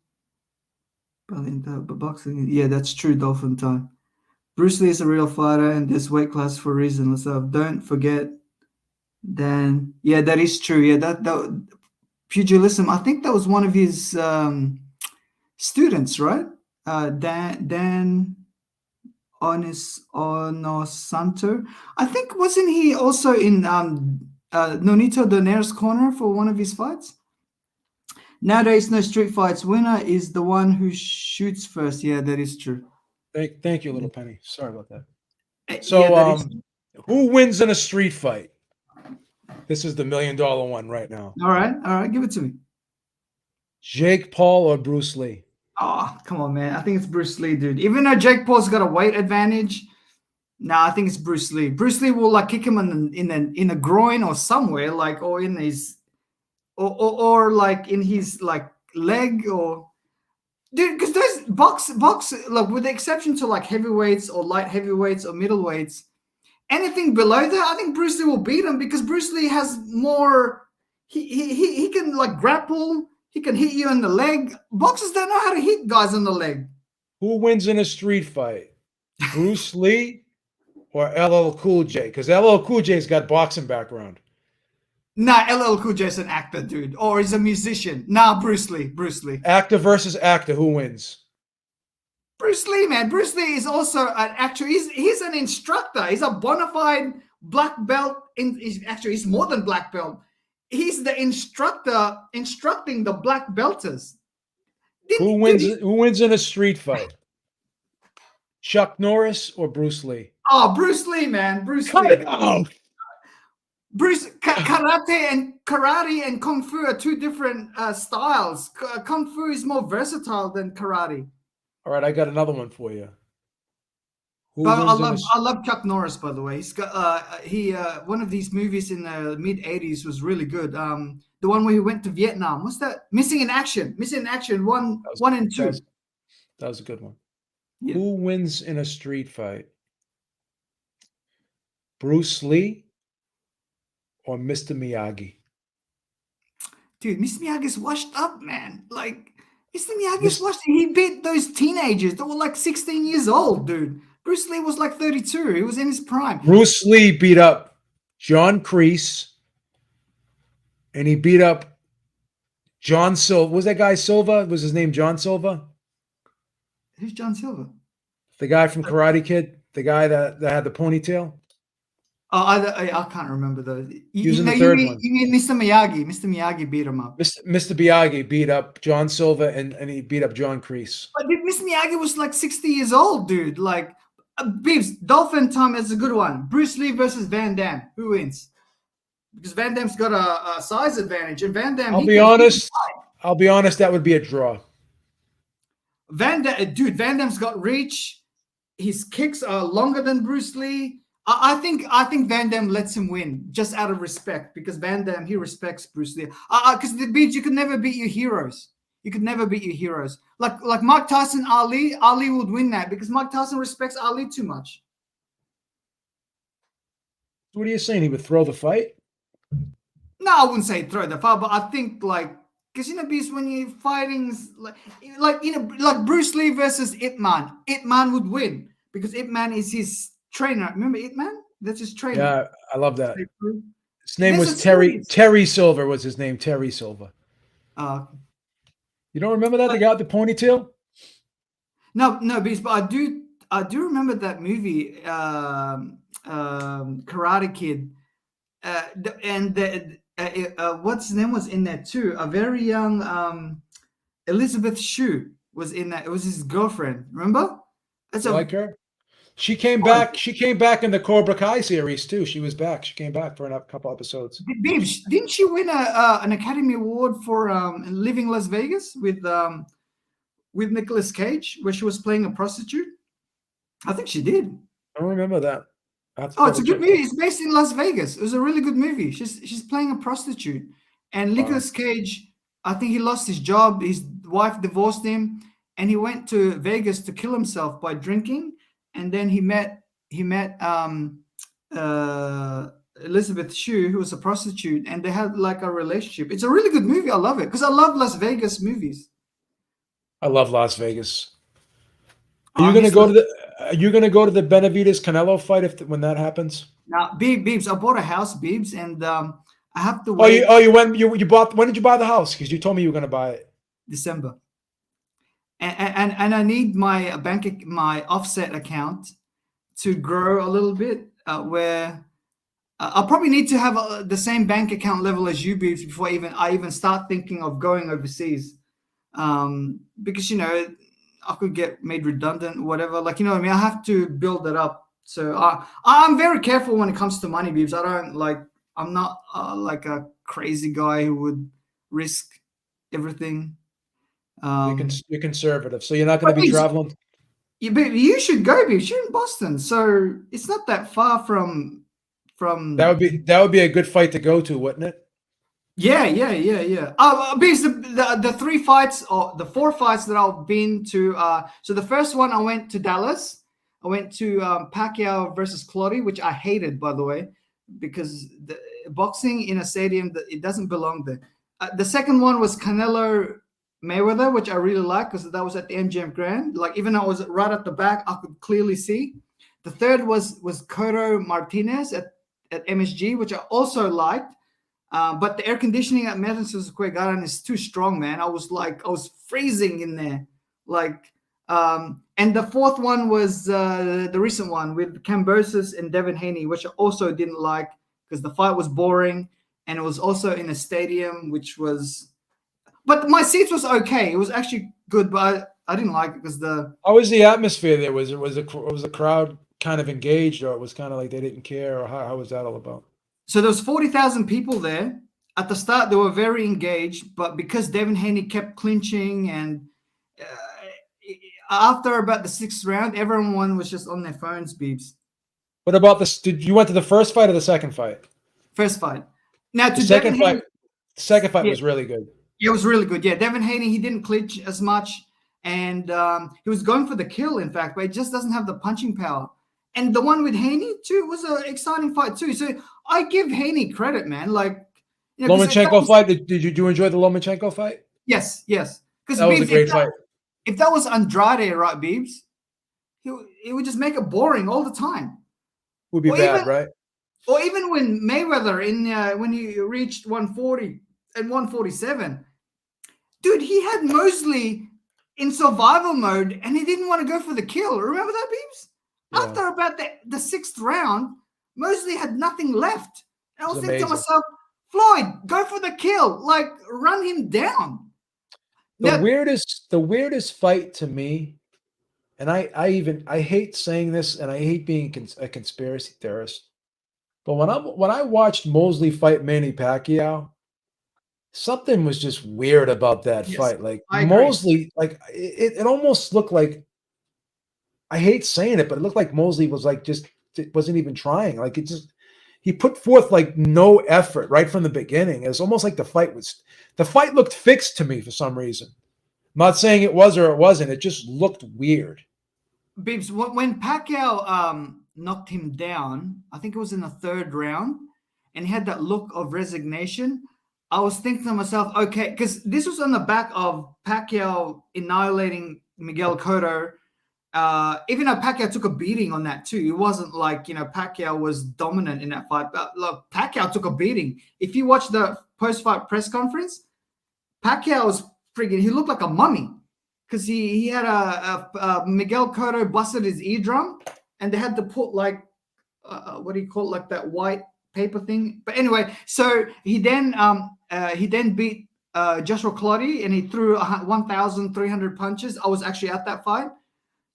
but boxing. Yeah, that's true. Dolphin time. Bruce Lee is a real fighter, and this weight class for a reason. So don't forget. Dan, yeah, that is true. Yeah, that pugilism. I think that was one of his students, right? Dan Onosanto. I think wasn't he also in Nonito Donair's corner for one of his fights? Nowadays, no street fights. Winner is the one who shoots first. Yeah, that is true. Thank you, Little Penny. Sorry about that. So, who wins in a street fight? This is the $1 million one right now. All right, give it to me. Jake Paul or Bruce Lee? Oh, come on, man. I think it's Bruce Lee, dude. Even though Jake Paul's got a weight advantage, I think it's Bruce Lee. Bruce Lee will like kick him in the groin or somewhere, like, or in his or like in his like leg, or dude, because those box like, with the exception to like heavyweights or light heavyweights or middleweights, anything below that, I think Bruce Lee will beat him because Bruce Lee has more. He can like grapple. He can hit you in the leg. Boxers don't know how to hit guys in the leg. Who wins in a street fight? Bruce Lee or LL Cool J? Because LL Cool J's got boxing background. Nah, LL Cool J's an actor, dude. Or he's a musician. Nah, Bruce Lee. Actor versus actor. Who wins? Bruce Lee, man. Bruce Lee is also an actor. He's an instructor. He's a bona fide black belt. He's more than black belt. He's the instructor instructing the black belters. Who wins in a street fight? Chuck Norris or Bruce Lee? Oh, Bruce Lee, man. Cut it out. Karate and Kung Fu are two different styles. Kung Fu is more versatile than karate. All right, I got another one for you. I love Chuck Norris, by the way. He's got one of these movies in the mid '80s was really good. The one where he went to Vietnam. What's that? Missing in Action. One and two. That was a good one. Yeah. Who wins in a street fight? Bruce Lee or Mr. Miyagi? Dude, Mr. Miyagi's washed up, man. Like, Mr. Miyagi's washed. He beat those teenagers that were like 16 years old, dude. Bruce Lee was like 32. He was in his prime. Bruce Lee beat up John Kreese, and he beat up John Silva. Was that guy Silva? Was his name John Silva? Who's John Silver? The guy from Karate Kid, the guy that had the ponytail. Oh, I can't remember those. He was in the third one. You mean Mr. Miyagi? Mr. Miyagi beat him up. Mr. Miyagi beat up John Silva, and he beat up John Kreese. But Mr. Miyagi was like 60 years old, dude. Like, Beeps, Dolphin Time is a good one. Bruce Lee versus Van Damme. Who wins? Because Van Damme's got a size advantage, and Van Damme. I'll be honest. That would be a draw. Van Damme's got reach. His kicks are longer than Bruce Lee. I think Van Damme lets him win just out of respect, because Van Damme, he respects Bruce Lee. Because the beats, you could never beat your heroes. You could never beat your heroes. Like Mike Tyson, Ali would win that because Mike Tyson respects Ali too much. What are you saying? He would throw the fight? No, I wouldn't say throw the fight, but I think because beats, when you're fighting like Bruce Lee versus Ip Man would win because Ip Man is his trainer. Remember Ip Man? That's his trainer. Yeah, I love that. His name was Terry Silver. Was his name Terry Silver? You don't remember that? The guy with the ponytail? No, Beast, but I do remember that movie, Karate Kid, what's his name was in there too. A very young Elizabeth Shue was in that. It was his girlfriend. Remember? Like her. She came back. She came back in the Cobra Kai series too. She was back. She came back for a couple episodes. Didn't she win an Academy Award for Living Las Vegas with Nicolas Cage, where she was playing a prostitute? I think she did. I don't remember that. It's a good movie. It's based in Las Vegas. It was a really good movie. She's playing a prostitute, and Nicolas Cage, I think he lost his job. His wife divorced him, and he went to Vegas to kill himself by drinking. And then he met Elizabeth Shue, who was a prostitute, and they had like a relationship. It's a really good movie. I love it because I love Las Vegas movies. I love Las Vegas. Are you gonna go to the Benavidez Canelo fight when that happens? Now, Beebs, I bought a house, Beebs, and I have to wait. You bought? When did you buy the house? Because you told me you were gonna buy it. December. And I need my my offset account to grow a little bit, where I'll probably need to have the same bank account level as you, Beebs, before I even start thinking of going overseas. Because I could get made redundant, whatever. Like, what I mean? I have to build it up. So I'm very careful when it comes to money, Beebs. I'm not like a crazy guy who would risk everything. You're conservative, so you're not going to be traveling. You should go, Beebs. You're in Boston, so it's not that far from. That would be a good fight to go to, wouldn't it? Yeah. Beebs, the 3 fights or the 4 fights that I've been to. So the first one I went to Dallas. I went to Pacquiao versus Clottey, which I hated, by the way, because the boxing in a stadium, it doesn't belong there. The second one was Canelo Mayweather, which I really like because that was at the MGM Grand. Like, even though I was right at the back, I could clearly see. The third was Cotto Martinez at MSG, which I also liked. But the air conditioning at Madison Square Garden is too strong, man. I was freezing in there. And the fourth one was the recent one with Kambosos and Devin Haney, which I also didn't like because the fight was boring and it was also in a stadium, but my seats was okay. It was actually good, but I didn't like it because How was the atmosphere there? Was the crowd kind of engaged, or it was kind of like they didn't care, or how was that all about? So there was 40,000 people there. At the start, they were very engaged, but because Devin Haney kept clinching, and after about the 6th round, everyone was just on their phones, Beebs. What about this? Did you went to the first fight or the second fight? First fight. Now, the second fight was really good. It was really good. Yeah, Devin Haney, he didn't clinch as much, and he was going for the kill, in fact, but he just doesn't have the punching power. And the one with Haney too was an exciting fight too. So I give Haney credit, man. Lomachenko fight. Did you enjoy the Lomachenko fight? Yes. Because that was a great fight. If that was Andrade, right, Beebs? he would just make it boring all the time. Would be Or bad, even- right? Or even when Mayweather when he reached 140 and 147, dude, he had Mosley in survival mode and he didn't want to go for the kill. Remember that, Beeps? Yeah. After about the sixth round, Mosley had nothing left. And I was thinking to myself, Floyd, go for the kill. Like, run him down. The weirdest fight to me, and I hate saying this, and I hate being a conspiracy theorist, but when I watched Mosley fight Manny Pacquiao, something was just weird about that fight. Like Mosley, like it almost looked like, I hate saying it, but it looked like Mosley was like it wasn't even trying. Like he put forth like no effort right from the beginning. It was almost like the fight looked fixed to me for some reason. I'm not saying it was or it wasn't. It just looked weird. Bibbs, when Pacquiao knocked him down, I think it was in the third round, and he had that look of resignation, I was thinking to myself, okay, because this was on the back of Pacquiao annihilating Miguel Cotto. Even though Pacquiao took a beating on that too, it wasn't like, Pacquiao was dominant in that fight. But look, Pacquiao took a beating. If you watch the post-fight press conference, Pacquiao was he looked like a mummy because he had a Miguel Cotto busted his eardrum, and they had to put like what do you call it, like that white paper thing. But anyway, so he then beat Joshua Clottey, and he threw 1,300 punches. I was actually at that fight.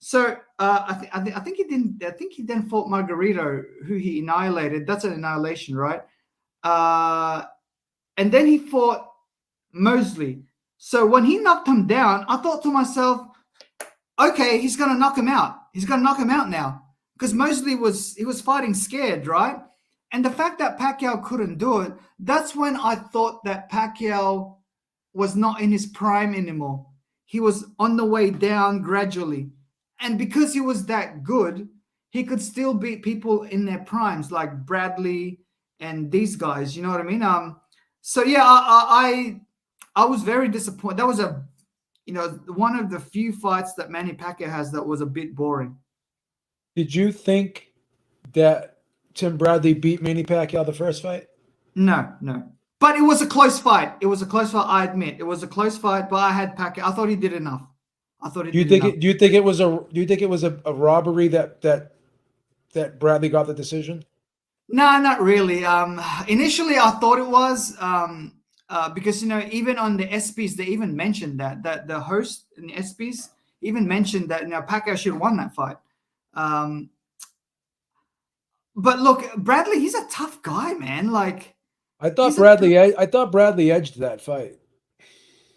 So I think he didn't. I think he then fought Margarito, who he annihilated. That's an annihilation, right? And then he fought Mosley. So when he knocked him down, I thought to myself, okay, he's going to knock him out. He's going to knock him out now, because Mosley was fighting scared, right? And the fact that Pacquiao couldn't do it, that's when I thought that Pacquiao was not in his prime anymore. He was on the way down gradually. And because he was that good, he could still beat people in their primes like Bradley and these guys. You know what I mean? So yeah, I was very disappointed. That was one of the few fights that Manny Pacquiao has that was a bit boring. Did you think that Tim Bradley beat Manny Pacquiao the first fight? No. But it was a close fight. I admit. It was a close fight, but I had Pacquiao. I thought he did enough. Do you think it was a robbery that Bradley got the decision? No, not really. Initially I thought it was because even on the ESPYs they even mentioned that the host in the ESPYs even mentioned that Pacquiao should have won that fight. But look, Bradley, he's a tough guy, man. Like I thought Bradley edged that fight.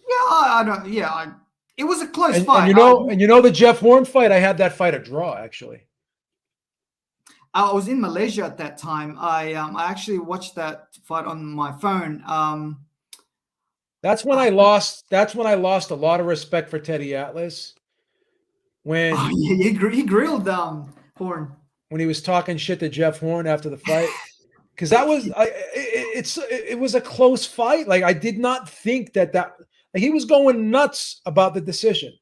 Yeah, it was a close fight. And the Jeff Horn fight, I had that fight a draw, actually. I was in Malaysia at that time. I actually watched that fight on my phone. That's when I lost a lot of respect for Teddy Atlas. When he grilled Horn when he was talking shit to Jeff Horn after the fight, because that was it was a close fight. Like I did not think that he was going nuts about the decision.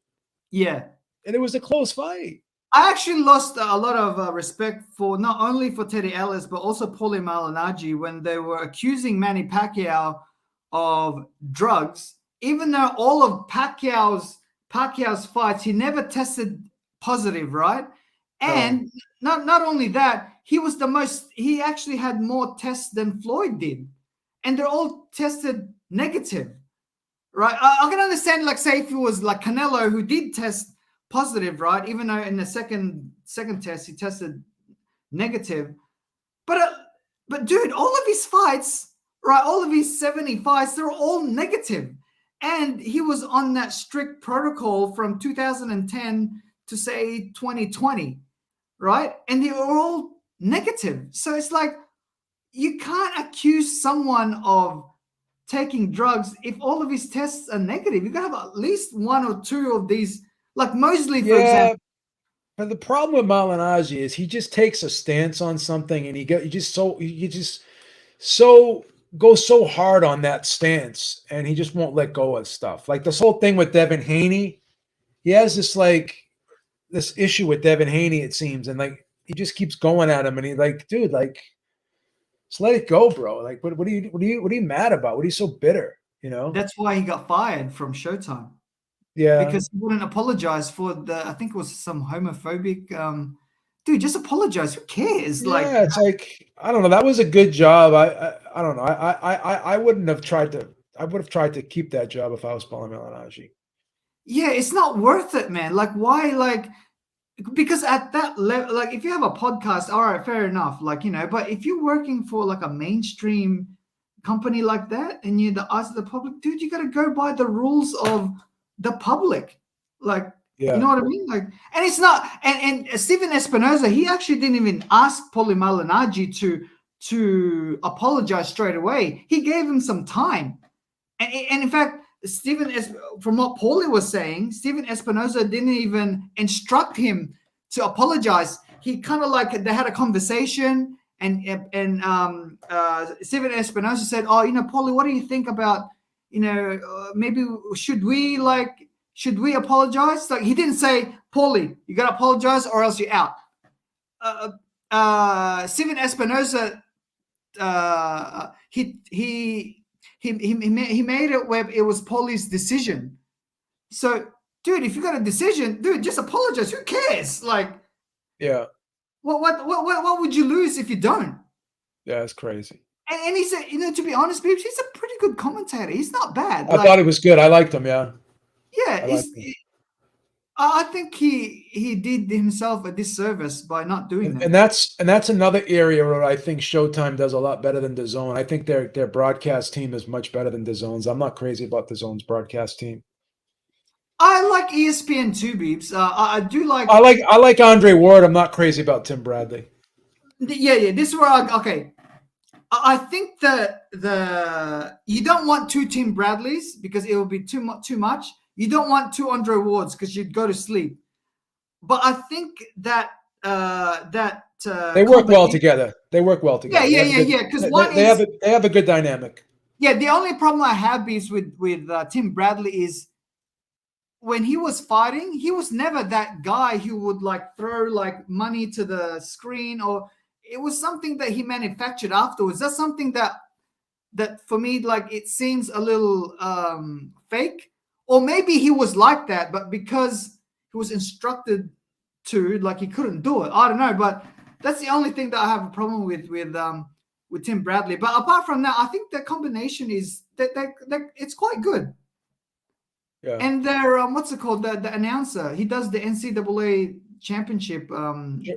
Yeah, and it was a close fight. I actually lost a lot of respect for not only for Teddy Ellis but also Paulie Malignaggi when they were accusing Manny Pacquiao of drugs, even though all of Pacquiao's fights he never tested positive, right? And not only that, he actually had more tests than Floyd did, and they're all tested negative, right? I can understand, like, say if it was like Canelo who did test positive, right? Even though in the second test he tested negative, but dude, all of his fights, right? All of his 70 fights, they're all negative, and he was on that strict protocol from 2010 to say 2020, right? And they were all negative. So it's like you can't accuse someone of taking drugs if all of his tests are negative. You gotta have at least one or two of these. Like Mosley, for example. But the problem with Malignaggi is he just takes a stance on something, and he just goes so hard on that stance, and he just won't let go of stuff. Like this whole thing with Devin Haney, he has this this issue with Devin Haney, it seems, and like he just keeps going at him, and he's like, dude, like, just let it go, bro. Like, what are you mad about? What are you so bitter? You know? That's why he got fired from Showtime. Yeah, Because he wouldn't apologize for I think it was some homophobic. Dude, just apologize. Who cares? yeah. Like, It's like, I don't know. That was a good job. I don't know. I wouldn't have tried to. I would have tried to keep that job if I was Paulie Malignaggi. yeah, it's not worth it, man. Like, why? Like, because at that level, like, if you have a podcast, all right, fair enough. Like, you know, but if you're working for like a mainstream company like that and you're the eyes of the public, dude, you got to go by the rules of the public. Like, Yeah. you know what I mean? Like, and it's not, and Steven Espinoza, he actually didn't even ask Paulie Malignaggi to apologize straight away. He gave him some time. And in fact, from what Paulie was saying, Steven Espinoza didn't even instruct him to apologize. He kind of like, they had a conversation, and Steven Espinoza said, "Oh, you know, Paulie, what do you think about, you know, maybe should we apologize?" Like, he didn't say, "Paulie, you got to apologize or else you're out." Steven Espinoza, he made it where it was Paulie's decision. So, dude, if you got a decision, dude, just apologize. Who cares? Like, Yeah. What would you lose if you don't? Yeah, it's crazy. And he said, you know, to be honest, Beebs, he's a pretty good commentator. He's not bad. I thought it was good. I liked him. Yeah. Yeah, I think he did himself a disservice by not doing that. And that's another area where I think Showtime does a lot better than DAZN. I think their broadcast team is much better than DAZN's. I'm not crazy about DAZN's broadcast team. I like ESPN too, Beebs. I do like. I like Andre Ward. I'm not crazy about Tim Bradley. Yeah. This is where okay. I think that you don't want two Tim Bradleys because it will be too much. You don't want two Andre Wards because you'd go to sleep. But I think that they work well together. They work well together. Yeah. Because they have a good dynamic. Yeah, the only problem I have is with Tim Bradley is when he was fighting, he was never that guy who would like throw like money to the screen, or it was something that he manufactured afterwards. That's something that for me, like, it seems a little fake. Or maybe he was like that, but because he was instructed to, like, he couldn't do it. I don't know, but that's the only thing that I have a problem with Tim Bradley. But apart from that, I think the combination is that it's quite good. Yeah. And they're what's it called? The announcer, he does the NCAA championship.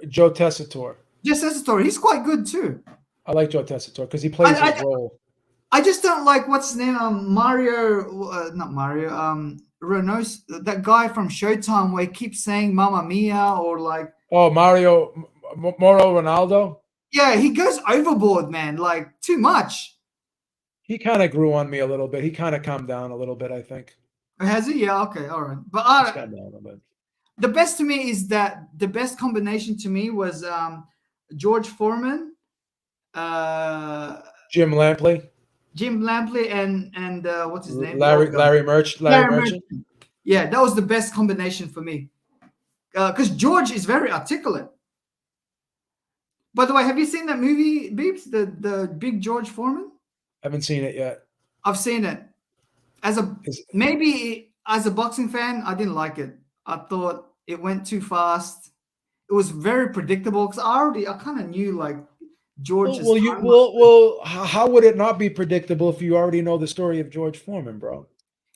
Joe Tessitore. He's quite good too. I like Joe Tessitore because he plays his role. I just don't like what's his name, not Mario, Renault, that guy from Showtime where he keeps saying "Mamma Mia" or like. Oh, Moro Ronaldo. Yeah, he goes overboard, man. Like, too much. He kind of grew on me a little bit. He kind of calmed down a little bit, I think. Has he? Yeah. Okay. All right. But calmed down a little bit. The best to me is that the best combination to me was George Foreman, Jim Lampley, and what's his name? Larry Merchant. Yeah, that was the best combination for me. Because George is very articulate. By the way, have you seen that movie, Beeps? The Big George Foreman? Haven't seen it yet. I've seen it. Maybe as a boxing fan, I didn't like it. I thought it went too fast. It was very predictable because I kind of knew like George's. Well, how would it not be predictable if you already know the story of George Foreman, bro?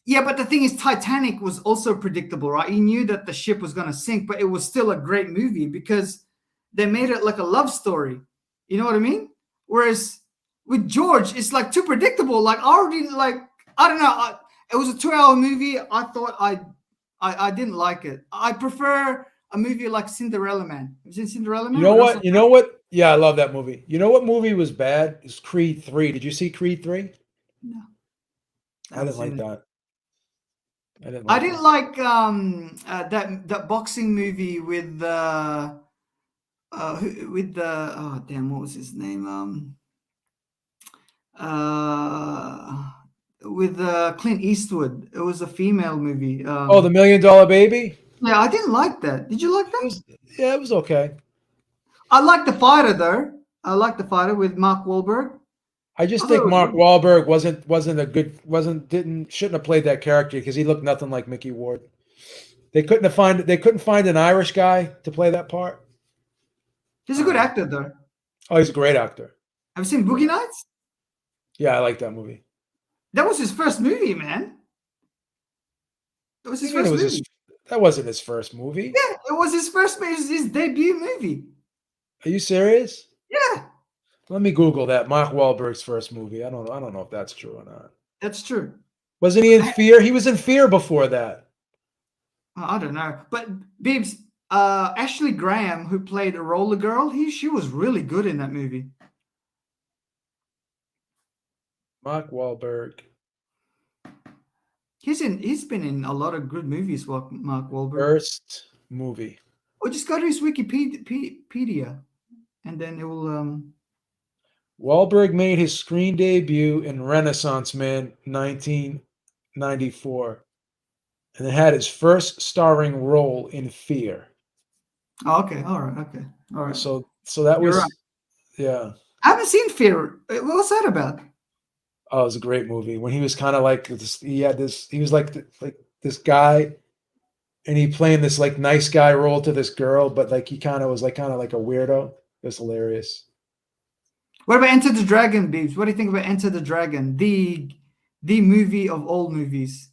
Yeah, but the thing is, Titanic was also predictable, right? You knew that the ship was going to sink, but it was still a great movie because they made it like a love story. You know what I mean? Whereas with George, it's like too predictable. Like, I don't know. It was a 2-hour movie. I thought I didn't like it. I prefer a movie like Cinderella Man. Have you seen Cinderella Man? You know what? Yeah, I love that movie. You know what movie was bad? It's Creed 3. Did you see Creed 3? No. I didn't like that. I didn't like that boxing movie with the what was his name? With Clint Eastwood. It was a female movie. The $1 Million Baby? Yeah, I didn't like that. Did you like that? It was okay. I like the fighter though. I like the fighter with Mark Wahlberg. I just I thought it think was Mark good. Wahlberg shouldn't have played that character because he looked nothing like Mickey Ward. They couldn't find an Irish guy to play that part. He's a good actor though. Oh, he's a great actor. Have you seen Boogie Nights? Yeah, I like that movie. That was his first movie, man. That was his What do you mean first movie. that wasn't his first movie. Yeah, it was his first movie. It was his debut movie. Are you serious? Yeah, Let me Google that. Mark Wahlberg's first movie. I don't know if that's true or not. that's true. Wasn't he in Fear? He was in Fear before that. I don't know, but Bibbs, Ashley Graham, who played a roller girl, she was really good in that movie. Mark Wahlberg. He's been in a lot of good movies. Mark Wahlberg. First movie. Or just go to his Wikipedia, and then it will. Wahlberg made his screen debut in Renaissance Man 1994 and then had his first starring role in Fear. Oh, okay. All right. Okay. All right. So that You're was right. yeah. I haven't seen Fear. What's that about? Oh, it was a great movie. When he was kind of like this, he was like this guy, and he playing this like nice guy role to this girl, but like he kind of like a weirdo. It was hilarious. What about Enter the Dragon, Beebs? What do you think about Enter the Dragon, the movie of all movies?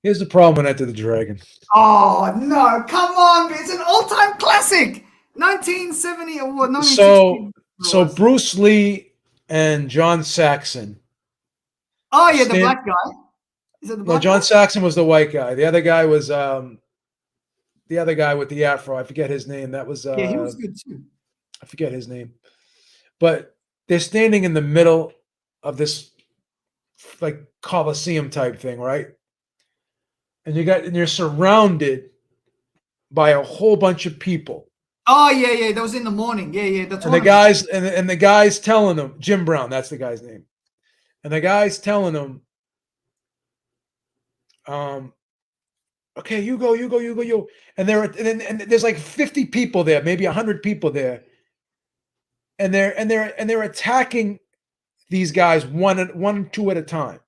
Here's the problem with Enter the Dragon. Oh no! Come on, it's an all-time classic. 1970 or 1960. So Bruce Lee and John Saxon. Oh yeah, the black guy. Is it the black John guy? Saxon was the white guy. The other guy was the other guy with the afro. I forget his name. That was Yeah, he was good too. I forget his name. But they're standing in the middle of this like Coliseum type thing, right? And you're surrounded by a whole bunch of people. Oh yeah. That was in the morning. Yeah. And the guys and the guys telling them, Jim Brown, that's the guy's name. And the guys telling them, okay, you go. And there's like 50 people there, maybe 100 people there. And they're attacking these guys two at a time.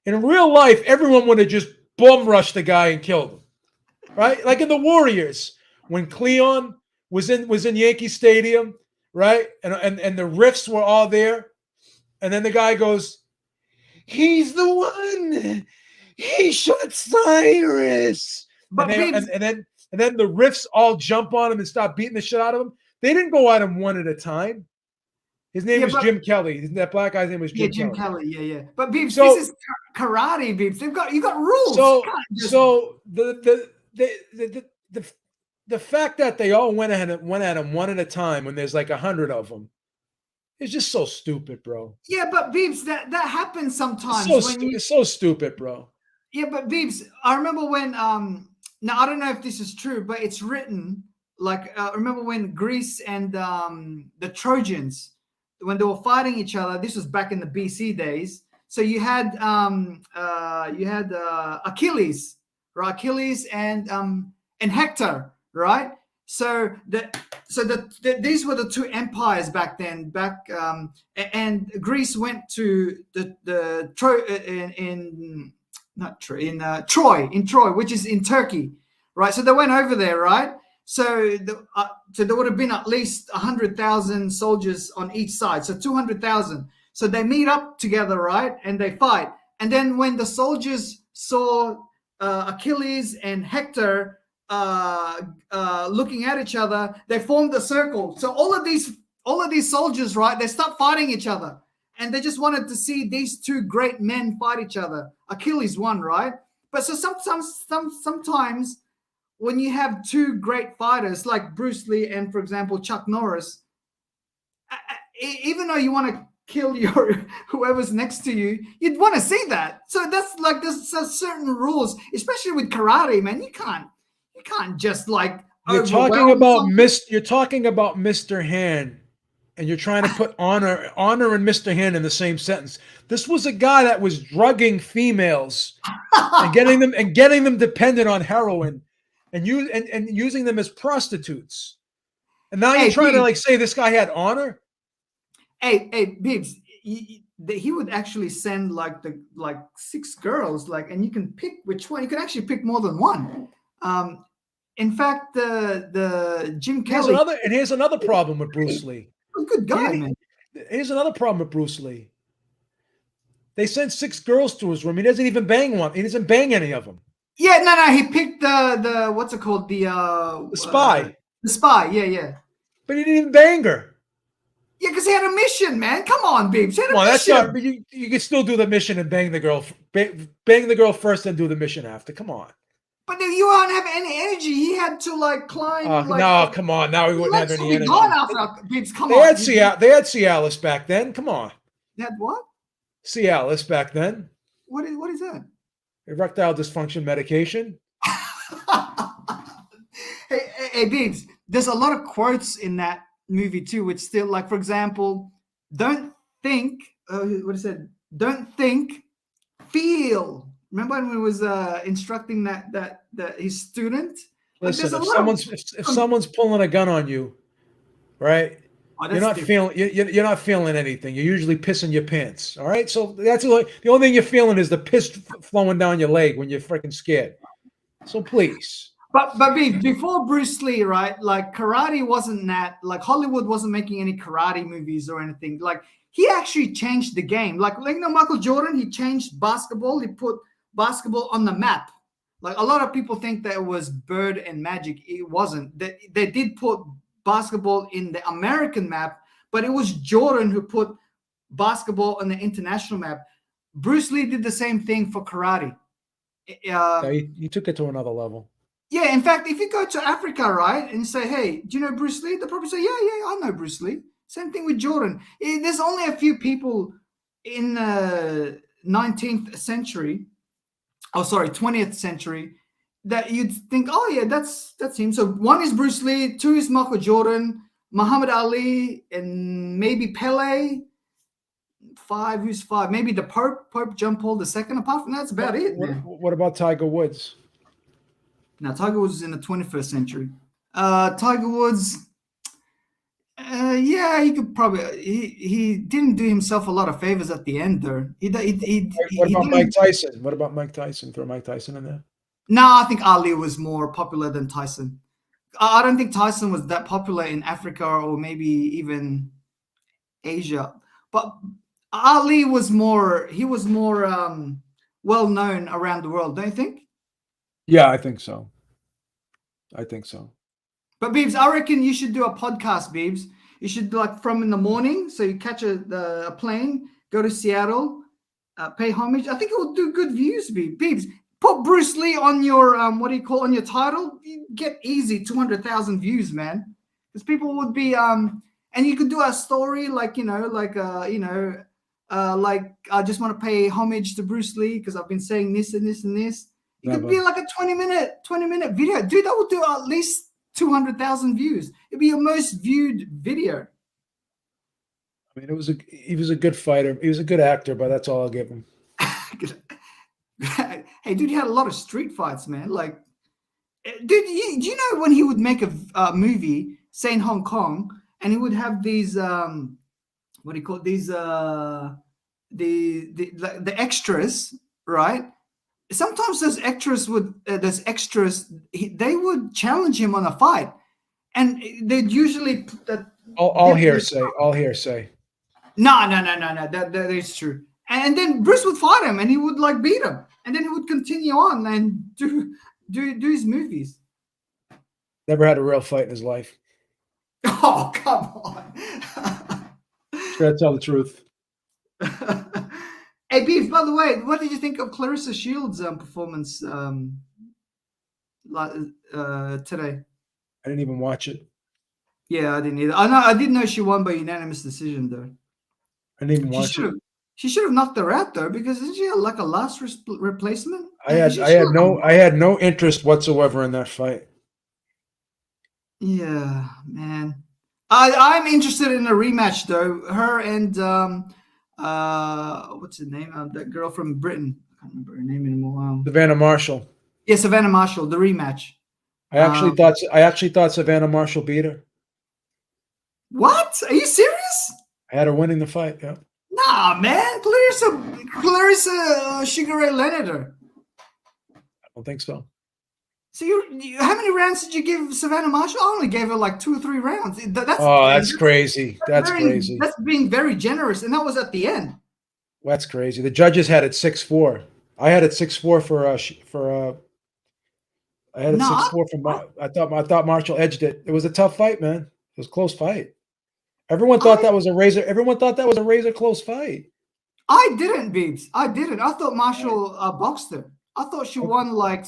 In real life, everyone would have just bum rushed the guy and killed him, right? Like in the Warriors, when Cleon was in Yankee Stadium, right? And the Riffs were all there, and then the guy goes, "He's the one. He shot Cyrus." But and then the Riffs all jump on him and start beating the shit out of him. They didn't go at him one at a time. His name was Jim Kelly. That black guy's name was Jim Kelly. Yeah. But Beebs, this is karate, Beebs. You got rules. So the fact that they all went at him one at a time when there's like 100 of them is just so stupid, bro. Yeah, but Beebs, that happens sometimes. It's so stupid, bro. Yeah, but Beebs, I remember when now I don't know if this is true, but it's written like remember when Greece and the Trojans, when they were fighting each other. This was back in the BC days. So you had Achilles, right? Achilles and Hector, right? So these were the two empires back then. And Greece went to Troy, which is in Turkey, right? So they went over there, right? So there would have been at least 100,000 soldiers on each side, so 200,000. So they meet up together, right? And they fight. And then when the soldiers saw Achilles and Hector looking at each other, they formed a circle. So all of these soldiers, right? They stopped fighting each other, and they just wanted to see these two great men fight each other. Achilles won, right? But so sometimes when you have two great fighters like Bruce Lee and, for example, Chuck Norris, even though you want to kill whoever's next to you, you'd want to see that. So there's certain rules, especially with karate, man. You can't just like you're talking about Mr. Hand and you're trying to put honor and Mr. Hand in the same sentence. This was a guy that was drugging females and getting them dependent on heroin and using them as prostitutes. And now you're trying to like say this guy had honor? Hey, Bibbs, he would actually send like 6 girls, and you can pick which one. You can actually pick more than one. In fact, the Jim Kelly. Here's another problem with Bruce Lee. Good guy, man. Here's another problem with Bruce Lee. They sent 6 girls to his room. He doesn't even bang one. He doesn't bang any of them. Yeah, no. He picked the what's it called? The spy. The spy. Yeah. But he didn't even bang her. Yeah, because he had a mission, man. Come on, Bibbs. He had a mission. That's not. But you can still do the mission and bang the girl. Bang the girl first, and do the mission after. Come on. But you don't have any energy. He had to climb. No, come on. Now he wouldn't have any energy. Gone after Bibbs. Come on. They had Cialis back then. Come on. They had what? Cialis back then. What is that? Erectile dysfunction medication. Hey, Bibbs. There's a lot of quotes in that movie too, which still, for example, don't think. What is it? Don't think, feel. Remember when he was instructing that his student? Listen, if someone's pulling a gun on you, right? You're not feeling anything. You're usually pissing your pants. All right, so that's the only thing you're feeling is the piss flowing down your leg when you're freaking scared. So please. But before Bruce Lee, right? Karate wasn't that. Hollywood wasn't making any karate movies or anything. He actually changed the game. Michael Jordan, he changed basketball. He put basketball on the map. A lot of people think that it was Bird and Magic. It wasn't. They did put basketball in the American map, but it was Jordan who put basketball on the international map. Bruce Lee did the same thing for karate. He took it to another level. Yeah, in fact, if you go to Africa, right, and say, hey, do you know Bruce Lee? They'll probably say, yeah, I know Bruce Lee. Same thing with Jordan. There's only a few people in the 19th century, 20th century, that you'd think, oh, yeah, that's him. So 1 is Bruce Lee, 2 is Michael Jordan, Muhammad Ali, and maybe Pele. 5, who's 5? Maybe the Pope John Paul II. Apart from that, that's about it. What about Tiger Woods? Now, Tiger Woods is in the 21st century. Tiger Woods, he could probably. He didn't do himself a lot of favors at the end, though. What about Mike Tyson? What about Mike Tyson? Throw Mike Tyson in there. No, I think Ali was more popular than Tyson. I don't think Tyson was that popular in Africa or maybe even Asia. But Ali was more. He was more well known around the world. Don't you think? Yeah, I think so. But Bibbs, I reckon you should do a podcast, Bibbs. You should from in the morning, so you catch a plane, go to Seattle, pay homage. I think it will do good views, Bibbs. Put Bruce Lee on your on your title. You get easy 200,000 views, man. Because people would be and you could do a story I just want to pay homage to Bruce Lee because I've been saying this and this and this. It could be like a 20-minute video. Dude, that would do at least 200,000 views. It'd be your most viewed video. I mean, he was a good fighter. He was a good actor, but that's all I'll give him. Hey, dude, he had a lot of street fights, man. Dude, do you know when he would make a movie, say in Hong Kong, and he would have these the extras, right? Sometimes those extras they would challenge him on a fight, and they'd usually all hearsay. No, that is true. And then Bruce would fight him, and he would beat him, and then he would continue on and do his movies. Never had a real fight in his life. Oh, come on! Gotta tell the truth. Hey, Beef, by the way, what did you think of Clarissa Shields' performance today? I didn't even watch it. Yeah, I didn't either. I did know she won by unanimous decision, though. I didn't even watch it. She should have knocked her out, though, because isn't she a last replacement? I had no interest whatsoever in that fight. Yeah, man. I'm interested in a rematch though. Her and what's her name? That girl from Britain. I can't remember her name anymore. Savannah Marshall. Yeah, Savannah Marshall. The rematch. I actually thought Savannah Marshall beat her. What? Are you serious? I had her winning the fight. Yeah. Nah, man. Clarissa Sugar Ray Leonard her. I don't think so. So how many rounds did you give Savannah Marshall? I only gave her like 2 or 3 rounds. That's crazy. That's crazy. That's being very generous, and that was at the end. That's crazy. The judges had it 6-4. I had it 6-4 for. I had it 6-4 for. I thought Marshall edged it. It was a tough fight, man. It was a close fight. Everyone thought that was a razor. Everyone thought that was a razor close fight. I didn't, Beebs. I didn't. I thought Marshall boxed her. I thought she won like a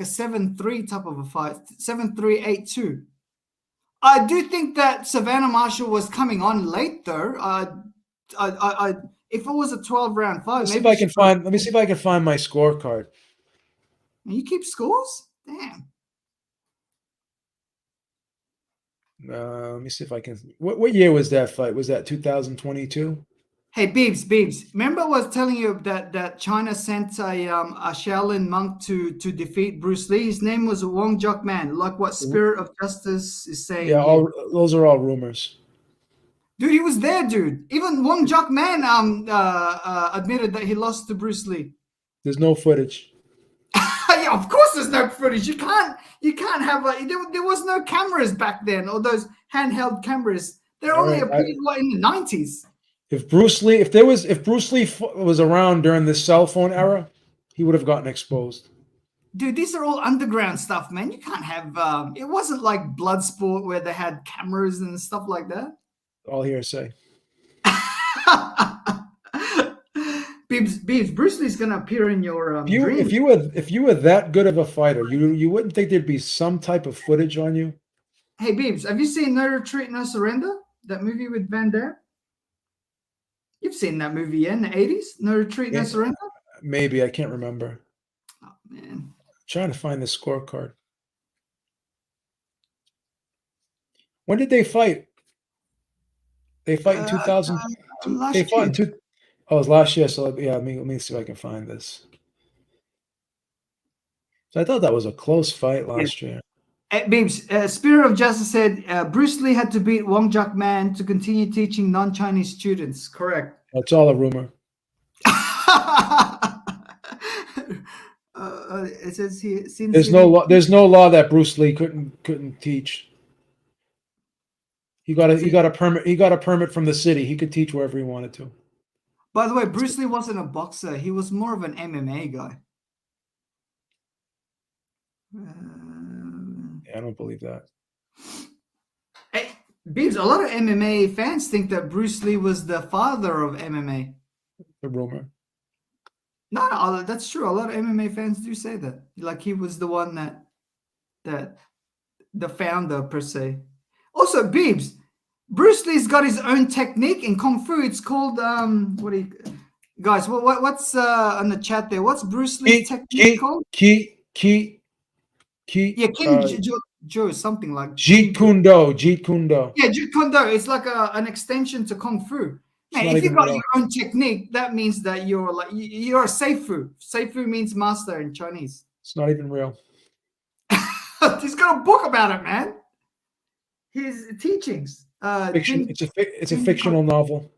7-3 type of a fight, 7-3, 8-2. I do think that Savannah Marshall was coming on late though. If it was a 12-round fight, Let me see if I can find my scorecard. You keep scores? Damn. Let me see if I can. What year was that fight? Was that 2022? Hey, Beebs. Remember I was telling you that China sent a Shaolin monk to defeat Bruce Lee? His name was Wong Jok Man, like what Spirit of Justice is saying. Yeah, those are all rumors. Dude, he was there, dude. Even Wong Jok Man admitted that he lost to Bruce Lee. There's no footage. Yeah, of course there's no footage. You can't have there was no cameras back then, or those handheld cameras. They're only appeared in the 90s. If Bruce Lee was around during the cell phone era, he would have gotten exposed. Dude, these are all underground stuff, man. You can't have it wasn't like Bloodsport where they had cameras and stuff like that. All hearsay. Beebs, Bruce Lee's gonna appear in your dream. If you were that good of a fighter, you wouldn't think there'd be some type of footage on you? Hey, Beebs, have you seen No Retreat, No Surrender? That movie with Van Damme? You've seen that movie, yeah, in the 80s? No Retreat, No Surrender? Maybe. I can't remember. Oh, man. I'm trying to find the scorecard. When did they fight? They fight in 2000. They fought in two. Oh, it was last year. So yeah, let me see if I can find this. So I thought that was a close fight last year. Beebs, Spirit of Justice said Bruce Lee had to beat Wong Jok Man to continue teaching non-Chinese students. Correct. That's all a rumor. It says here. There's no law that Bruce Lee couldn't teach. He got a permit. He got a permit from the city. He could teach wherever he wanted to. By the way, Bruce Lee wasn't a boxer. He was more of an MMA guy. I don't believe that. Hey, Beebs, a lot of MMA fans think that Bruce Lee was the father of MMA. The rumor. No, that's true. A lot of MMA fans do say that. Like he was the one that the founder per se. Also, Beebs, Bruce Lee's got his own technique in Kung Fu. It's called guys, what's on the chat there? What's Bruce Lee's technique called? Yeah, Joe, something like Jeet Kune Do. Yeah, Jeet Kune Do. It's like an extension to Kung Fu. Man, if you got your own technique, that means that you're a Seifu. Seifu means master in Chinese. It's not even real. He's got a book about it, man. His teachings. Fiction. It's a fictional novel.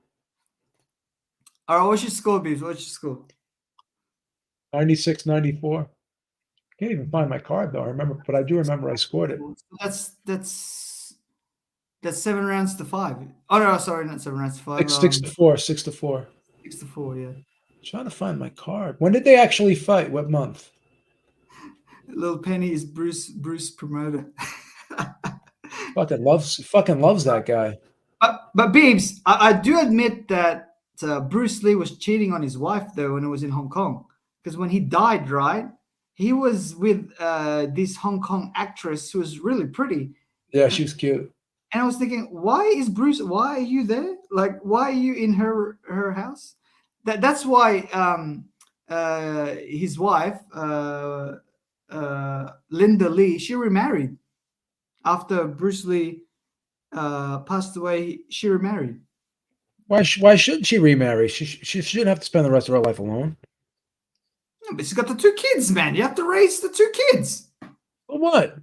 All right, what's your score, Beebs? What's your score? 96-94. Can't even find my card though. I remember, but I do remember I scored it. That's 7 rounds to 5. Oh no, sorry, not 7 rounds to 5. 6-4. 6-4, yeah. I'm trying to find my card. When did they actually fight? What month? Little Penny is Bruce promoter. Fucking loves that guy. But Beebs, I do admit that Bruce Lee was cheating on his wife though when it was in Hong Kong, because when he died, right, he was with this Hong Kong actress who was really pretty. Yeah, she was cute. And I was thinking, why are you there? Like, why are you in her house? That's why his wife, Linda Lee, she remarried after Bruce Lee passed away, she remarried. Why shouldn't she remarry? She shouldn't have to spend the rest of her life alone. Yeah, but she's got the 2 kids, man. You have to raise the 2 kids. For what?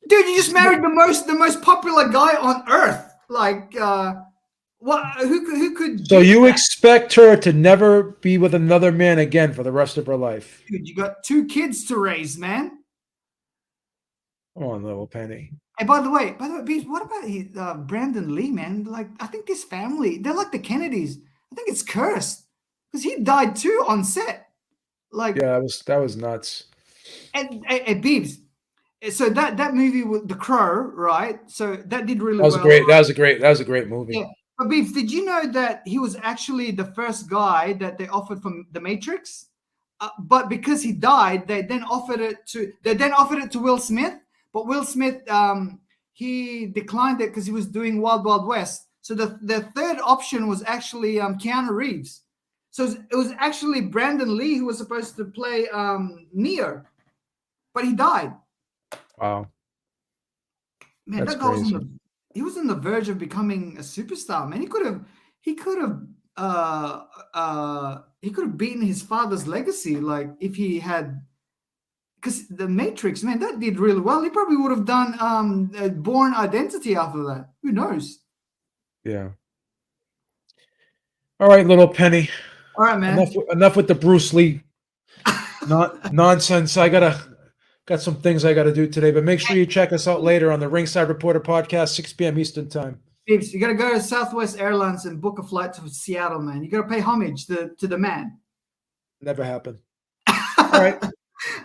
Dude, you just married the most popular guy on earth. Like, what? Who could? So do you that? expect her to never be with another man again for the rest of her life? Dude, you got 2 kids to raise, man. Come on, little Penny. And by the way, Beebs, what about Brandon Lee, man? Like, I think this family, they're like the Kennedys. I think it's cursed because he died too on set. Like, Yeah, that was nuts. and Beebs. So that movie with The Crow, right? So that did really That was well. that was a great movie. Yeah. But Beebs, did you know that he was actually the first guy that they offered from The Matrix? But because he died, they then offered it to Will Smith. But Will Smith, he declined it because he was doing Wild Wild West. So the third option was actually Keanu Reeves. So it was actually Brandon Lee who was supposed to play Neo, but he died. Wow. Man, That's that guy crazy. was on the verge of becoming a superstar. Man, he could have beaten his father's legacy, like if he had, because The Matrix, man, that did really well. He probably would have done Born Identity after that. Who knows? Yeah. All right, little Penny. All right, man. Enough with the Bruce Lee nonsense. I got some things I got to do today, but make sure you check us out later on the Ringside Reporter podcast, 6 p.m. Eastern time. Beeps, you got to go to Southwest Airlines and book a flight to Seattle, man. You got to pay homage to the man. Never happened. All right.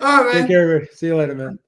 All right, man. Take care. See you later, man.